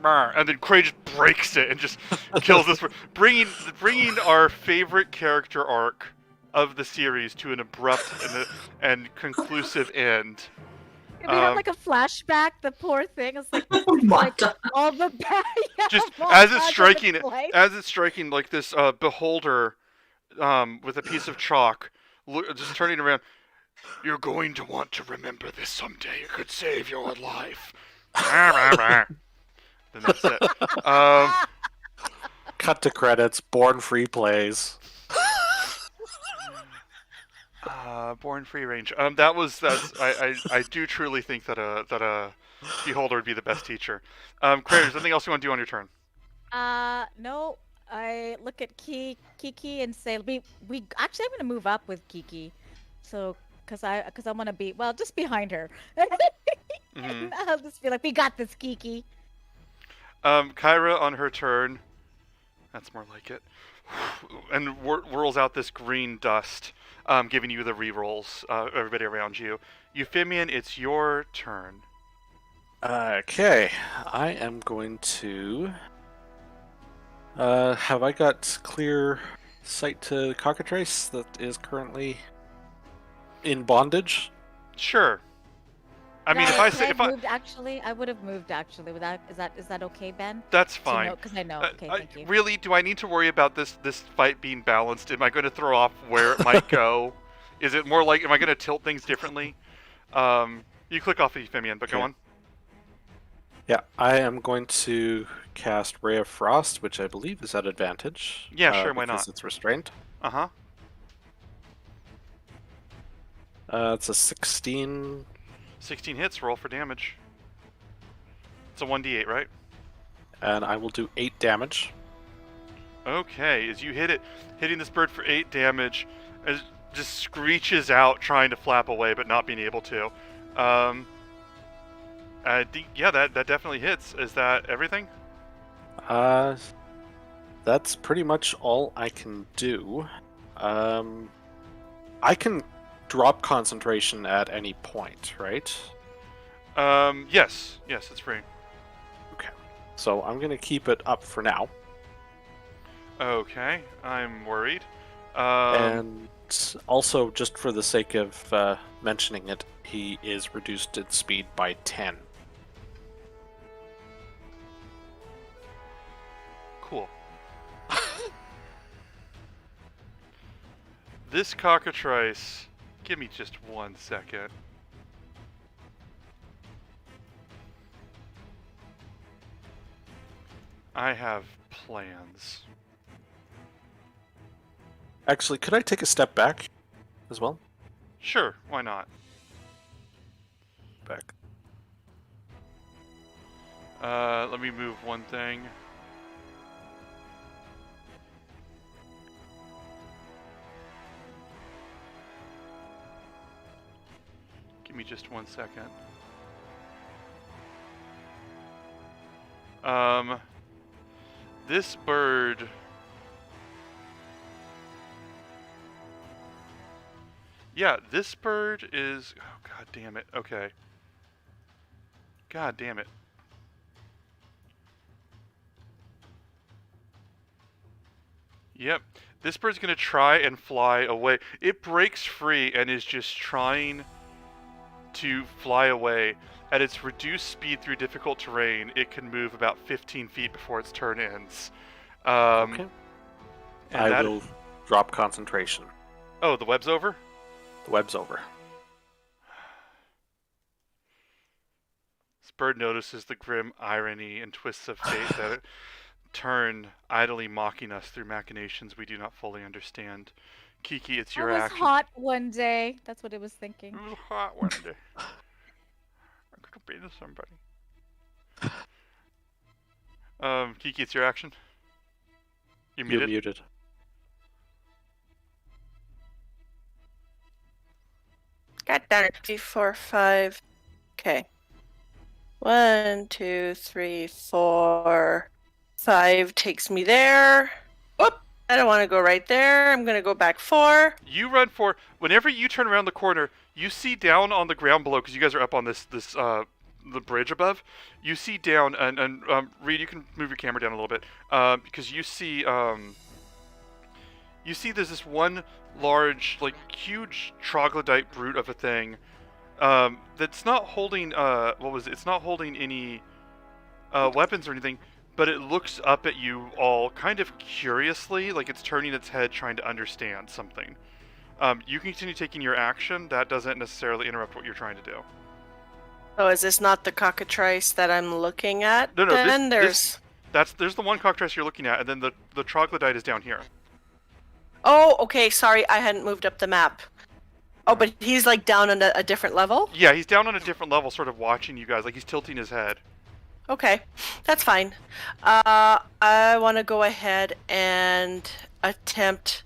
"Brr," and then Cray just breaks it and just kills this bird, bringing our favorite character arc of the series to an abrupt and conclusive end. We had like a flashback. The poor thing. It's like What? all the yeah, Just montage as it's of striking its life. as it's striking like this beholder with a piece of chalk, just turning around. You're going to want to remember this someday. It could save your life. Then that's it. Cut to credits. Born Free plays. Born free range. I do truly think that a beholder would be the best teacher. Craig, is there anything else you want to do on your turn? No. I look at Kiki and say, we actually I'm gonna move up with Kiki, so because I want to be just behind her. Mhm. I'll just be like, we got this, Kiki. Kyra on her turn. That's more like it. And whirls out this green dust, giving you the rerolls. Everybody around you. Euphemian, it's your turn. Okay, I am going to. Have I got clear sight to the cockatrice that is currently in bondage? Sure. I mean, Actually, I would have moved actually. Is that okay, Ben? That's fine. Because I know. Okay, thank you. Really, do I need to worry about this fight being balanced? Am I going to throw off where it might go? Is it more like, am I going to tilt things differently? You click off Euphemian, but go on. Yeah, I am going to cast Ray of Frost, which I believe is at advantage. Yeah, sure, why because not? it's restrained. Uh-huh. It's a 16. 16 hits, roll for damage. It's a 1d8, right? And I will do 8 damage. Okay, as you hitting this bird for 8 damage, it just screeches out, trying to flap away, but not being able to. Yeah, that definitely hits. Is that everything? That's pretty much all I can do. I can drop concentration at any point, right? Yes, it's free. Okay. So I'm going to keep it up for now. Okay, I'm worried. And also, just for the sake of mentioning it, he is reduced in speed by 10. Cool. This cockatrice... Give me just 1 second. I have plans. Actually, could I take a step back as well? Sure, why not? Back. Let me move one thing. me just 1 second. This bird. Yeah, this bird is. Oh, god damn it. Okay. God damn it. Yep. This bird's gonna try and fly away. It breaks free and is just trying to fly away. At its reduced speed through difficult terrain, it can move about 15 feet before its turn ends. Okay. And I will drop concentration. Oh, the web's over? The web's over. This bird notices the grim irony and twists of fate that turn idly mocking us through machinations we do not fully understand. Kiki, it's your I was action. hot one day. That's what it was thinking. It was hot one day. I could have been to somebody. Kiki, it's your action. You're You're muted. muted. Got that. 3, 4, 5. Okay. 1, 2, 3, 4, 5 takes me there. Whoop! I don't want to go right there. I'm gonna go back 4. You run for. Whenever you turn around the corner, you see down on the ground below, because you guys are up on the bridge above. You see down, and Reed, you can move your camera down a little bit, because you see there's this one large, like, huge troglodyte brute of a thing, that's not holding It's not holding any weapons or anything, but it looks up at you all kind of curiously, like it's turning its head trying to understand something. You can continue taking your action. That doesn't necessarily interrupt what you're trying to do. Oh, is this not the cockatrice that I'm looking at? No, then there's the one cockatrice you're looking at, and then the troglodyte is down here. Oh, okay. Sorry, I hadn't moved up the map. Oh, but he's like down on a different level? Yeah, he's down on a different level, sort of watching you guys, like he's tilting his head. Okay, that's fine. I want to go ahead and attempt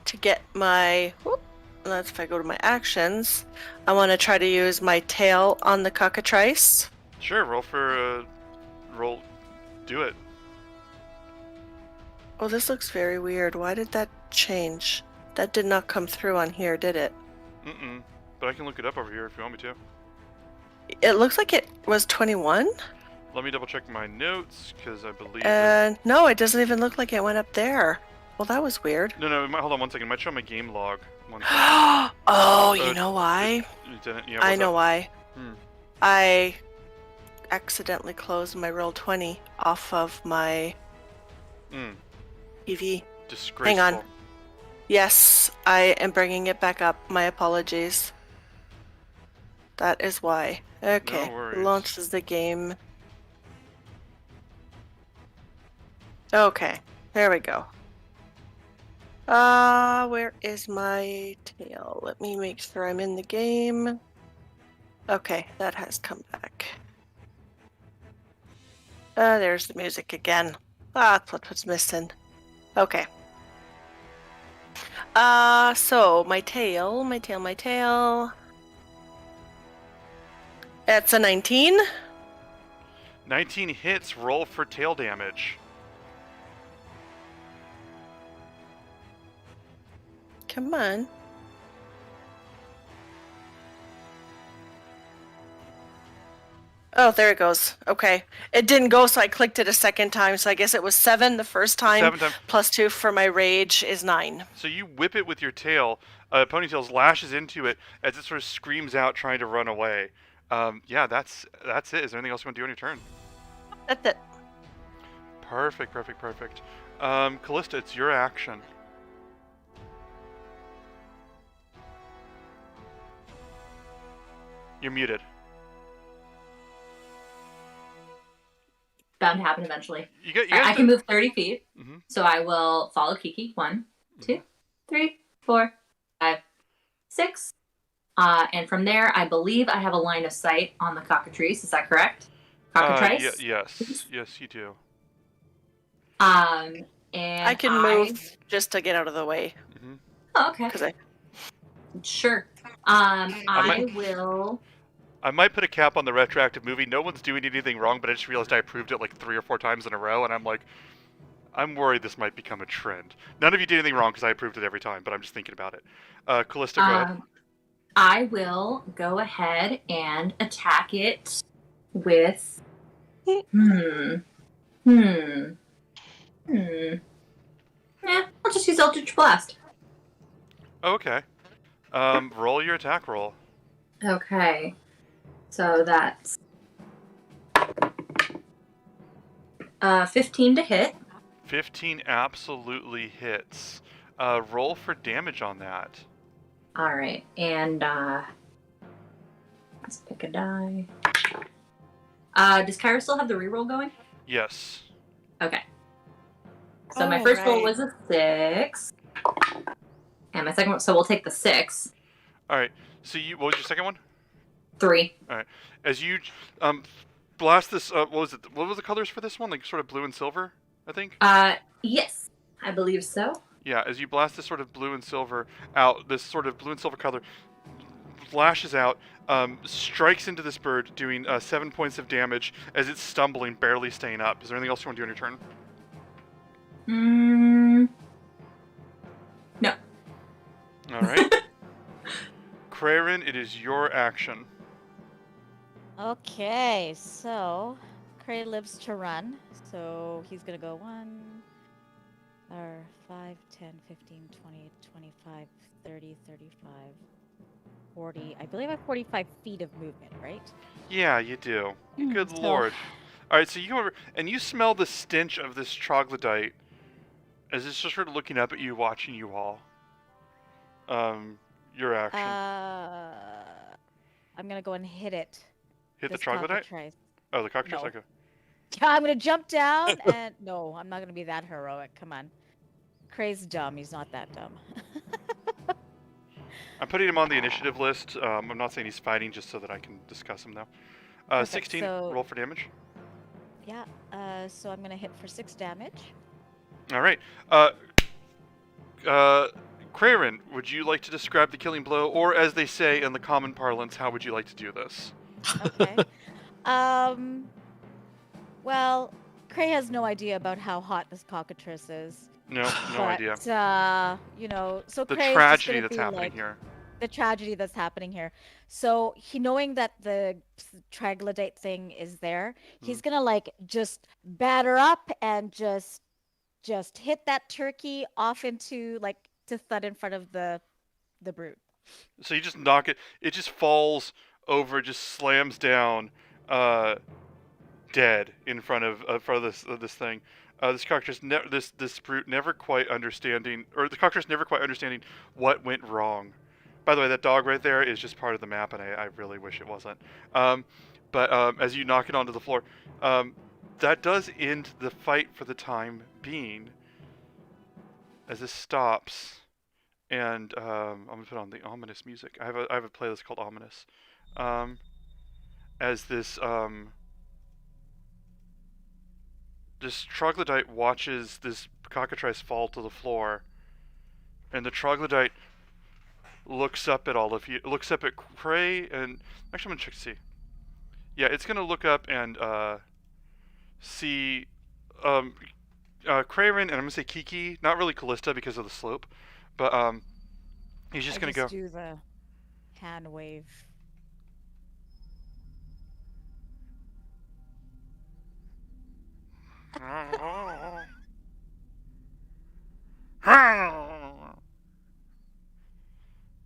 to get my... Whoop, that's if I go to my actions. I want to try to use my tail on the cockatrice. Sure, roll. Do it. Oh, this looks very weird. Why did that change? That did not come through on here, did it? Mm-mm. But I can look it up over here if you want me to. It looks like it was 21. Let me double check my notes, because I believe... No, it doesn't even look like it went up there. Well, that was weird. No, it might, hold on 1 second. It might show my game log. 1 second. Oh, you know why? It didn't, yeah, I what's know up? why. Hmm. I accidentally closed my roll 20 off of my TV. Disgraceful. Hang on. Yes, I am bringing it back up. My apologies. That is why. Okay, No worries. launches the game. Okay, there we go. Where is my tail? Let me make sure I'm in the game. Okay, that has come back. There's the music again. That's what was missing. Okay. So my tail. That's a 19. 19 hits, roll for tail damage. Come on. Oh, there it goes. Okay. It didn't go, so I clicked it a second time, so I guess it was 7 the first time. 7 times. Plus 2 for my rage is 9. So you whip it with your tail. Ponytails lashes into it as it sort of screams out, trying to run away. Yeah, that's it. Is there anything else you want to do on your turn? That's it. Perfect. Callista, it's your action. You're muted. Bound to happen eventually. You guys I can move 30 feet, Mhm. so I will follow Kiki. 1, 2, 3, 4, 5, 6. And from there, I believe I have a line of sight on the cockatrice. Is that correct? Cockatrice? Yes, you do. And I can move just to get out of the way. Mm-hmm. Oh, okay. Because I... Sure. I might- will. I might put a cap on the retroactive movie. No one's doing anything wrong, but I just realized I approved it like 3 or 4 times in a row, and I'm like, I'm worried this might become a trend. None of you did anything wrong because I approved it every time, but I'm just thinking about it. Callista, go ahead. I will go ahead and attack it with. Yeah, I'll just use Eldritch Blast. Okay. Roll your attack roll. Okay. So that's 15 to hit. 15 absolutely hits. Roll for damage on that. All right, and let's pick a die. Does Kyra still have the reroll going? Yes. Okay. So my first roll right. was a 6, and my second one. So we'll take the 6. All right. So what was your second one? 3. All right. As you blast this, what was it? What was the colors for this one? Like sort of blue and silver, I think. Yes, I believe so. Yeah. As you blast this sort of blue and silver out, this sort of blue and silver color flashes out, strikes into this bird, doing 7 points of damage as it's stumbling, barely staying up. Is there anything else you want to do on your turn? No. All right. Krarin, it is your action. Okay, so Cray lives to run, so he's gonna go 5, 10, 15, 20, 25, 30, 35, 40. I believe I have 45 feet of movement, right? Yeah, you do. Good So- lord. All right, so you come over and you smell the stench of this troglodyte as it's just sort of looking up at you, watching you all. Your action. I'm gonna go and hit it. Hit the this troglodyte? cockatrice. Oh, the cockatrice? No. Okay. Yeah, I'm gonna jump down and no, I'm not gonna be that heroic. Come on. Cray's dumb. He's not that dumb. I'm putting him on the initiative list. I'm not saying he's fighting, just so that I can discuss him now. Perfect, 16, so- roll for damage. Yeah. So I'm gonna hit for 6 damage. All right. Krarin, would you like to describe the killing blow, or as they say in the common parlance, how would you like to do this? Okay. Well, Cray has no idea about how hot this cockatrice is. No but, idea. so The Cray's just tragedy gonna that's be happening like, here. the tragedy that's happening here. So knowing that the troglodyte thing is there, he's gonna like just batter up and just hit that turkey off into like to thud in front of the brute. So you just knock it. It just falls over, just slams down, dead in front of this thing. This cockatrice, this brute, never quite understanding, or the cockatrice never quite understanding what went wrong. By the way, that dog right there is just part of the map, and I really wish it wasn't. But as you knock it onto the floor, that does end the fight for the time being. As this stops, and I'm gonna put on the ominous music. I have a playlist called Ominous. As this this troglodyte watches this cockatrice fall to the floor, and the troglodyte looks up at all of you, looks up at Cray, and actually I'm gonna check to see. Yeah, it's gonna look up and see Krarin, and I'm gonna say Kiki, not really Callista because of the slope, but he's just gonna go. Do the hand wave.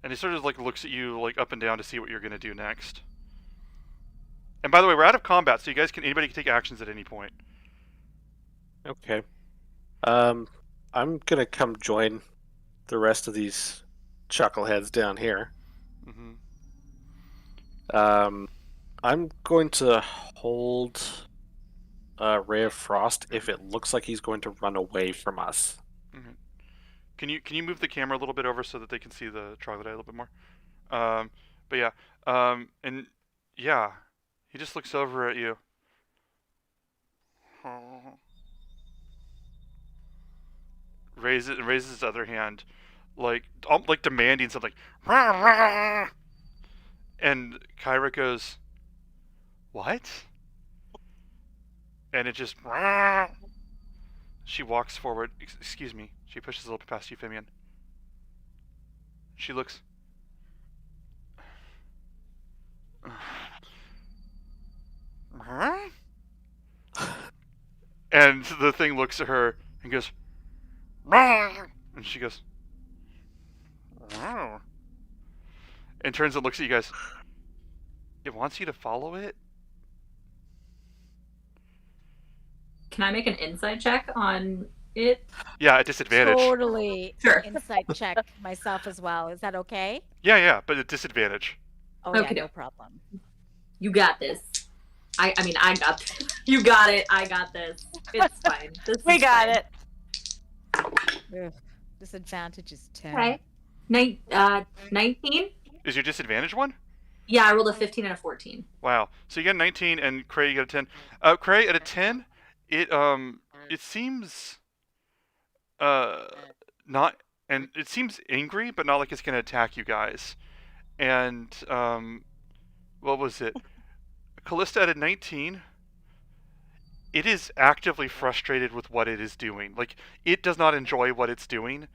And he sort of like looks at you like up and down to see what you're gonna do next. And by the way, we're out of combat, so anybody can take actions at any point. Okay. I'm gonna come join the rest of these chuckleheads down here. Mm-hmm. I'm going to hold Ray of Frost if it looks like he's going to run away from us. Mm-hmm. Can you move the camera a little bit over so that they can see the troglodyte a little bit more? But yeah, and yeah, he just looks over at you. Raises his other hand, like demanding something. And Kyra goes, what? And it just. She walks forward. Excuse me. She pushes a little bit past you, Fimian. She looks. And the thing looks at her and goes. And she goes. And turns and looks at you guys. It wants you to follow it? Can I make an insight check on it? Yeah, at disadvantage. Totally. Sure. Insight check myself as well. Is that okay? Yeah, but at disadvantage. Oh yeah, Okey no doke. problem. You got this. I mean, I got this. You got it. I got this. It's fine. We got it. Ugh, disadvantage is 10. Okay. 19? Is your disadvantage one? Yeah, I rolled a 15 and a 14. Wow. So you got a 19 and Cray you got a 10. Cray at a 10, it seems not, and it seems angry, but not like it's gonna attack you guys. And what was it? Callista at a 19. It is actively frustrated with what it is doing. Like, it does not enjoy what it's doing,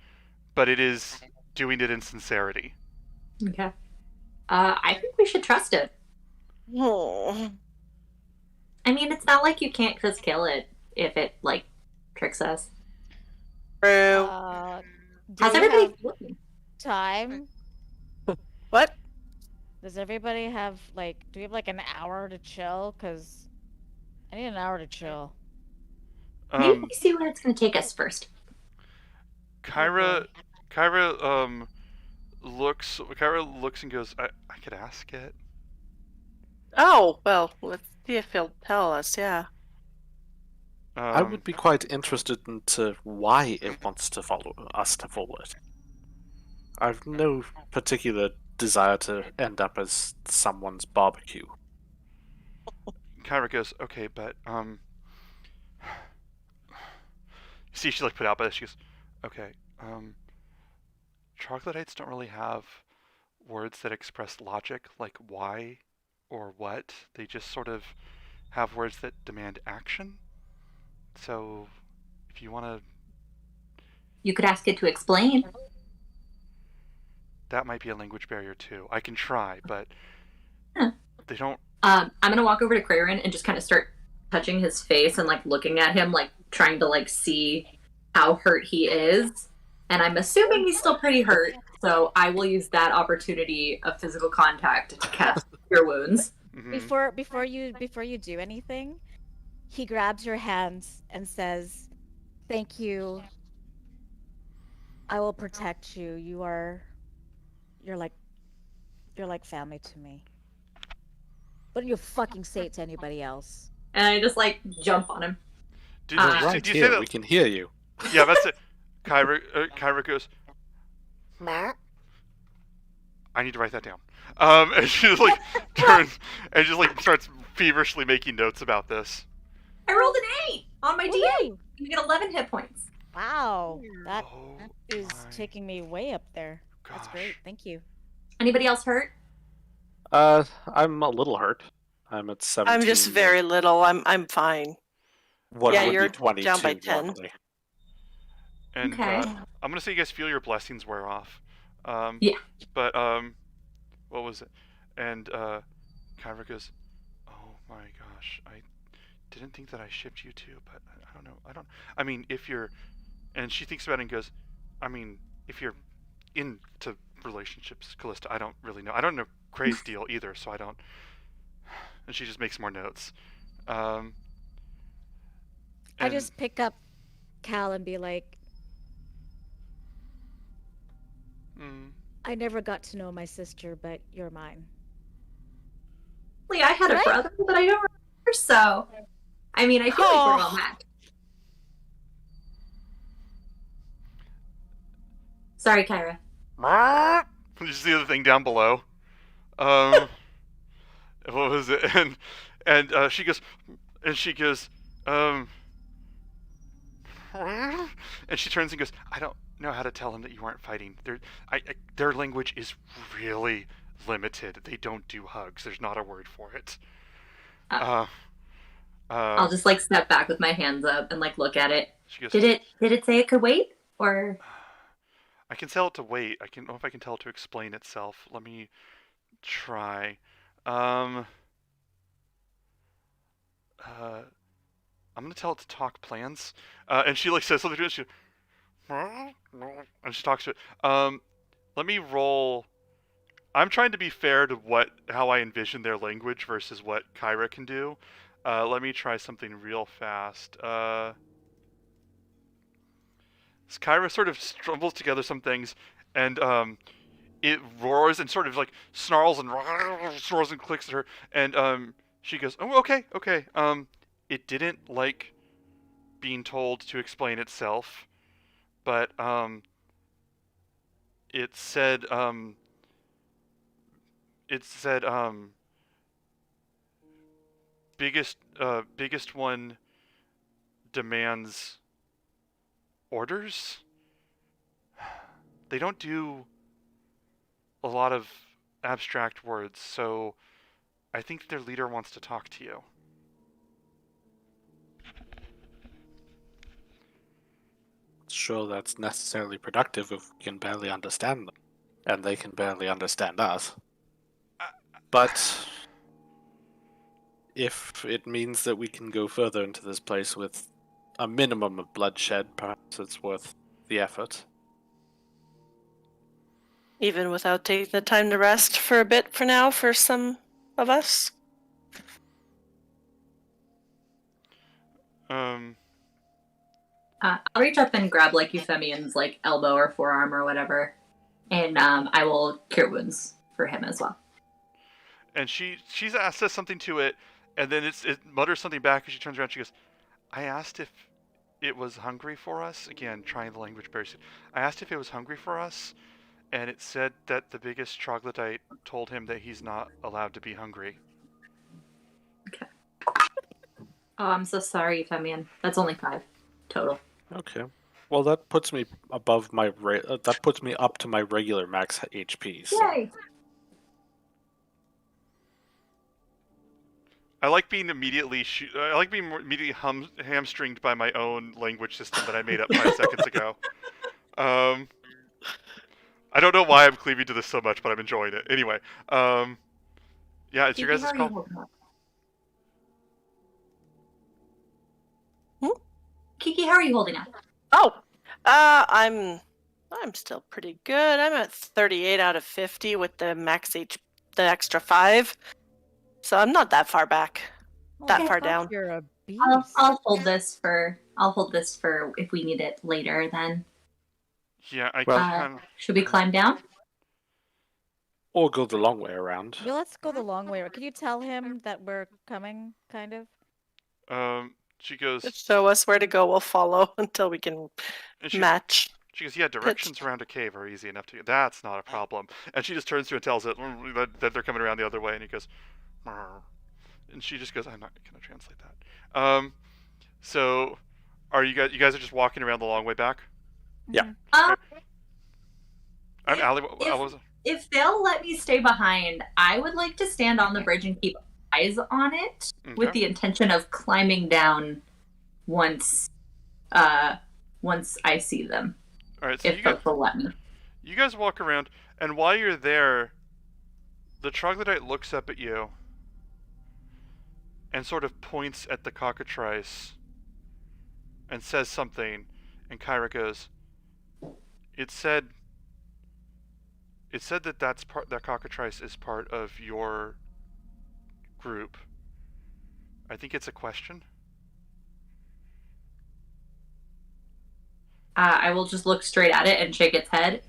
but it is doing it in sincerity. Okay. I think we should trust it. Oh. I mean, it's not like you can't just kill it if it, like, tricks us. True. Do How's we everybody have feeling? time? What? Does everybody have like? Do we have like an hour to chill? Cause I need an hour to chill. Maybe we see where it's going to take us first. Kyra looks and goes, I could ask it. Oh, well, let's see if he'll tell us, yeah. I would be quite interested into why it wants to follow us to follow it. I've no particular desire to end up as someone's barbecue. Kyra goes, okay, but see, she like put out by this. She goes, okay, troglodytes don't really have words that express logic, like why or what. They just sort of have words that demand action. So, if you want to, You could ask it to explain. that might be a language barrier too. I can try, but Huh. they don't. I'm going to walk over to Crayron and just kind of start touching his face and, like, looking at him, like, trying to, like, see how hurt he is. And I'm assuming he's still pretty hurt, so I will use that opportunity of physical contact to cast Cure Wounds. Mhm. Before you do anything, he grabs your hands and says, "Thank you. I will protect you. You're like family to me. Don't you fucking say it to anybody else." And I just, like, jump on him. Did, We're did, Right did you say here, that? we can hear you. Yeah, that's it. Kyra goes, I need to write that down. And she just like turns and just like starts feverishly making notes about this. I rolled an 8 on my D8. Woohoo! You get 11 hit points. Wow, that Oh is my taking me way up there. That's great. gosh. Thank you. Anybody else hurt? I'm a little hurt. I'm at 17. I'm just very little. I'm fine. What Yeah, would you're be 22 down by 10. normally. And Okay. I'm gonna say you guys feel your blessings wear off. Yeah. But what was it? And Kyra goes, oh my gosh, I didn't think that I shipped you two, but I don't know. I mean, if you're, and she thinks about it and goes, I mean, if you're into relationships, Callista, I don't really know. I don't know Cray's deal either, so I don't. And she just makes more notes. I And- just pick up Cal and be like, Mm, I never got to know my sister, but you're mine. Lee, I had a Right? brother, but I don't remember, so. I mean, I feel like we're well matched. Sorry, Kyra. Did you see the thing down below? What was it? And she goes, and she turns and goes, I don't know how to tell him that you aren't fighting. Their language is really limited. They don't do hugs. There's not a word for it. Uh, I'll just like step back with my hands up and like look at it. she goes, Did it say it could wait? Or I can tell it to wait. I don't know if I can tell it to explain itself. Let me try. Um, uh, I'm gonna tell it to talk plans. And she like says something to it. And she talks to it. Let me roll. I'm trying to be fair to how I envision their language versus what Kyra can do. Let me try something real fast. Kyra sort of stumbles together some things, and it roars and sort of like snarls and snarls and clicks at her, and she goes, "Oh, okay, okay." It didn't like being told to explain itself, but it said it said biggest one demands orders. They don't do a lot of abstract words, so I think their leader wants to talk to you. Sure, that's necessarily productive if we can barely understand them, and they can barely understand us. But if it means that we can go further into this place with a minimum of bloodshed, perhaps it's worth the effort. Even without taking the time to rest for a bit for now for some of us? I'll reach up and grab like Euphemian's like elbow or forearm or whatever, and I will cure wounds for him as well. And she says something to it, and then it mutters something back, and she turns around and she goes, I asked if it was hungry for us. Again, trying the language very soon. I asked if it was hungry for us, and it said that the biggest troglodyte told him that he's not allowed to be hungry. Okay. Oh, I'm so sorry, Euphemian. That's only 5 total. Okay. Well, that puts me above my that puts me up to my regular max HP. So. Yay! I like being immediately hamstringed by my own language system that I made up 5 seconds ago. I don't know why I'm cleaving to this so much, but I'm enjoying it. Anyway, yeah, it's your guys' call. Kiki, how are you holding up? Oh, I'm still pretty good. I'm at 38 out of 50 with the the extra 5. So I'm not that far back. That far down. You're a beast. I'll hold this for if we need it later. Then. Yeah, I Well, can. Should we climb down? Or go the long way around. Well, let's go the long way. Can you tell him that we're coming, kind of? She goes. Just show us where to go. We'll follow until we can match. She goes, yeah, directions around a cave are easy enough to get. That's not a problem. And she just turns to it and tells it that they're coming around the other way, and he goes, Murr. And she just goes, I'm not going to translate that. So, are you guys are just walking around the long way back? Yeah. I'm Allie. If they'll let me stay behind, I would like to stand on the bridge and keep eyes on it with the intention of climbing down once I see them. All right, so if they'll let me. You guys walk around, and while you're there, the troglodyte looks up at you and sort of points at the cockatrice and says something, and Kyra goes, It said that cockatrice is part of your group. I think it's a question. I will just look straight at it and shake its head.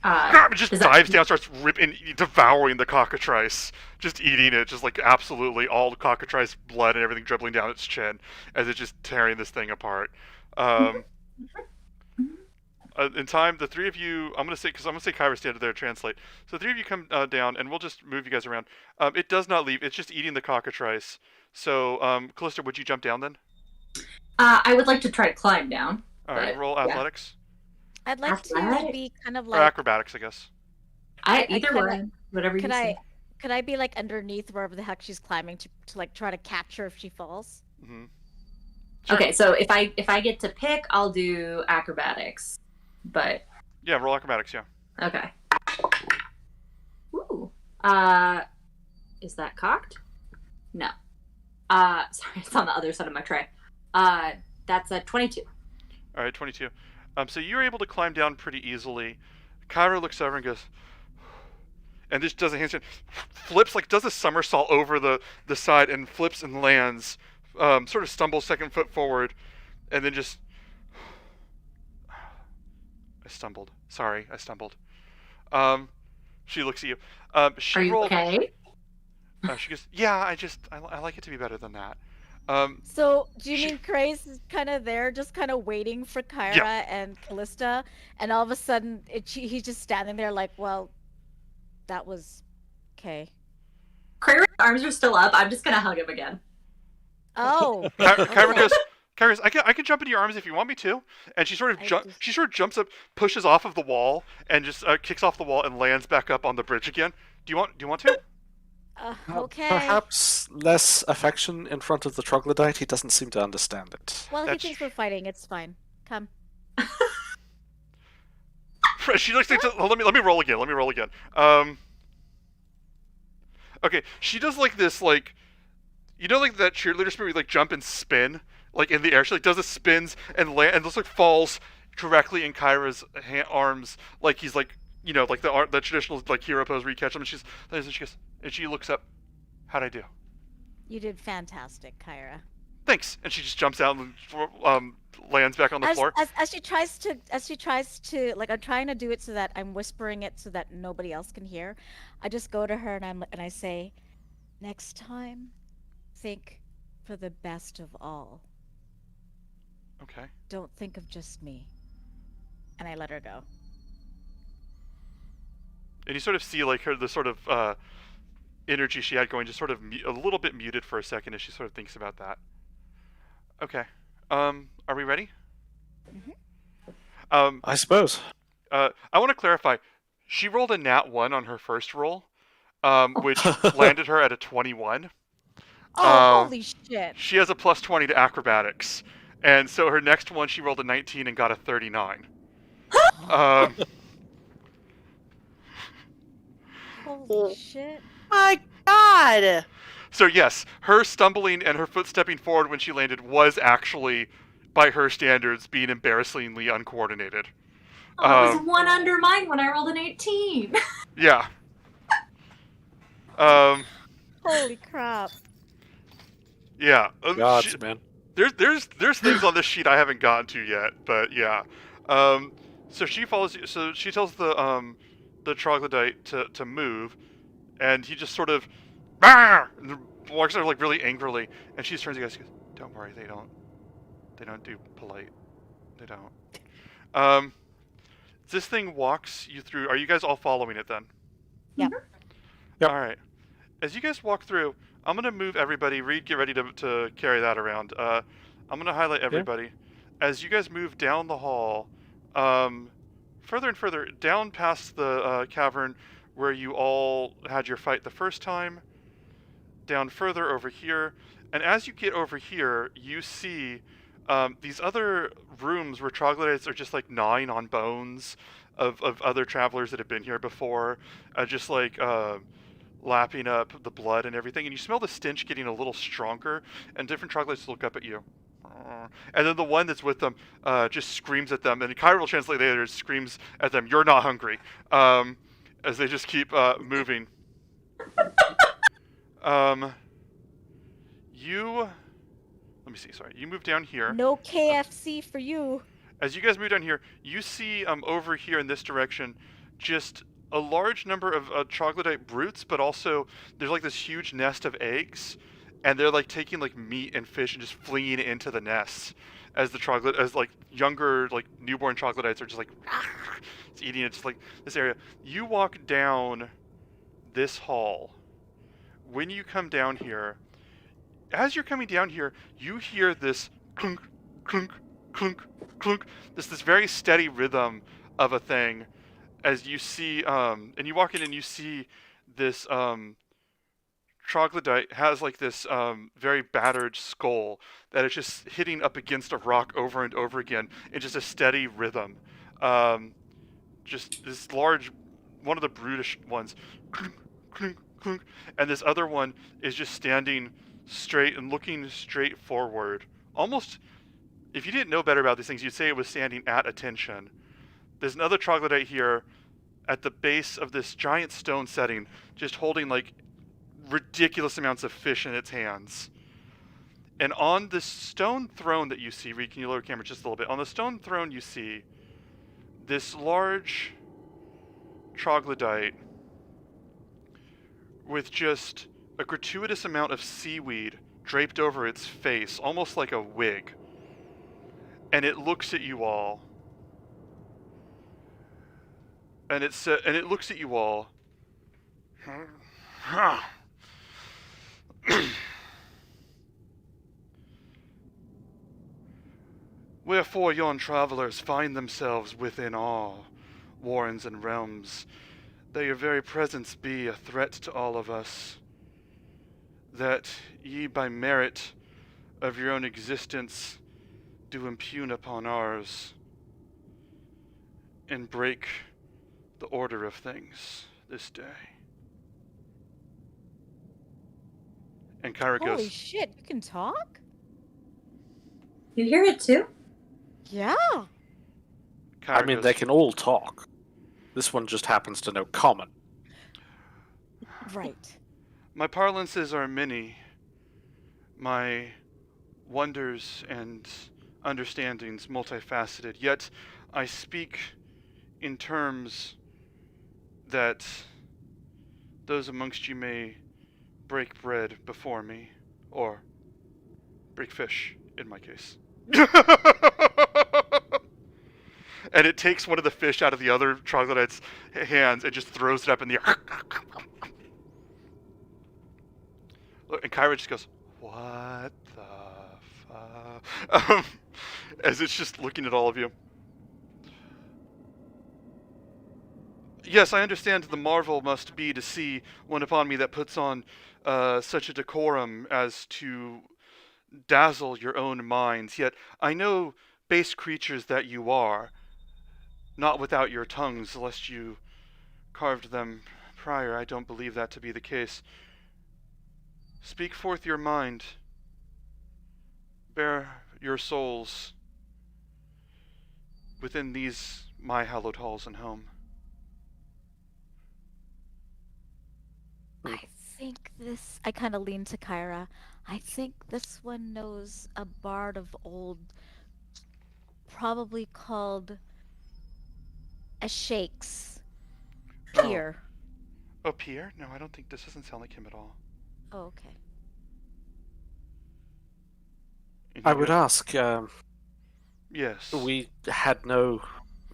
Just dives down, starts ripping, devouring the cockatrice, just eating it, just like absolutely all the cockatrice blood and everything dribbling down its chin as it's just tearing this thing apart. In time, the 3 of you, I'm gonna say Kyra standing there to translate. So the 3 of you come down, and we'll just move you guys around. It does not leave; it's just eating the cockatrice. So, Callista, would you jump down then? I would like to try to climb down. All right, roll athletics. I'd like to be kind of like... Or acrobatics, I guess. Either way, whatever you say. Could I be like underneath wherever the heck she's climbing to like try to catch her if she falls? Mm-hmm. Sure. Okay, so if I get to pick, I'll do acrobatics. But Yeah, roll acrobatics. Yeah. okay. Ooh. Is that cocked? No. Sorry, it's on the other side of my tray. That's a 22. All right, 22. So you're able to climb down pretty easily. Kyra looks over and goes, and just does a handstand, flips, like does a somersault over the side and flips and lands, sort of stumbles second foot forward, and then just, I stumbled. Sorry, I stumbled. She looks at you. She Are you rolled. okay? She goes, yeah, I like it to be better than that. So, do you she- mean Craze is kind of there, just kind of waiting for Kyra Yeah. and Callista, and all of a sudden he's just standing there like, well, that was okay. Kramer's arms are still up. I'm just gonna hug him again. Oh, Kyra okay. goes, Kyra, I can jump into your arms if you want me to. And she sort of she sort of jumps up, pushes off of the wall, and just kicks off the wall and lands back up on the bridge again. Do you want to? Okay. Perhaps less affection in front of the troglodyte. He doesn't seem to understand it. Well, he That's- thinks we're fighting. It's fine. Come. She looks like, let me roll again. Let me roll again. Okay, she does like this, like, you know, like that cheerleader spin where you like jump and spin, like in the air. She like does the spins and looks like falls correctly in Kyra's arms, like he's like, you know, like the traditional like hero pose where you catch him. And she goes, and she looks up. How'd I do? You did fantastic, Kyra. Thanks. And she just jumps out and lands back on the floor. As she tries to like, I'm trying to do it so that I'm whispering it so that nobody else can hear. I just go to her and I say, next time, think for the best of all. Okay. Don't think of just me. And I let her go. And you sort of see like the sort of energy she had going, just sort of a little bit muted for a second as she sort of thinks about that. Okay. Are we ready? Mm-hmm. I suppose. I want to clarify. She rolled a nat 1 on her first roll, which landed her at a 21. Oh, holy shit. She has a plus 20 to acrobatics. And so her next one, she rolled a 19 and got a 39. Holy shit. My God! So yes, her stumbling and her foot stepping forward when she landed was actually, by her standards, being embarrassingly uncoordinated. Oh, it was one under mine when I rolled an 18. Yeah. Holy crap. Yeah. Gods, man. There's things on this sheet I haven't gotten to yet, but yeah. So she follows you. So she tells the troglodyte to move, and he just sort of and walks over like really angrily, and she turns to you guys and goes, "Don't worry, they don't do polite. They don't." This thing walks you through. Are you guys all following it then? Yep. Yep. All right. As you guys walk through, I'm gonna move everybody. Reed, get ready to carry that around. I'm gonna highlight everybody. As you guys move down the hall, further and further down past the cavern where you all had your fight the first time, down further over here, and as you get over here, you see these other rooms where troglodytes are just like gnawing on bones of other travelers that have been here before, just like lapping up the blood and everything, and you smell the stench getting a little stronger, and different troglodytes look up at you. And then the one that's with them just screams at them, and Kyra will translate later, screams at them, "You're not hungry," as they just keep moving. Let me see, sorry. You move down here. No KFC for you. As you guys move down here, you see over here in this direction just a large number of troglodyte brutes, but also there's like this huge nest of eggs, and they're like taking like meat and fish and just flinging it into the nests as like younger like newborn troglodytes are just like it's eating it, just like this area. You walk down this hall. When you come down here, as you're coming down here, you hear this clunk, clunk, clunk, clunk. This very steady rhythm of a thing as you see, and you walk in and you see this troglodyte has like this very battered skull that is just hitting up against a rock over and over again in just a steady rhythm. Um, just this large, one of the brutish ones, clunk, clunk, clunk, and this other one is just standing straight and looking straight forward. Almost, if you didn't know better about these things, you'd say it was standing at attention. There's another troglodyte here at the base of this giant stone setting, just holding like ridiculous amounts of fish in its hands. And on this stone throne that you see, Reed, can you lower the camera just a little bit? On the stone throne you see this large troglodyte with just a gratuitous amount of seaweed draped over its face, almost like a wig. And it looks at you all. And it looks at you all. Wherefore yon travelers find themselves within all warrens and realms, that your very presence be a threat to all of us, that ye by merit of your own existence do impugn upon ours, and break the order of things this day. And Kyra Holy goes, shit, you can talk? You hear it too? Yeah. Kyra I mean, goes, they can all talk. This one just happens to know common. Right. my parlances are many, my wonders and understandings multifaceted, yet I speak in terms that those amongst you may break bread before me, or break fish, in my case. And it takes one of the fish out of the other troglodyte's hands and just throws it up in the air. And Kyra just goes, "What the fuck?" As it's just looking at all of you. Yes, I understand the marvel must be to see one upon me that puts on such a decorum as to dazzle your own minds. Yet I know base creatures that you are, not without your tongues, lest you carved them prior. I don't believe that to be the case. Speak forth your mind. Bear your souls within these my hallowed halls and home. I think this. I kind of lean to Kyra. I think this one knows a bard of old, probably called a Shakes. Pier. Oh, Pierre? No, I don't think this doesn't sound like him at all. Oh, okay. And I he would goes, ask, Yes. we had no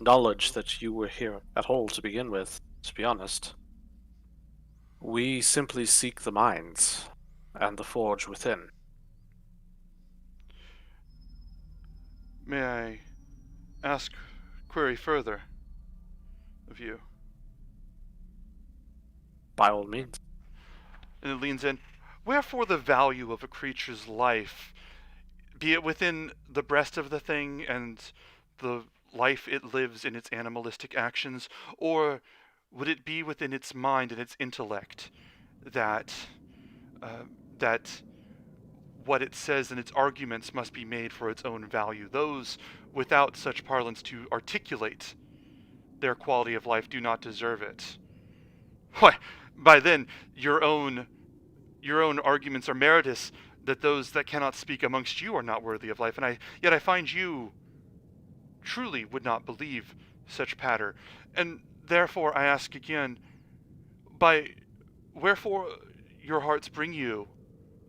knowledge that you were here at all to begin with, to be honest. We simply seek the mines and the forge within. May I ask query further of you? By all means. And it leans in. Wherefore the value of a creature's life, be it within the breast of the thing and the life it lives in its animalistic actions, or would it be within its mind and its intellect that that what it says and its arguments must be made for its own value? Those without such parlance to articulate their quality of life do not deserve it. Why, by then your own arguments are meritorious, that those that cannot speak amongst you are not worthy of life, and yet I find you truly would not believe such patter. And therefore I ask again, by wherefore your hearts bring you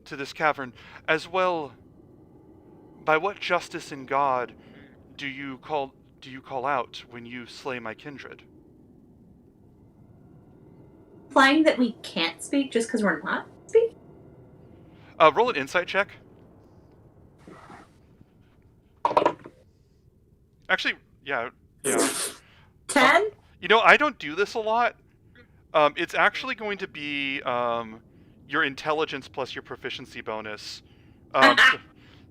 to this cavern, as well by what justice in God do you call out when you slay my kindred? Implying that we can't speak just because we're not speaking? Roll an insight check. Actually, yeah. 10? You know, I don't do this a lot. It's actually going to be your intelligence plus your proficiency bonus. So,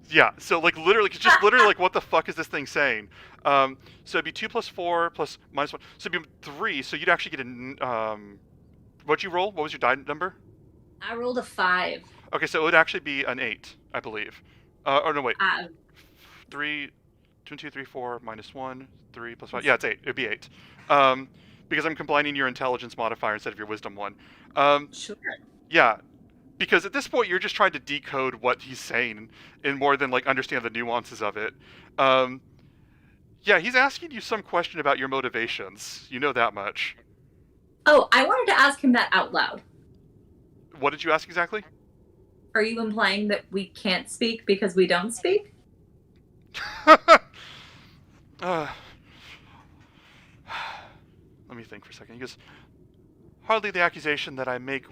yeah, so like literally, just literally like what the fuck is this thing saying? So it'd be 2 plus 4 plus minus 1. So it'd be 3. So you'd actually get what'd you roll? What was your die number? I rolled a 5. Okay, so it would actually be an 8, I believe. No, wait. Uh, 3, 2, 2, 3, 4, minus 1, 3 plus 5. Yeah, it's 8. It'd be 8. Um, because I'm combining your intelligence modifier instead of your wisdom one. sure. Yeah, because at this point you're just trying to decode what he's saying and more than like understand the nuances of it. Um, yeah, he's asking you some question about your motivations. You know that much. Oh, I wanted to ask him that out loud. What did you ask exactly? Are you implying that we can't speak because we don't speak? uh, let me think for a second. He goes, hardly the accusation that I make,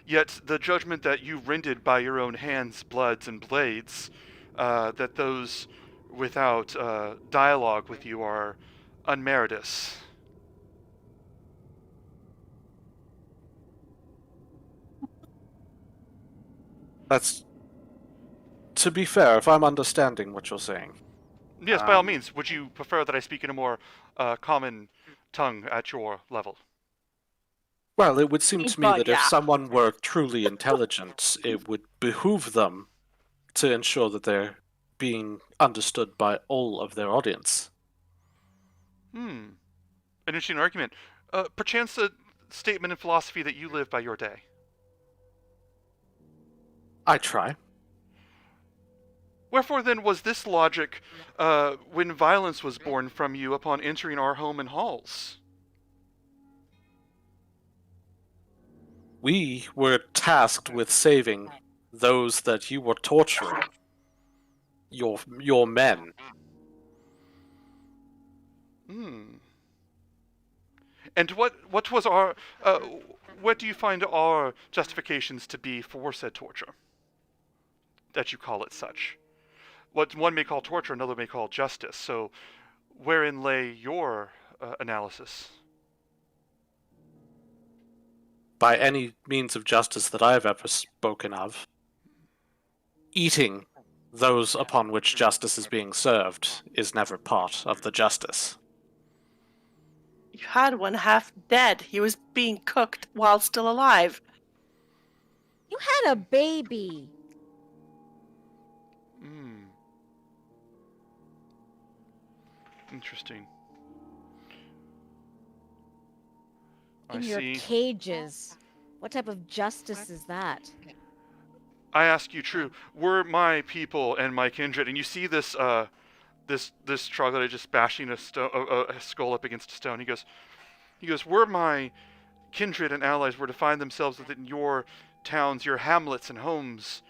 yet the judgment that you rendered by your own hands, bloods, and blades, that those without dialogue with you are unmeritorious. That's to be fair, if I'm understanding what you're saying. Yes, by all means. Would you prefer that I speak in a more common tongue at your level? Well, it would seem to me Well, that if yeah. someone were truly intelligent, it would behoove them to ensure that they're being understood by all of their audience. An interesting argument. Perchance a statement in philosophy that you live by your day. I try. Wherefore then was this logic when violence was born from you upon entering our home and halls? We were tasked with saving those that you were torturing. Your men. And what was our what do you find our justifications to be for said torture? That you call it such. What one may call torture, another may call justice. So, wherein lay your analysis? By any means of justice that I have ever spoken of, eating those upon which justice is being served is never part of the justice. You had one half dead. He was being cooked while still alive. You had a baby. Interesting. In I your see. cages. What type of justice is that? I ask you true, were my people and my kindred, and you see this this troglodyte just bashing a skull up against a stone. He goes, were my kindred and allies were to find themselves within your towns, your hamlets and homes,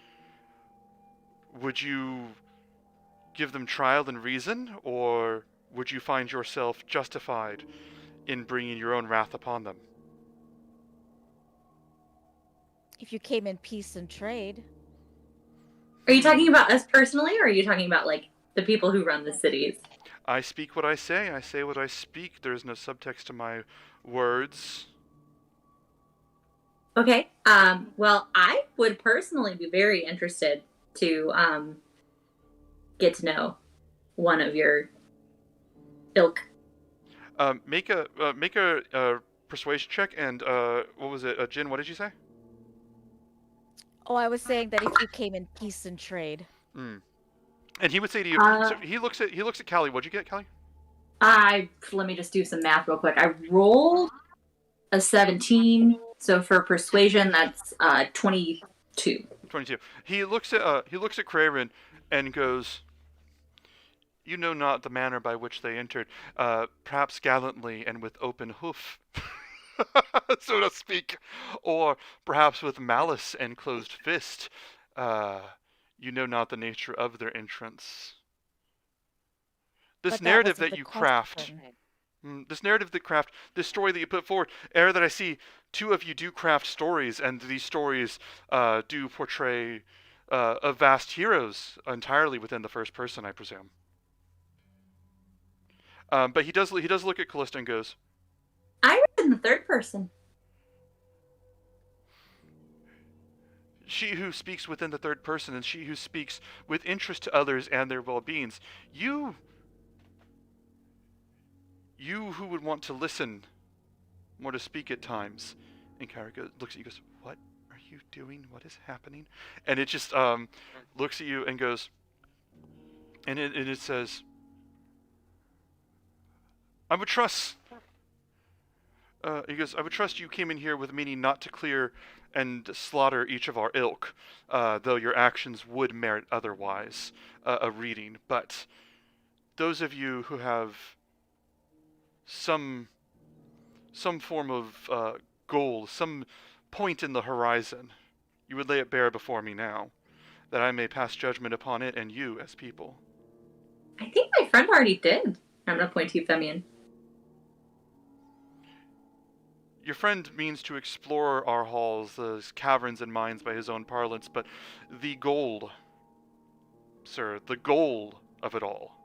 would you give them trial and reason, or would you find yourself justified in bringing your own wrath upon them? If you came in peace and trade. Are you talking about us personally, or are you talking about like the people who run the cities? I speak what I say what I speak. There is no subtext to my words. Okay. Well, I would personally be very interested to get to know one of your ilk. Make a persuasion check, and what was it, Jin? What did you say? Oh, I was saying that if you came in peace and trade. And he would say to you, so he looks at Callie. What'd you get, Callie? Let me just do some math real quick. I rolled a 17, so for persuasion, that's 22. 22. He looks at Craven and goes, "You know not the manner by which they entered, perhaps gallantly and with open hoof." So to speak, or perhaps with malice and closed fist. You know not the nature of their entrance. This But that narrative wasn't that the you craft, question. this story that you put forward, ere that I see two of you do craft stories, and these stories do portray of vast heroes entirely within the first person, I presume. But he does look at Callista and goes, I read in the third person. she who speaks within the third person, and she who speaks with interest to others and their well-beings. You who would want to listen more to speak at times. And Kyra looks at you, goes, "What are you doing? What is happening?" And it just looks at you and goes, and it says, "I would trust." He goes, "I would trust you came in here with meaning not to clear and slaughter each of our ilk, though your actions would merit otherwise a reading. But those of you who have some form of goal, some point in the horizon, you would lay it bare before me now, that I may pass judgment upon it and you as people." I think my friend already did. I'm gonna point to Euphemian. Your friend means to explore our halls, those caverns and mines by his own parlance, but the goal, sir, the goal of it all.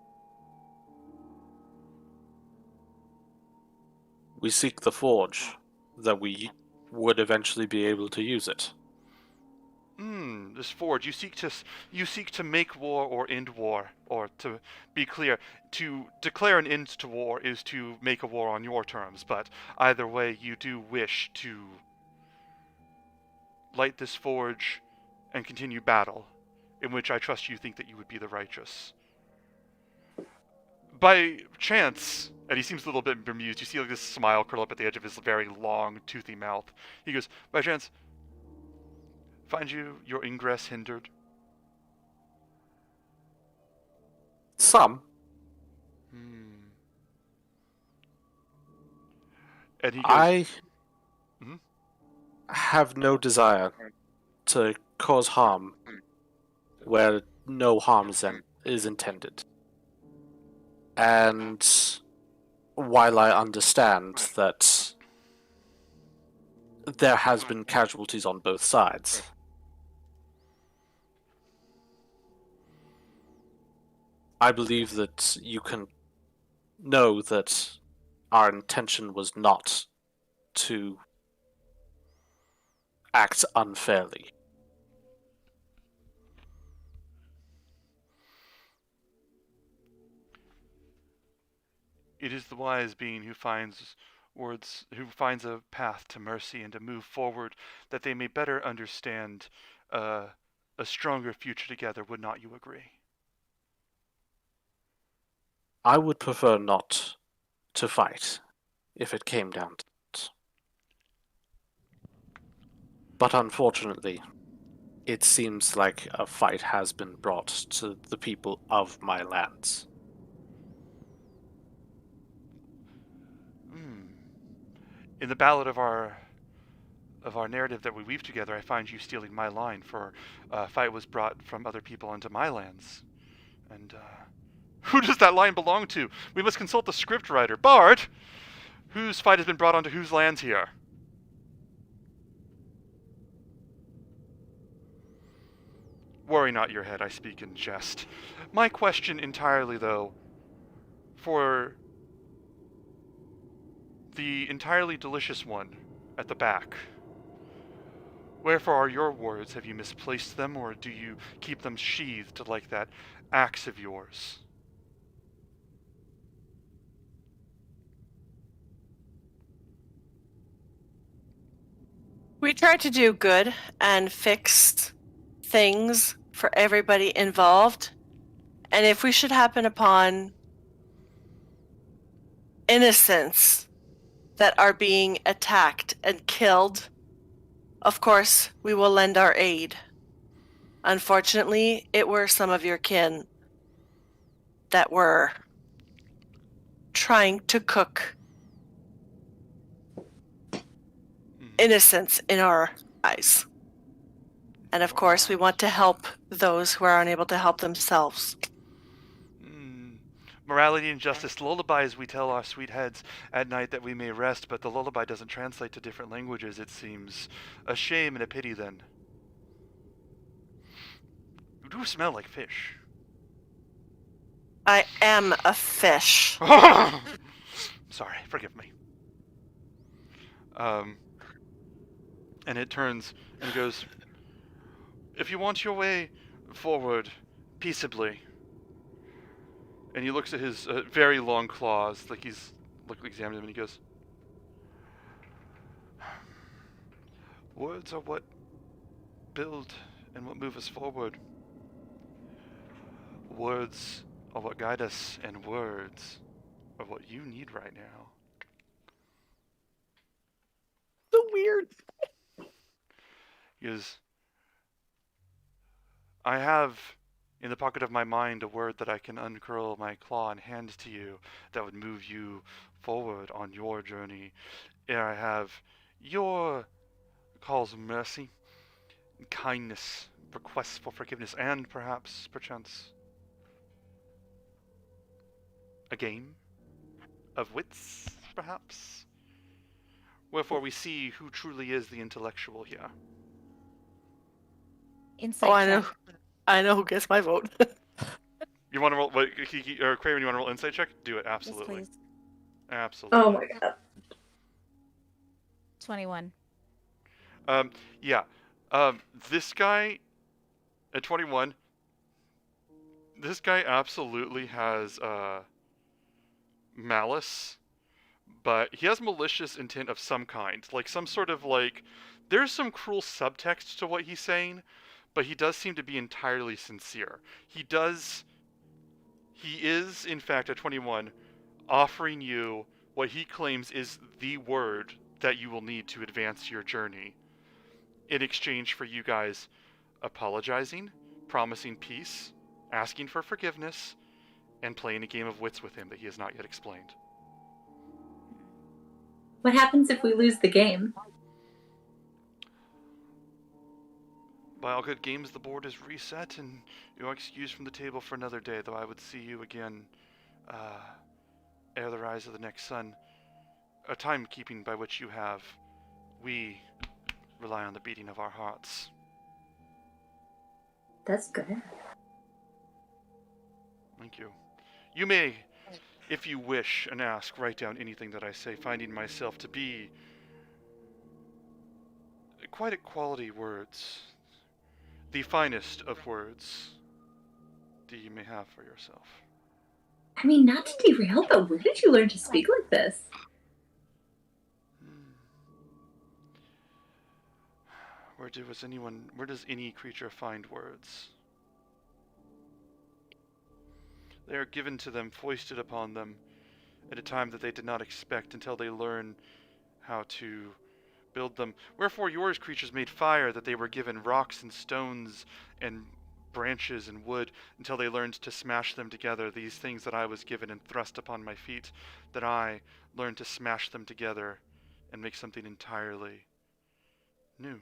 We seek the forge, that we would eventually be able to use it. This forge. You seek to make war or end war, or to be clear, to declare an end to war is to make a war on your terms. But either way, you do wish to light this forge and continue battle, in which I trust you think that you would be the righteous. By chance, and he seems a little bit bemused. You see like this smile curl up at the edge of his very long, toothy mouth. He goes, "By chance, find you your ingress hindered?" Some. And he goes, I Mhm. have no desire to cause harm where no harm is intended. And while I understand that there has been casualties on both sides, I believe that you can know that our intention was not to act unfairly. "It is the wise being who finds a path to mercy and to move forward, that they may better understand a stronger future together. Would not you agree?" I would prefer not to fight if it came down to it. But unfortunately, it seems like a fight has been brought to the people of my lands. In the ballad of our narrative that we weave together, I find you stealing my line, for a fight was brought from other people onto my lands. And who does that line belong to? We must consult the scriptwriter. Bard, whose fight has been brought onto whose lands here? Worry not your head, I speak in jest. My question entirely, though, for the entirely delicious one at the back. Wherefore are your words? Have you misplaced them, or do you keep them sheathed like that axe of yours? We try to do good and fix things for everybody involved. And if we should happen upon innocents that are being attacked and killed, of course, we will lend our aid. Unfortunately, it were some of your kin that were trying to cook innocence in our eyes. And of course, we want to help those who are unable to help themselves. Morality and justice. Lullabies we tell our sweet heads at night that we may rest, but the lullaby doesn't translate to different languages, it seems. A shame and a pity, then. You do smell like fish. I am a fish. Sorry, forgive me. And it turns and goes, if you want your way forward peaceably, and he looks at his very long claws, like he's examining them, and he goes, "Words are what build and what move us forward. Words are what guide us, and words are what you need right now." So weird. He goes, "I have in the pocket of my mind a word that I can uncurl my claw and hand to you that would move you forward on your journey. Ere I have your calls of mercy, kindness, requests for forgiveness, and perhaps, perchance, a game of wits, perhaps. Wherefore we see who truly is the intellectual here." Insight Oh, I check. know. I know who gets my vote. You want to roll, what, Kiki, or Craven, you want to roll insight check? Do it, Yes, absolutely. please. Absolutely. Oh my god. 21. Yeah. This guy, at 21, this guy absolutely has, malice, but he has malicious intent of some kind. Like, some sort of, like, there's some cruel subtext to what he's saying, but he does seem to be entirely sincere. He is, in fact, at 21, offering you what he claims is the word that you will need to advance your journey in exchange for you guys apologizing, promising peace, asking for forgiveness, and playing a game of wits with him that he has not yet explained. What happens if we lose the game? By all good games, the board is reset, and you are excused from the table for another day, though I would see you again ere the rise of the next sun. A timekeeping by which you have. We rely on the beating of our hearts. That's good. Thank you. You may, if you wish and ask, write down anything that I say, finding myself to be quite a quality words. The finest of words that you may have for yourself. I mean, not to derail, but where did you learn to speak like this? Where does any creature find words? They are given to them, foisted upon them, at a time that they did not expect until they learn how to build them. Wherefore yours creatures made fire, that they were given rocks and stones and branches and wood, until they learned to smash them together. These things that I was given and thrust upon my feet, that I learned to smash them together and make something entirely new.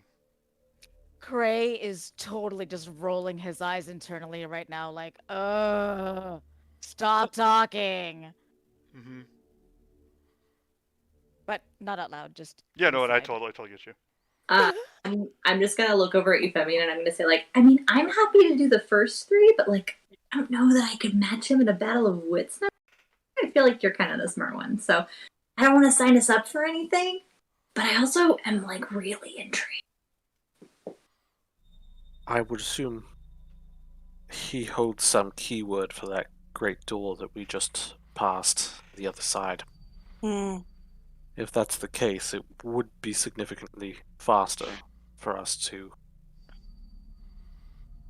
Cray is totally just rolling his eyes internally right now, like, stop talking. Mm-hmm. But not out loud, just Yeah, no, I inside. totally get you. I'm just gonna look over at Euphemia and I'm gonna say, like, I mean, I'm happy to do the first three, but like, I don't know that I could match him in a battle of wits now. I feel like you're kind of the smart one, so I don't want to sign us up for anything, but I also am like really intrigued. I would assume he holds some keyword for that great door that we just passed the other side. Hmm. If that's the case, it would be significantly faster for us to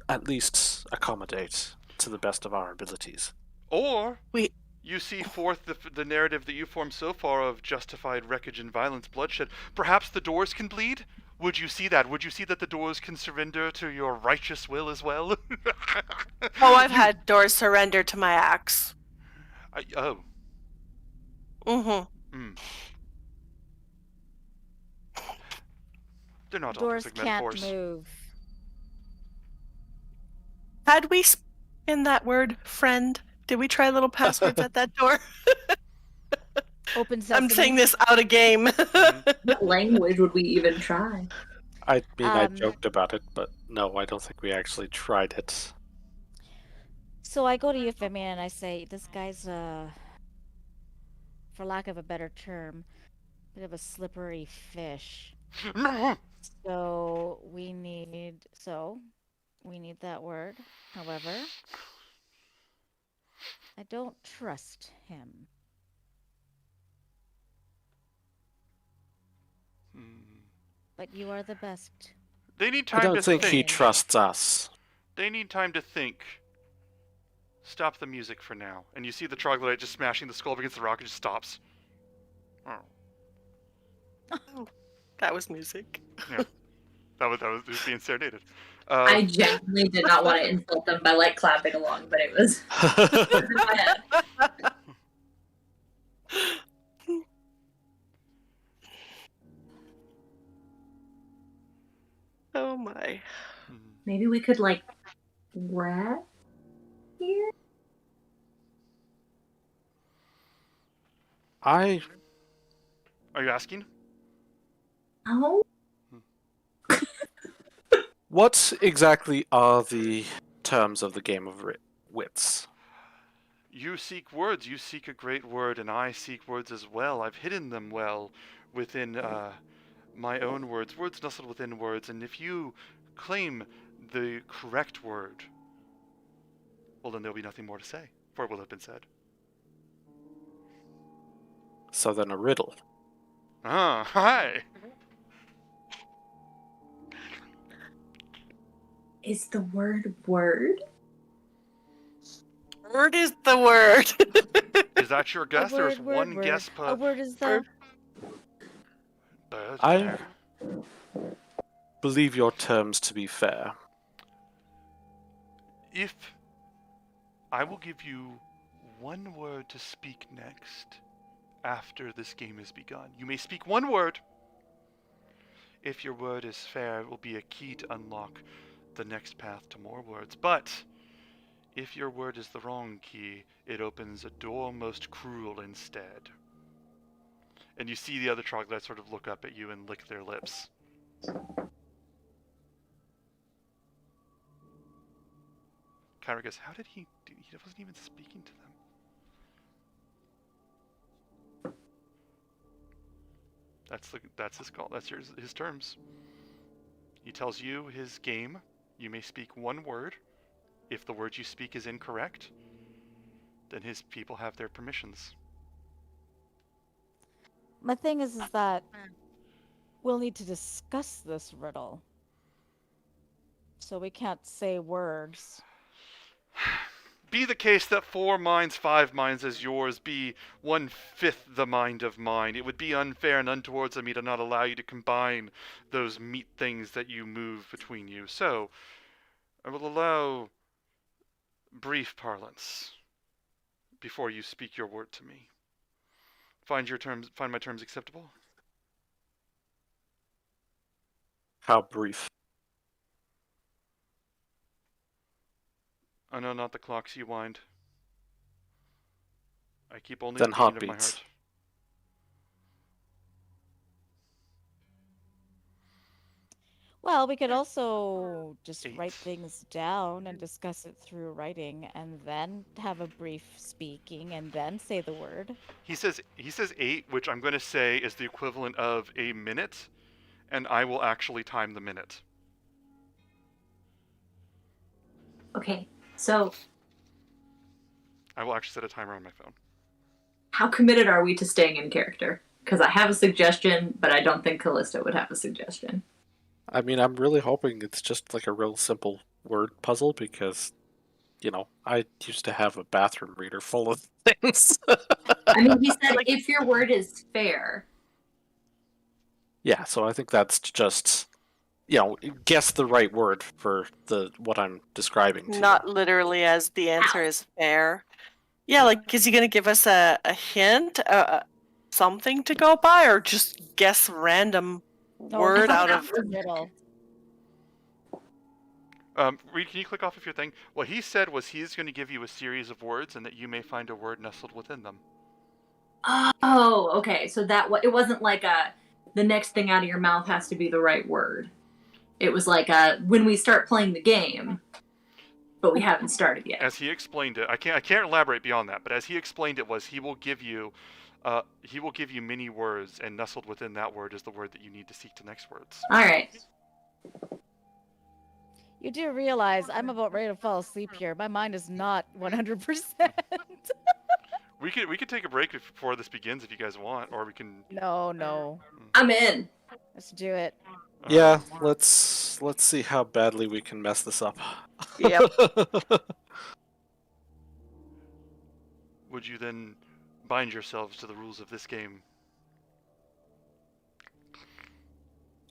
at least accommodate to the best of our abilities. Or We you see forth the narrative that you formed so far of justified wreckage and violence, bloodshed. Perhaps the doors can bleed? Would you see that? Would you see that the doors can surrender to your righteous will as well? Oh, I've had doors surrender to my axe. Oh. Mm-hmm. Mm. They're not all Doors perfect can't metaphors. move. Had we spoken that word, friend? Did we try little passwords at that door? Open sesame. I'm saying this out of game. What language would we even try? I mean, I Um, joked about it, but no, I don't think we actually tried it. So I go to Euphemia and I say, this guy's, for lack of a better term, bit of a slippery fish. So We need that word. However, I don't trust him. Hmm. But you are the best. They need I time to don't think he think. trusts us. They need time to think. Stop the music for now. And you see the troglodyte just smashing the skull against the rock and just stops. Oh. Oh, that was music. Yeah. That was it was being serenaded. I genuinely did not want to insult them by like clapping along, but it was in my head. Oh my. Maybe we could like rest here. I Are you asking? Oh, What exactly are the terms of the game of wits? You seek words. You seek a great word, and I seek words as well. I've hidden them well within my own words. Words nestled within words, and if you claim the correct word, well, then there'll be nothing more to say, for it will have been said. So then a riddle. Ah, hi! is the word word? Word is the word. Is that your guess? There's word, one word. guess A per word is the. bird I there. believe your terms to be fair. If I will give you one word to speak next after this game has begun. You may speak one word. If your word is fair, it will be a key to unlock the next path to more words. But if your word is the wrong key, it opens a door most cruel instead. And you see the other troglodytes sort of look up at you and lick their lips. Kyra goes, how did he do? He wasn't even speaking to them. That's his call. That's his terms. He tells you his game. You may speak one word. If the word you speak is incorrect, then his people have their permissions. My thing is that we'll need to discuss this riddle. So we can't say words. Be the case that 4 minds, 5 minds as yours be 1/5 the mind of mine. It would be unfair and untowards of me to not allow you to combine those meat things that you move between you. So, I will allow brief parlance before you speak your word to me. Find my terms acceptable? How brief. I know not the clocks you wind. I keep only Then the beating of my heartbeats. heart. Well, we could also just 8. write things down and discuss it through writing and then have a brief speaking and then say the word. He says 8, which I'm going to say is the equivalent of a minute, and I will actually time the minute. Okay, so I will actually set a timer on my phone. how committed are we to staying in character? Because I have a suggestion, but I don't think Callista would have a suggestion. I mean, I'm really hoping it's just like a real simple word puzzle because, I used to have a bathroom reader full of things. I mean, he said if your word is fair. Yeah, so I think that's just, guess the right word for what I'm describing to Not you. literally as the answer is fair. Yeah, like, is he going to give us a hint, something to go by, or just guess random word out of... the riddle. Reed, can you click off of your thing? What he said was he's going to give you a series of words and that you may find a word nestled within them. Oh, okay. So it wasn't like the next thing out of your mouth has to be the right word. It was like when we start playing the game, but we haven't started yet. As he explained it, I can't elaborate beyond that, but as he explained it was he will give you many words, and nestled within that word is the word that you need to seek the next words. All right. You do realize I'm about ready to fall asleep here. My mind is not 100%. We could take a break before this begins if you guys want, or we can. No. I'm in. Let's do it. Yeah, let's see how badly we can mess this up. Yep. Would you then bind yourselves to the rules of this game?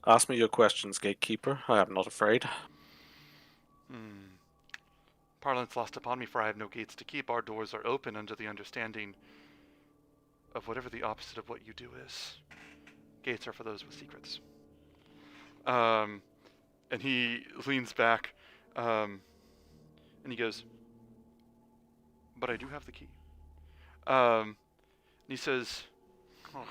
Ask me your questions, gatekeeper. I am not afraid. Parlance lost upon me, for I have no gates to keep. Our doors are open under the understanding of whatever the opposite of what you do is. Gates are for those with secrets. And he leans back, and he goes, "But I do have the key." And he says, oh.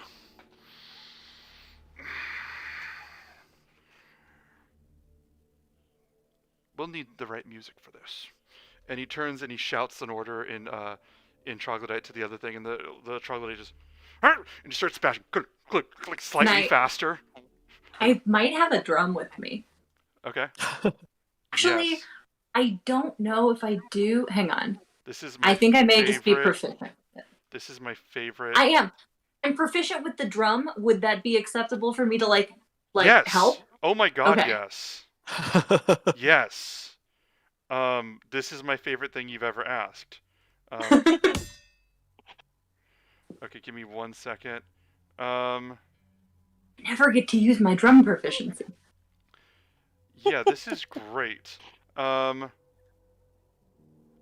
"We'll need the right music for this." And he turns and he shouts an order in troglodyte to the other thing, and the troglodyte just and he starts smashing, click, slightly faster. I might have a drum with me. Okay. Actually, Yes. I don't know if I do. Hang on. This is my I think I may just be favorite- proficient. This is my favorite. I am. I'm proficient with the drum. Would that be acceptable for me to like yes. help? Oh my god, Okay. yes. Yes. This is my favorite thing you've ever asked. Okay, give me 1 second. Never get to use my drum proficiency. Yeah, this is great. I'm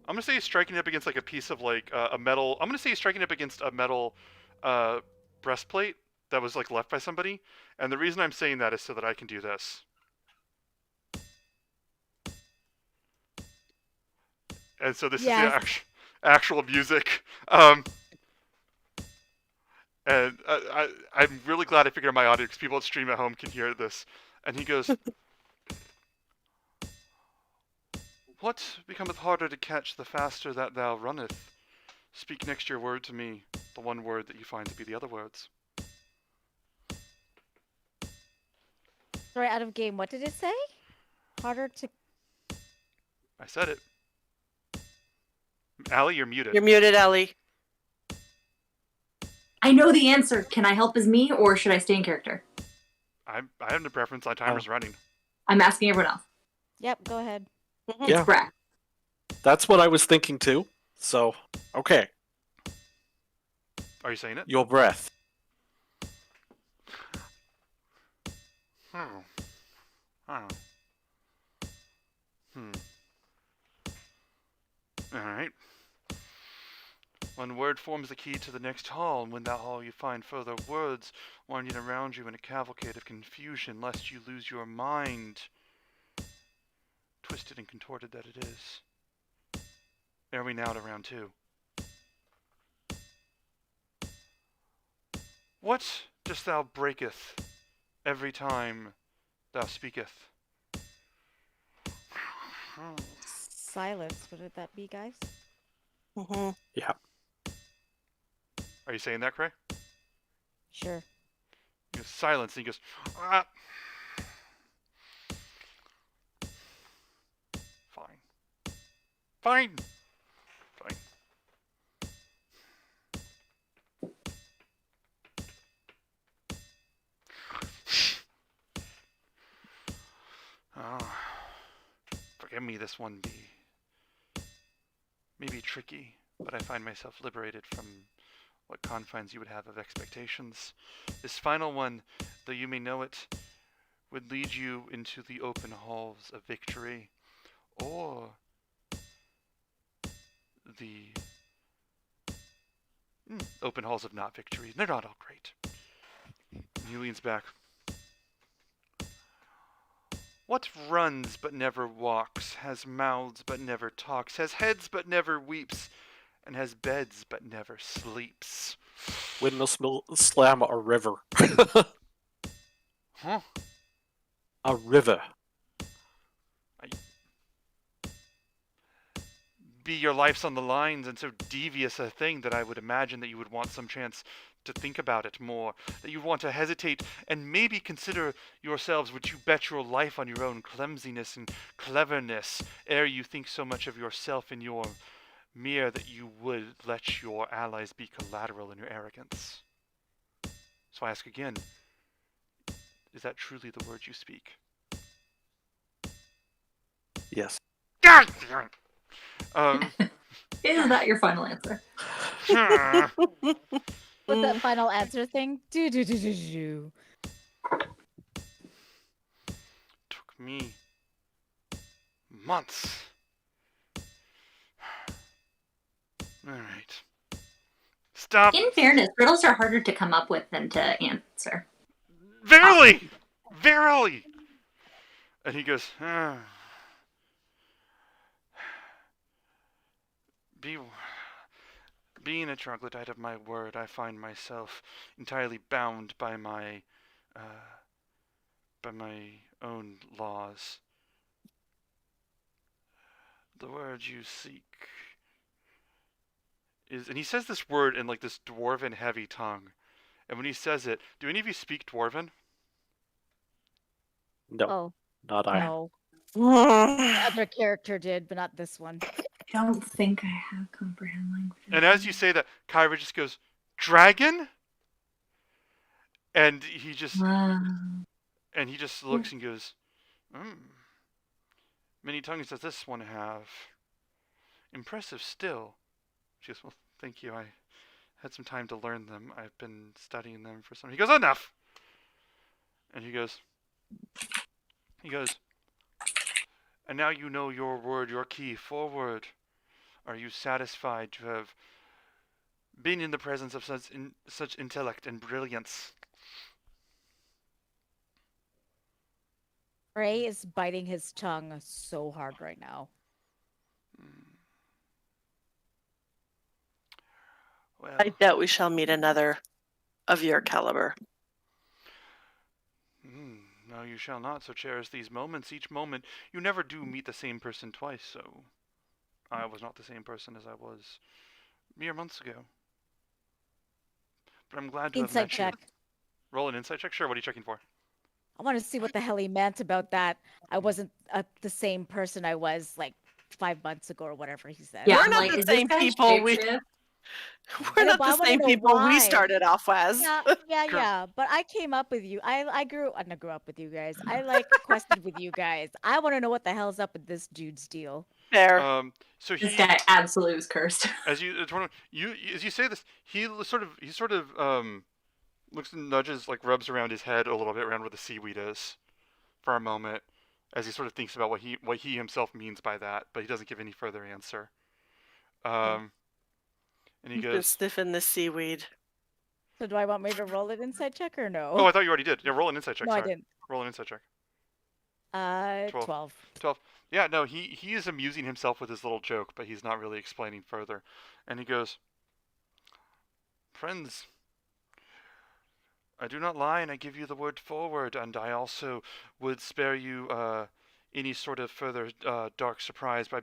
gonna say he's striking up against like a piece of like a metal. I'm gonna say he's striking up against a metal breastplate that was like left by somebody. And the reason I'm saying that is so that I can do this. And so this is the actual music. And I'm really glad I figured out my audio because people at stream at home can hear this. And he goes, "What becometh harder to catch the faster that thou runneth? Speak next your word to me, the one word that you find to be the other words." Sorry, out of game. What did it say? Harder to. I said it. Allie, you're muted. You're muted, Ellie. I know the answer. Can I help as me, or should I stay in character? I have no preference. My timer's running. I'm asking everyone else. Yep, go ahead. Yeah. It's Brad. That's what I was thinking too. So, okay. Are you saying it? Your breath. Alright. One word forms the key to the next hall, and when that hall you find further words winding around you in a cavalcade of confusion, lest you lose your mind. Twisted and contorted that it is. Are we now to round 2? What dost thou breaketh every time thou speaketh? Silence. What would that be, guys? Mm-hmm. Yeah. Are you saying that, Cray? Sure. He goes, silence, and he goes, ah. Fine. Oh, forgive me, this one may be tricky, but I find myself liberated from what confines you would have of expectations. This final one, though you may know it, would lead you into the open halls of victory, or the open halls of not victory. They're not all great. And he leans back. What runs but never walks, has mouths but never talks, has heads but never weeps, and has beds but never sleeps? Windmill slam a river. Huh? A river. Be your life's on the lines, and so devious a thing that I would imagine that you would want some chance to think about it more, that you'd want to hesitate and maybe consider yourselves, would you bet your life on your own clumsiness and cleverness, ere you think so much of yourself and your mere that you would let your allies be collateral in your arrogance. So I ask again, is that truly the word you speak? Yes. God damn it! Is that your final answer? With that final answer thing, do. Took me months. Alright. Stop. In fairness, riddles are harder to come up with than to answer. Verily! Verily! And he goes, being a troglodyte of my word, I find myself entirely bound by my own laws. The word you seek is, and he says this word in like this dwarven heavy tongue. And when he says it, do any of you speak dwarven? No, Oh, not I. no. The other character did, but not this one. I don't think I have comprehend language. And as you say that, Kyra just goes, dragon? And he just looks and goes, many tongues does this one have? Impressive still. She goes, well, thank you. I had some time to learn them. I've been studying them for some. He goes, enough! And he goes, and now you know your word, your key, forward. Are you satisfied to have been in the presence of such intellect and brilliance? Ray is biting his tongue so hard right now. Well, I doubt we shall meet another of your caliber. no, you shall not so cherish these moments. Each moment, you never do meet the same person twice, so I was not the same person as I was mere months ago. But I'm glad to have Insight met check. you. Roll an insight check? Sure, what are you checking for? I want to see what the hell he meant about that. I wasn't the same person I was like 5 months ago or whatever he said. Yeah, We're I'm not like, the is this same guy people. shapeshift? We're know, not but I the wanna same know people we why. started off as. Yeah. But I came up with you. I grew up with you guys. I like quested with you guys. I want to know what the hell's up with this dude's deal. Fair. So This he, guy absolutely was cursed. as you say this, he sort of looks and nudges, like rubs around his head a little bit around where the seaweed is, for a moment, as he sort of thinks about what he himself means by that, but he doesn't give any further answer. And he Just goes, sniffing the seaweed. So do I want me to roll an insight check or no? "Oh, I thought you already did. Yeah, roll an insight check. no, I Sorry, didn't. roll an insight check. 12. 12. Yeah, no, he is amusing himself with his little joke, but he's not really explaining further. And he goes, friends, I do not lie, and I give you the word forward, and I also would spare you any sort of further dark surprise by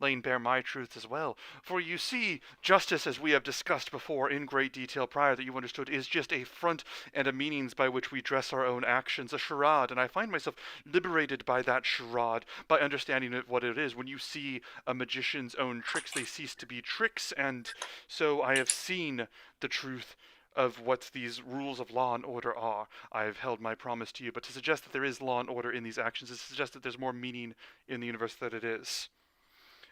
laying bare my truth as well. For you see, justice, as we have discussed before in great detail prior that you understood, is just a front and a meanings by which we dress our own actions, a charade, and I find myself liberated by that charade, by understanding what it is. When you see a magician's own tricks, they cease to be tricks, and so I have seen the truth of what these rules of law and order are. I have held my promise to you, but to suggest that there is law and order in these actions is to suggest that there's more meaning in the universe than it is.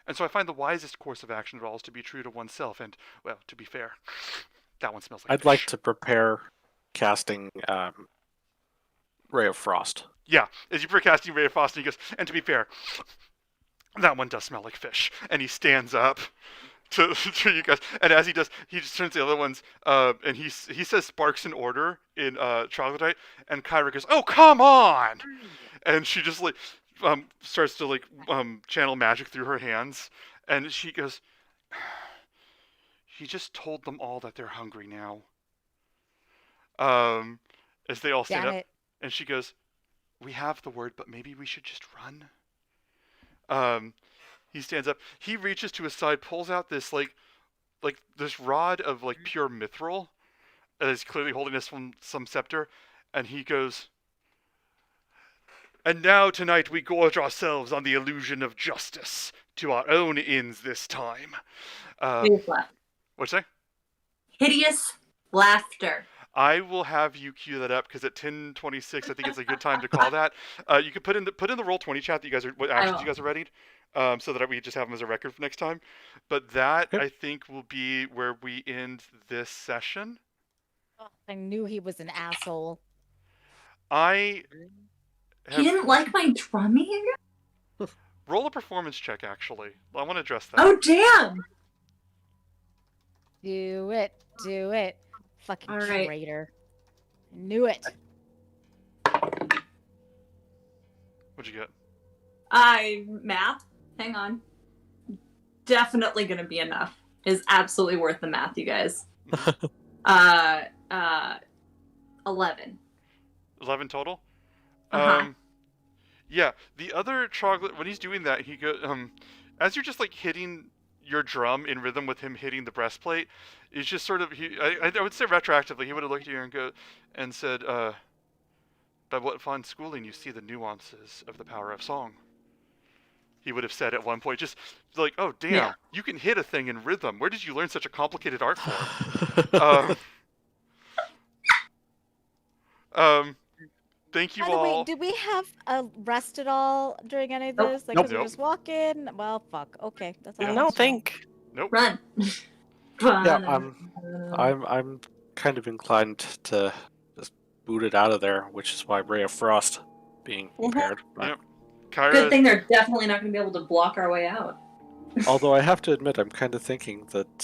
And so I find the wisest course of action of all is to be true to oneself, and, well, to be fair, that one smells like I'd fish. like to prepare casting Ray of Frost. Yeah, as you prepare casting Ray of Frost, he goes, and to be fair, that one does smell like fish. And he stands up to you guys, and as he does, he just turns to the other ones, and he says "Sparks in order" in Troglodyte, and Kyra goes, "Oh, come on!" And she just like starts to like channel magic through her hands, and she goes, "He just told them all that they're hungry now." As they all stand Damn up, it. and she goes, "We have the word, but maybe we should just run." He stands up. He reaches to his side, pulls out this like this rod of like pure mithril, is clearly holding this from some scepter, and he goes, "And now tonight we gorge ourselves on the illusion of justice to our own ends this time." Hideous laughter. What'd you say? Hideous laughter. I will have you cue that up because at 10:26, I think it's a good time to call that. You can put in the Roll20 chat that you guys are what actions you guys are ready, so that we just have them as a record for next time. But that Okay. I think will be where we end this session. Oh, I knew he was an asshole. I He have didn't like my drumming? roll a performance check. Actually, I want to address that. Oh, damn! Do it. Do it. Fucking All right. traitor. I knew it. What'd you get? Math. Hang on. Definitely gonna be enough. Is absolutely worth the math, you guys. 11. 11 total. Uh-huh. Yeah, the other troglodyte, when he's doing that, he goes, as you're just like hitting your drum in rhythm with him hitting the breastplate, it's just sort of, I would say retroactively, he would have looked at you and said, "By what fine schooling you see the nuances of the power of song." He would have said at one point, just like, "Oh damn, Yeah. you can hit a thing in rhythm. Where did you learn such a complicated art form?" Thank you By the way, all. did we have a rest at all during any of Nope. this? Like, Nope. did we just walk in? Well, fuck. Okay, that's all. Yeah. I No, wanted to know. think. Nope. Run. Yeah, I'm kind of inclined to just boot it out of there, which is why Ray of Frost being prepared. But- Yep. Kyra, Good thing they're definitely not going to be able to block our way out. Although I have to admit, I'm kind of thinking that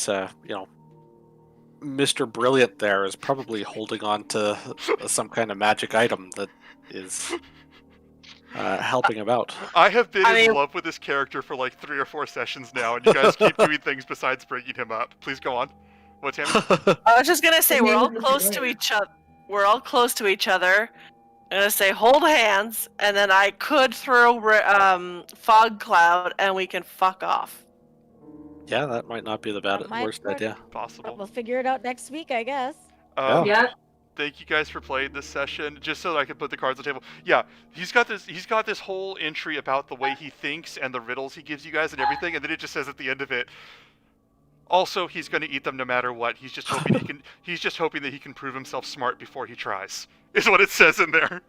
Mr. Brilliant there is probably holding on to some kind of magic item that is helping him out. I have been I in mean- love with this character for like 3 or 4 sessions now, and you guys keep doing things besides bringing him up. Please go on. What, Tammy? I was just gonna say His we're name all is Mr. close to Brilliant. each other. We're all close to each other. I'm gonna say hold hands, and then I could throw fog cloud, and we can fuck off. Yeah, that might not be the That might worst work. idea. Possible. We'll figure it out next week, I guess. Um, Yeah. Thank you guys for playing this session, just so that I can put the cards on the table. Yeah, he's got this whole entry about the way he thinks and the riddles he gives you guys and everything, and then it just says at the end of it, also he's going to eat them no matter what. He's just hoping that he can prove himself smart before he tries. Is what it says in there.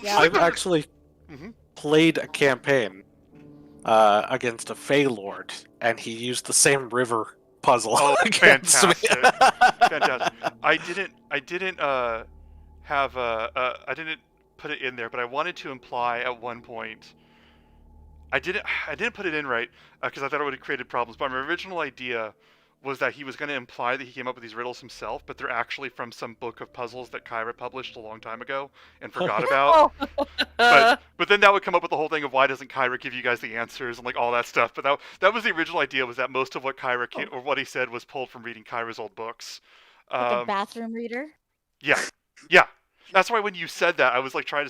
Yeah. I've actually Mhm. played a campaign against a Fey Lord, and he used the same river puzzle. Oh, against me. Fantastic. I didn't I didn't put it in there, but I wanted to imply at one point. I didn't put it in right because I thought it would have created problems. But my original idea was that he was going to imply that he came up with these riddles himself, but they're actually from some book of puzzles that Kyra published a long time ago and forgot about. But then that would come up with the whole thing of why doesn't Kyra give you guys the answers and like all that stuff. But that was the original idea, was that most of what Kyra or what he said was pulled from reading Kyra's old books. Like a bathroom reader. Yeah. That's why when you said that, I was like trying to